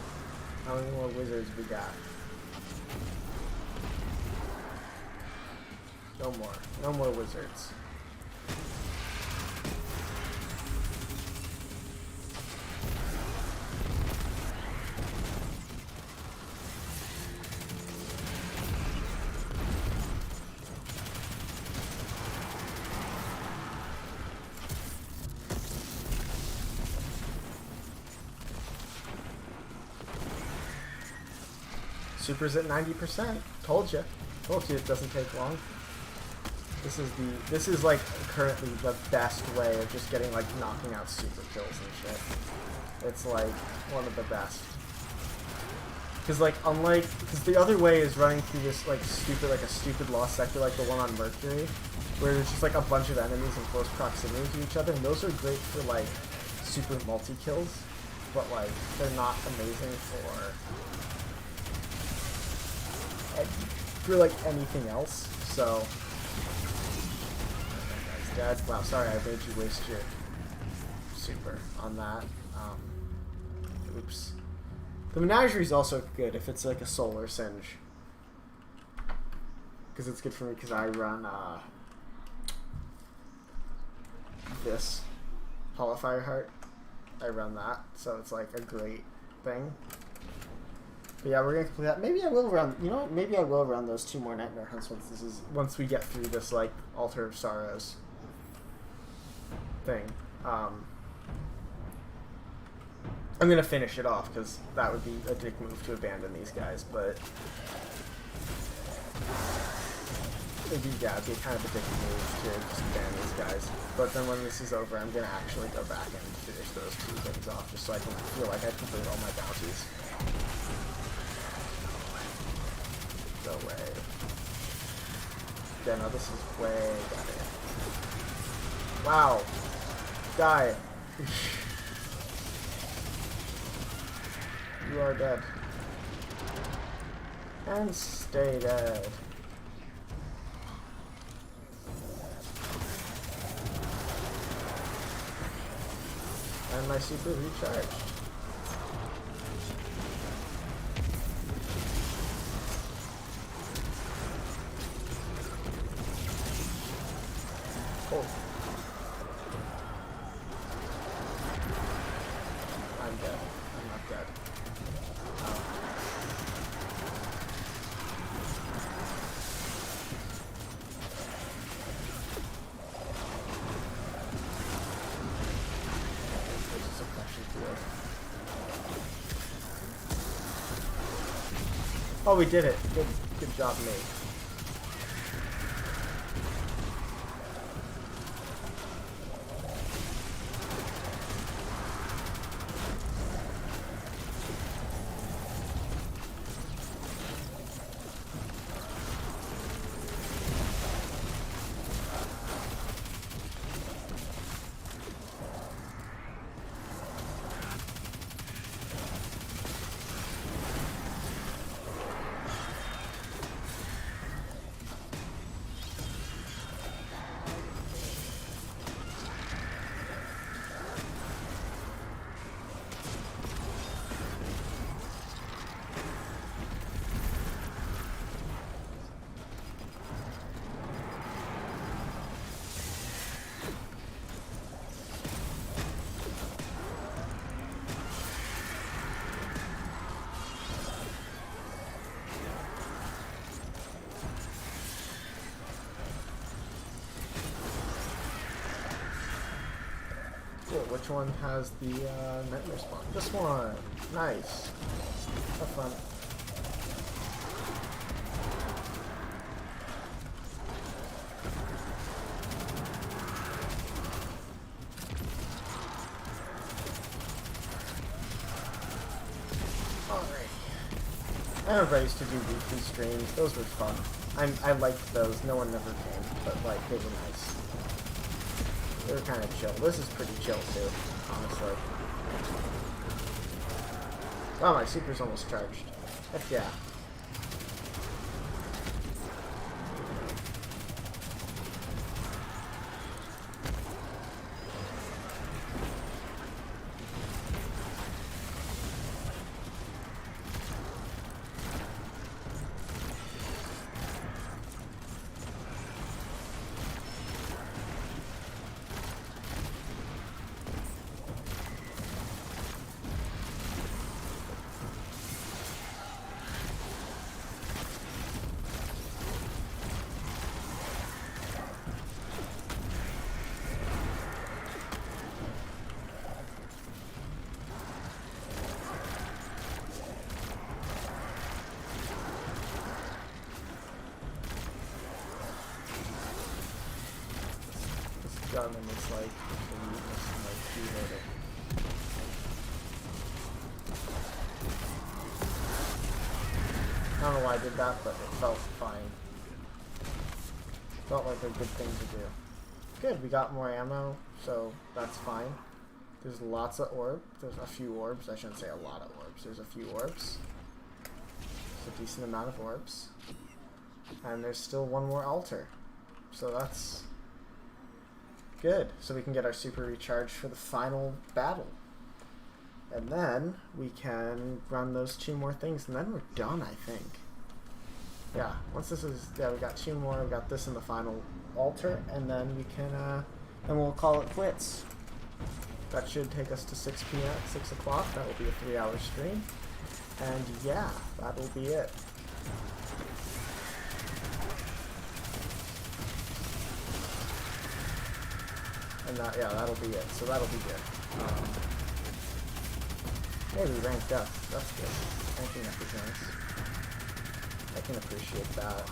How many more wizards we got? No more. No more wizards. Super's at 90%. Told you it doesn't take long. This is like currently the best way of just getting like knocking out super kills and shit. It's like one of the best. Because like because the other way is running through this like a stupid lost sector like the one on Mercury, where there's just like a bunch of enemies in close proximity to each other, and those are great for like super multi kills, but like they're not amazing for like anything else. So Dad, wow, sorry I made you waste your super on that. Oops. The Menagerie is also good if it's like a solar singe, because it's good for me because I run this Hall of Fireheart. I run that, so it's like a great thing. But yeah, we're gonna complete that. Maybe I will run. You know what? Maybe I will run those 2 more Nightmare Hunts once we get through this like Altar of Sorrows thing. I'm gonna finish it off because that would be a dick move to abandon these guys, but it'd be kind of a dick move to just abandon these guys. But then when this is over, I'm gonna actually go back and finish those 2 things off, just so I can feel like I've completed all my bounties. Go away. Yeah, no, this is way better. Wow. Die. You are dead. And stay dead. And my super recharged. Oh. I'm dead. I'm not dead. Oh, we did it. Good job, mate. Which one has the nightmare spawn? This one! Nice! Have fun. Alright. I remember I used to do weekly streams. Those were fun. I liked those. No one ever came, but like, they were nice. They were kind of chill. This is pretty chill too, honestly. Wow, my super's almost charged. Heck yeah. gun and it's like the weakness and like reload it. I don't know why I did that, but it felt fine. Felt like a good thing to do. Good, we got more ammo, so that's fine. There's lots of orbs. There's a few orbs. I shouldn't say a lot of orbs. There's a few orbs. There's a decent amount of orbs. And there's still one more altar. So that's good. So we can get our super recharge for the final battle. And then we can run those 2 more things, and then we're done, I think. Yeah, once this is, yeah, we got 2 more, we got this in the final altar, and then we can, then we'll call it quits. That should take us to 6 p.m., 6 o'clock. That will be a 3-hour stream. And yeah, that'll be it. And that, yeah, that'll be it. So that'll be good. Hey, we ranked up. That's good. Ranking up is nice. I can appreciate that.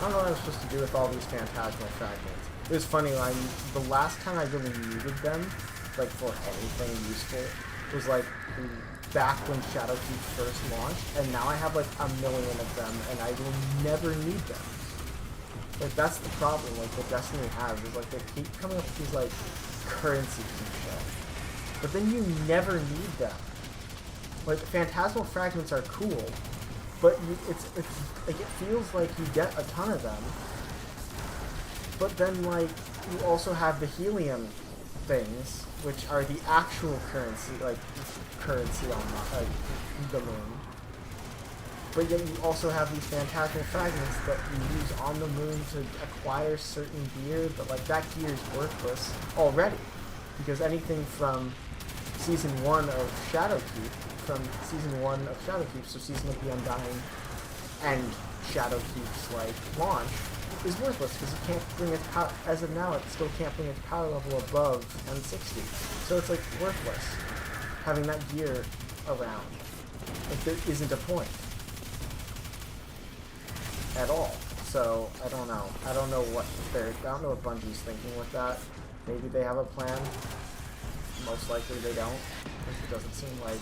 I don't know what I was supposed to do with all these phantasmal fragments. It was funny, the last time I really needed them, like for anything useful, was like back when Shadowkeep first launched, and now I have like 1 million of them, and I will never need them. Like that's the problem, like what Destiny has, is like they keep coming up with these like currencies and shit. But then you never need them. Like phantasmal fragments are cool, but it's like it feels like you get a ton of them, but then like you also have the helium things, which are the actual currency, like currency on the moon. But yet you also have these phantasmal fragments that you use on the moon to acquire certain gear, but like that gear is worthless already, because anything from Season 1 of Shadowkeep, so Season of the Undying and Shadowkeep's like launch, is worthless because it can't bring its power, as of now it still can't bring its power level above M60. So it's like worthless having that gear around. Like there isn't a point at all. So I don't know. I don't know what Bungie's thinking with that. Maybe they have a plan. Most likely they don't. It doesn't seem like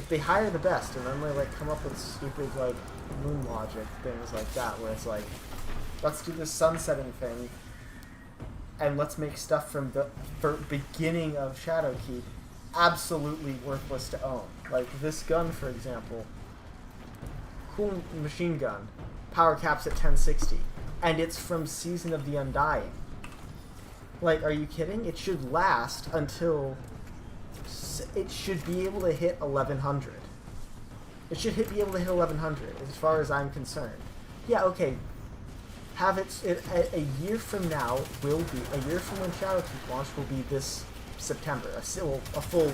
they hire the best and then they like come up with stupid like moon logic things like that where it's like, let's do this sunsetting thing and let's make stuff from the beginning of Shadowkeep absolutely worthless to own. Like this gun, for example, cool machine gun, power caps at 1060, and it's from Season of the Undying. Like, are you kidding? It should last until it should be able to hit 1100. It should be able to hit 1100 as far as I'm concerned. Yeah, okay. Have a year from now will be a year from when Shadowkeep launched will be this September. A full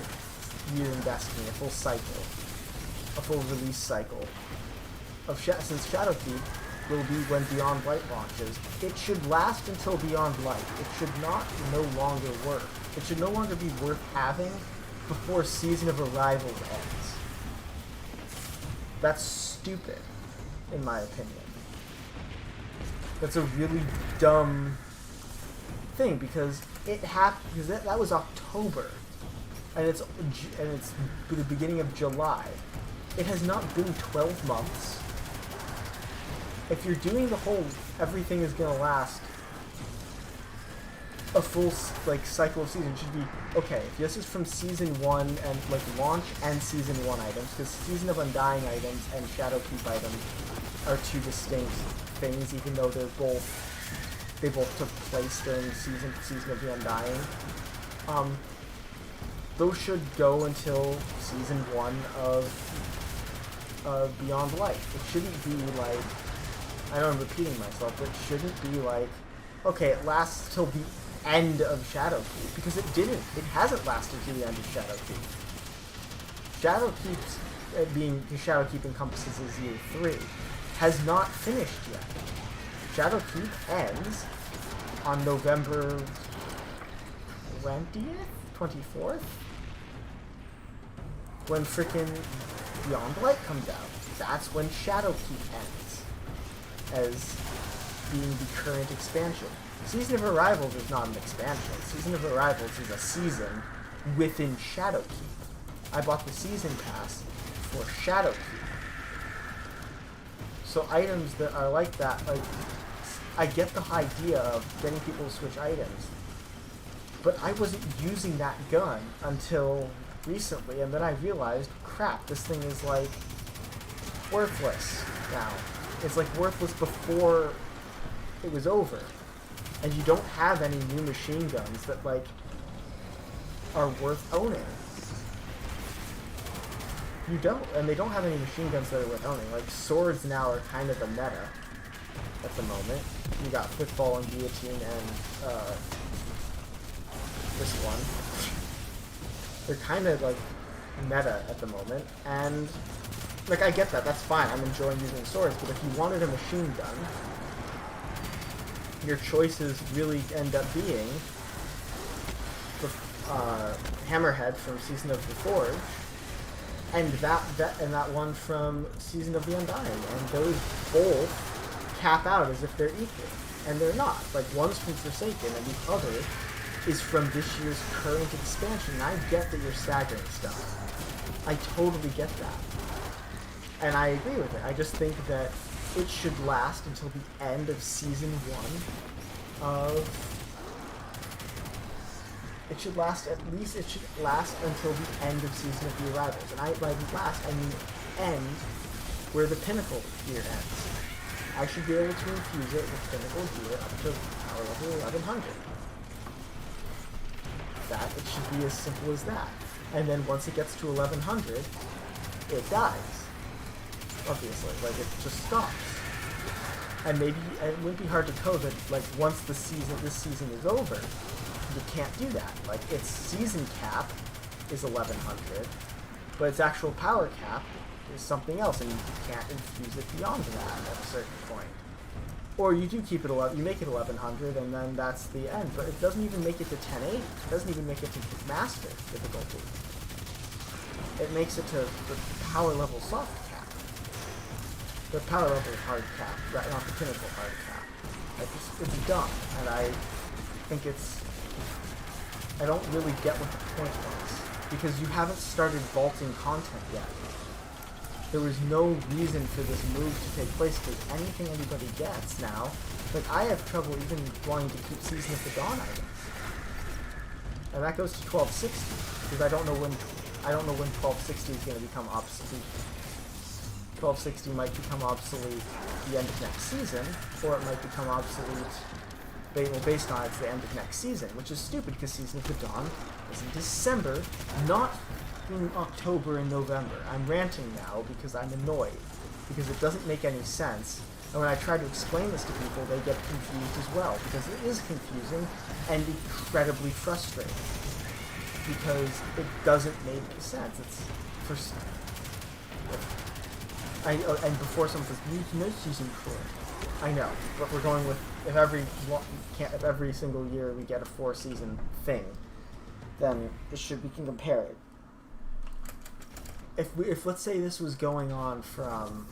year in Destiny, a full cycle, a full release cycle of since Shadowkeep will be when Beyond Light launches. It should last until Beyond Light. It should no longer work. It should no longer be worth having before Season of Arrival ends. That's stupid, in my opinion. That's a really dumb thing because it happened because that was October, and it's the beginning of July. It has not been 12 months. If you're doing the whole everything is gonna last a full like cycle of season, it should be okay. If this is from Season 1 and like launch and Season 1 items, because Season of Undying items and Shadowkeep items are two distinct things, even though they're both they both took place during Season of the Undying. Those should go until Season 1 of Beyond Light. It shouldn't be like, I know I'm repeating myself, but it shouldn't be like, okay, it lasts till the end of Shadowkeep, because it didn't. It hasn't lasted to the end of Shadowkeep. Shadowkeep encompasses as Year 3, has not finished yet. Shadowkeep ends on November 20th? 24th? When frickin' Beyond Light comes out. That's when Shadowkeep ends as being the current expansion. Season of Arrivals is not an expansion. Season of Arrivals is a season within Shadowkeep. I bought the season pass for Shadowkeep. So items that are like that, like, I get the idea of getting people to switch items, but I wasn't using that gun until recently, and then I realized, crap, this thing is like worthless now. It's like worthless before it was over. And you don't have any new machine guns that, like, are worth owning. You don't. And they don't have any machine guns that are worth owning. Like, swords now are kind of the meta at the moment. You got Football and Guillotine and, this one. They're kind of, like, meta at the moment. And, like, I get that. That's fine. I'm enjoying using swords. But if you wanted a machine gun, your choices really end up being the Hammerhead from Season of the Forge, and that one from Season of the Undying, and those both cap out as if they're equal, and they're not. Like, one's from Forsaken, and the other is from this year's current expansion. And I get that you're staggering stuff. I totally get that, and I agree with it. I just think that it should last until the end of Season 1 of... It should last until the end of Season of the Arrivals. And by last, I mean end where the Pinnacle gear ends. I should be able to infuse it with Pinnacle gear up to power level 1100. It should be as simple as that. And then once it gets to 1100, it dies. Obviously, like, it just stops. And maybe it wouldn't be hard to code that, like, once this season is over, you can't do that. Like, its season cap is 1100, but its actual power cap is something else, and you can't infuse it beyond that at a certain point. Or you do keep it you make it 1100, and then that's the end. But it doesn't even make it to 1080. It doesn't even make it to master difficulty. It makes it to the power level soft cap. The power level hard cap, right? Not the pinnacle hard cap. Like, it's dumb, and I think I don't really get what the point was, because you haven't started vaulting content yet. There was no reason for this move to take place, because anything anybody gets now, like, I have trouble even wanting to keep Season of the Dawn items, and that goes to 1260, because I don't know when 1260 is going to become obsolete. 1260 might become obsolete at the end of next season, or it might become obsolete, based on it's the end of next season, which is stupid because Season of the Dawn is in December, not in October and November. I'm ranting now because I'm annoyed, because it doesn't make any sense, and when I try to explain this to people, they get confused as well, because it is confusing and incredibly frustrating, because it doesn't make sense. It's for... and before someone says, "You need to know season 4." I know, but we're going with if every single year we get a 4-season thing, then we can compare it. If let's say this was going on from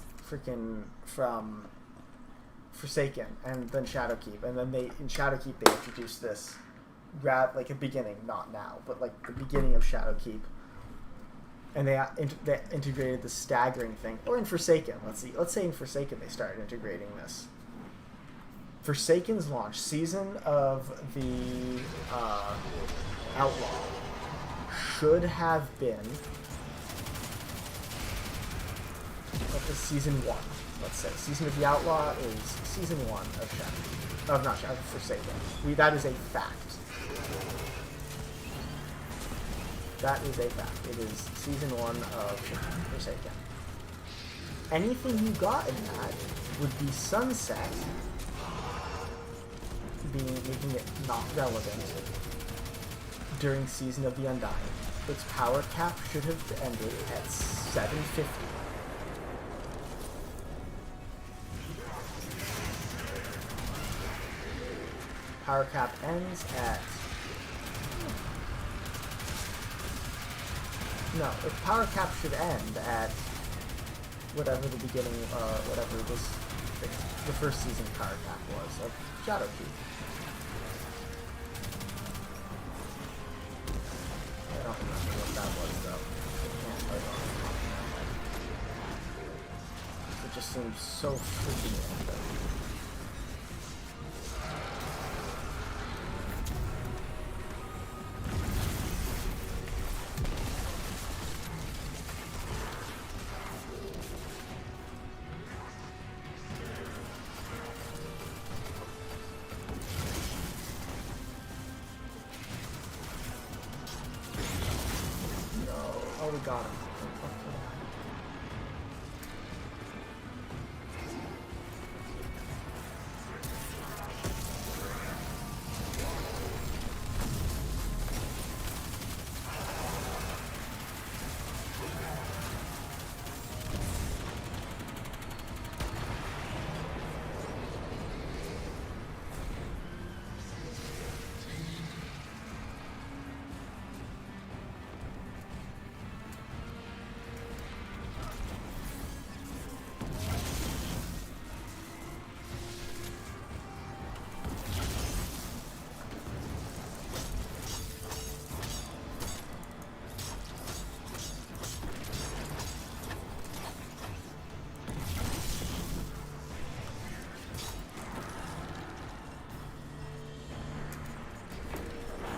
Forsaken and then Shadowkeep, and then in Shadowkeep they introduced this, like a beginning, not now, but like the beginning of Shadowkeep. And they integrated the staggering thing. Or in Forsaken, let's say in Forsaken they started integrating this. Forsaken's launch, Season of the Outlaw, should have been Season 1, let's say. Season of the Outlaw is Season 1 of Shadowkeep. Oh, not Shadow, Forsaken. That is a fact. That is a fact. It is Season 1 of Forsaken. Anything you got in that would be Sunset, making it not relevant during Season of the Undying. Its power cap should have ended at 750. Power cap ends at... No, its power cap should end at whatever the beginning, whatever this, the first season power cap was of Shadowkeep. I don't remember what that was though. I can't write on it. It just seems so freaking random. Oh, we got him.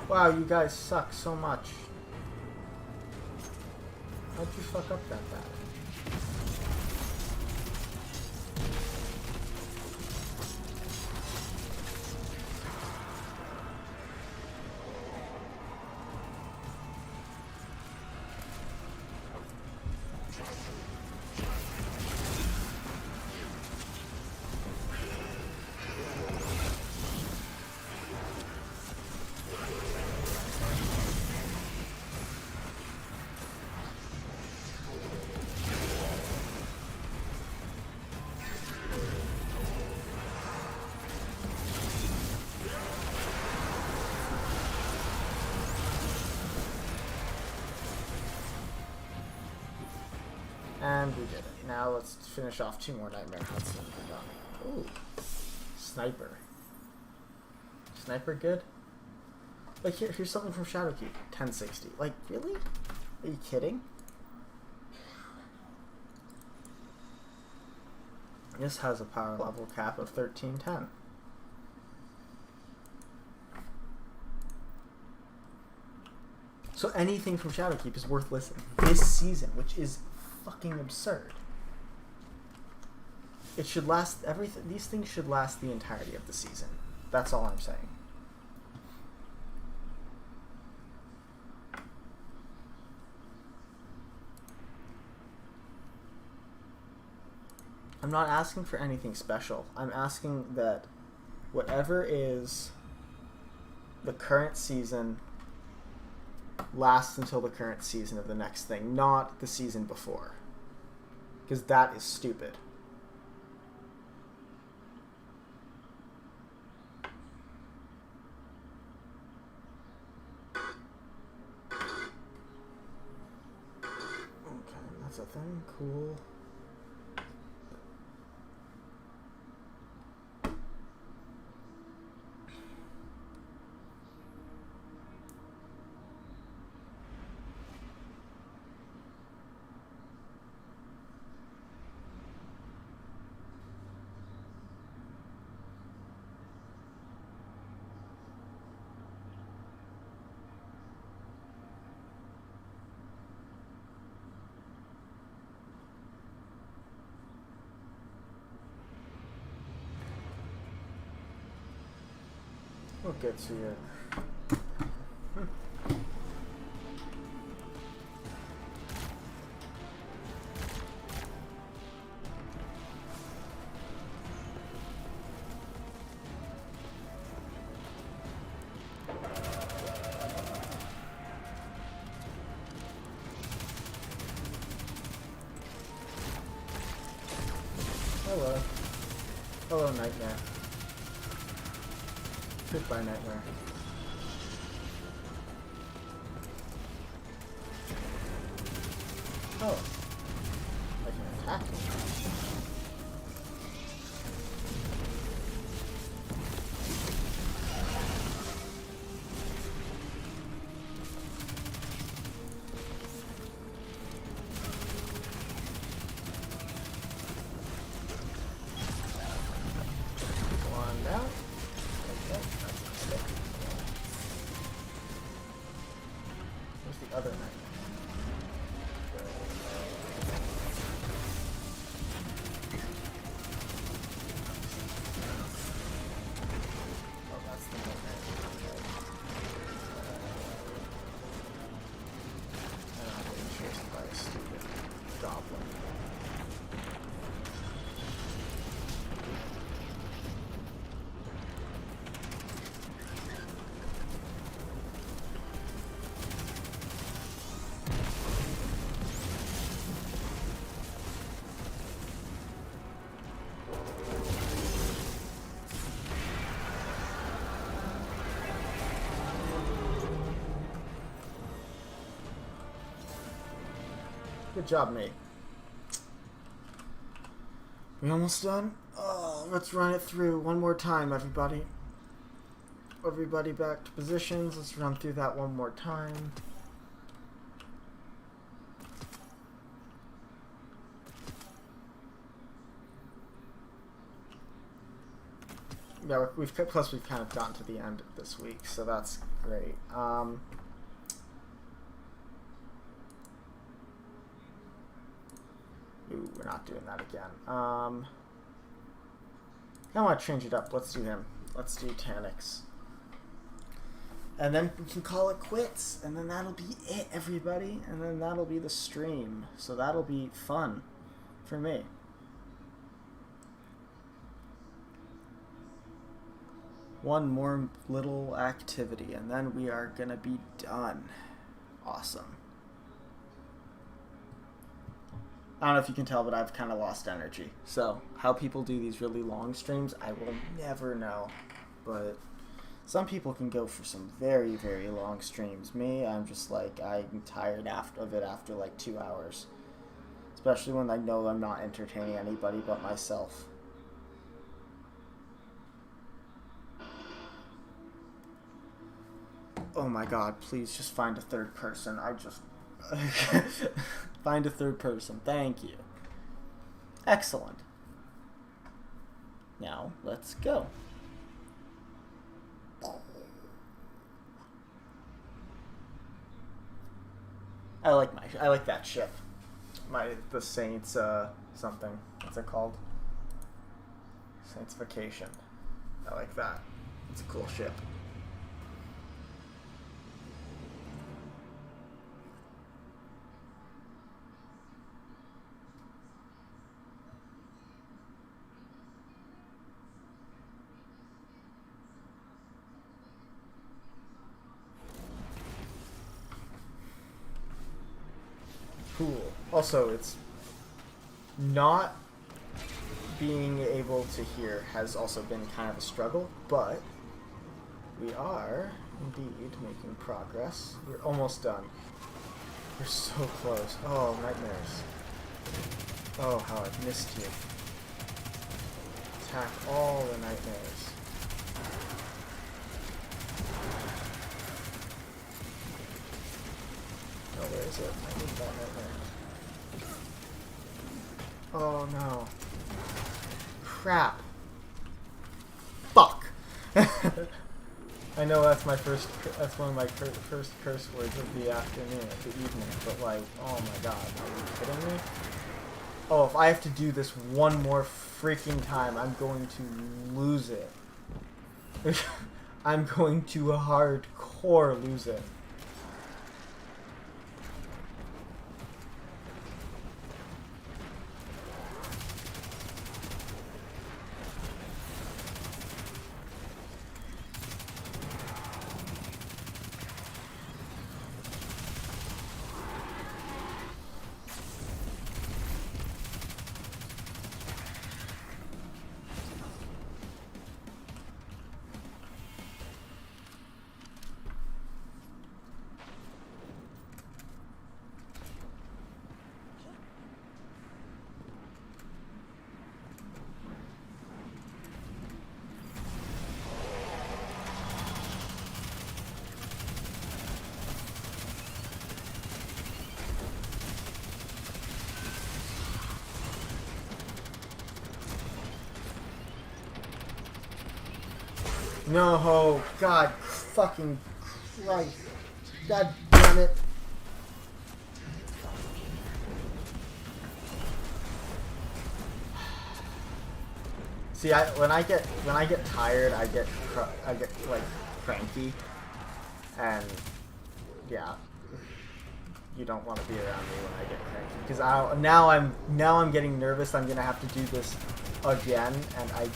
Wow, you guys suck so much. How'd you fuck up that bad? And we did it. Now let's finish off 2 more Nightmare Huts and we're done. Ooh. Sniper. Sniper good? Like, here's something from Shadowkeep. 1060. Like, really? Are you kidding? This has a power level cap of 1310. So anything from Shadowkeep is worth listening. This season, which is fucking absurd. It should last everything. These things should last the entirety of the season. That's all I'm saying. I'm not asking for anything special. I'm asking that whatever is the current season lasts until the current season of the next thing, not the season before. Because that is stupid. Okay, that's a thing. Cool. We'll get to you. Hello. Hello, Nightmare. Goodbye, Nightmare. Oh. I can attack him. One down. Okay, that's a mistake. Where's the other Nightmare? Good job, mate. We almost done? Oh, let's run it through one more time, everybody. Everybody back to positions. Let's run through that one more time. Yeah, we've kind of gotten to the end of this week, so that's great. Ooh, we're not doing that again. I want to change it up. Let's do him. Let's do Tanix. And then we can call it quits. And then that'll be it, everybody. And then that'll be the stream. So that'll be fun for me. One more little activity. And then we are going to be done. Awesome. I don't know if you can tell, but I've kind of lost energy. So, how people do these really long streams, I will never know. But some people can go for some very, very long streams. Me, I'm just like, I'm tired of it after like 2 hours. Especially when I know I'm not entertaining anybody but myself. Oh my god, please just find a third person. I just... Find a third person. Thank you. Excellent. Now, let's go. I like that ship. The Saints something. What's it called? Saints Vacation. I like that. It's a cool ship. Cool. Also, it's not being able to hear has also been kind of a struggle, but we are indeed making progress. We're almost done. We're so close. Oh, nightmares. Oh, how I've missed you. Attack all the nightmares. Oh, where is it? I need that nightmare. Oh no. Crap. Fuck. I know that's one of my first curse words of the afternoon, of the evening, but like, oh my god, are you kidding me? Oh, if I have to do this one more freaking time, I'm going to lose it. I'm going to hardcore lose it. No, God fucking Christ. God damn it. See, when I get tired, I get like cranky, and yeah, you don't want to be around me when I get cranky because now I'm getting nervous. I'm gonna have to do this again, and I'm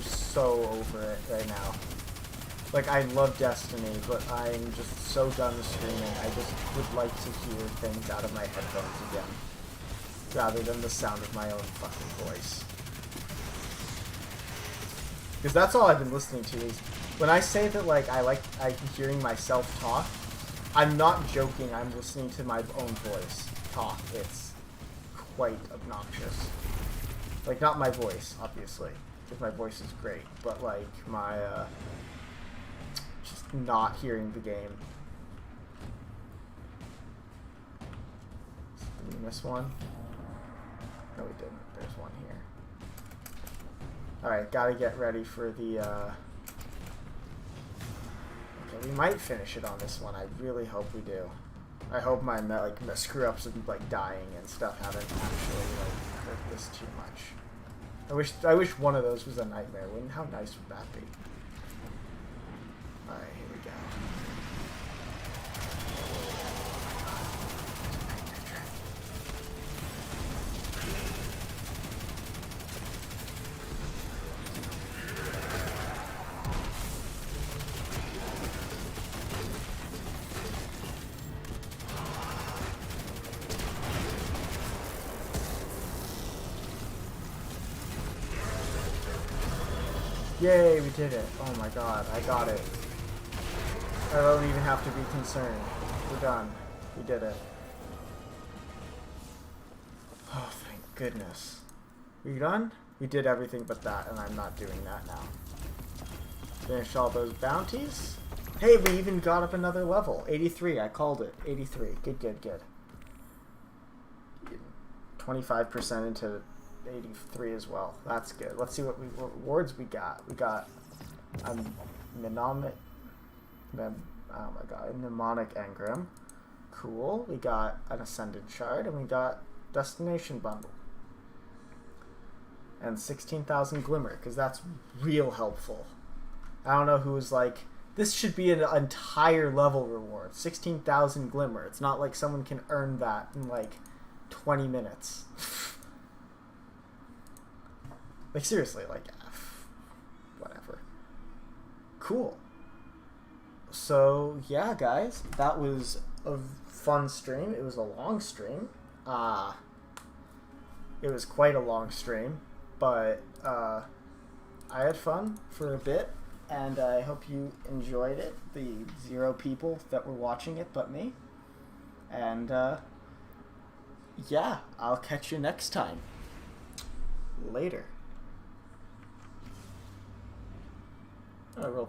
so over it right now. Like, I love Destiny, but I'm just so done with streaming. I just would like to hear things out of my headphones again, rather than the sound of my own fucking voice. Because that's all I've been listening to is, when I say that, like, I'm hearing myself talk, I'm not joking. I'm listening to my own voice talk. It's quite obnoxious. Like, not my voice, obviously, because my voice is great, but, like, my, just not hearing the game. Did we miss one? No, we didn't. There's one here. Alright, gotta get ready for the, okay, we might finish it on this one. I really hope we do. I hope my, like, screw-ups of, like, dying and stuff haven't actually, like, hurt this too much. I wish one of those was a nightmare. How nice would that be? Alright, here we go. Yay, we did it. Oh my god, I got it. I don't even have to be concerned. We're done. We did it. Oh, thank goodness. We done? We did everything but that, and I'm not doing that now. Finish all those bounties. Hey, we even got up another level. 83, I called it. 83. Good, good, good. 25% into 83 as well. That's good. Let's see what rewards we got. We got mnemonic. Oh my god, a mnemonic engram. Cool. We got an ascended shard, and we got destination bundle. And 16,000 glimmer, because that's real helpful. I don't know who was like, this should be an entire level reward. 16,000 glimmer. It's not like someone can earn that in like 20 minutes. Like, seriously, like, whatever. Cool. So, yeah, guys, that was a fun stream. It was a long stream. It was quite a long stream, but I had fun for a bit, and I hope you enjoyed it, the 0 people that were watching it but me. And, yeah, I'll catch you next time. Later. Oh, real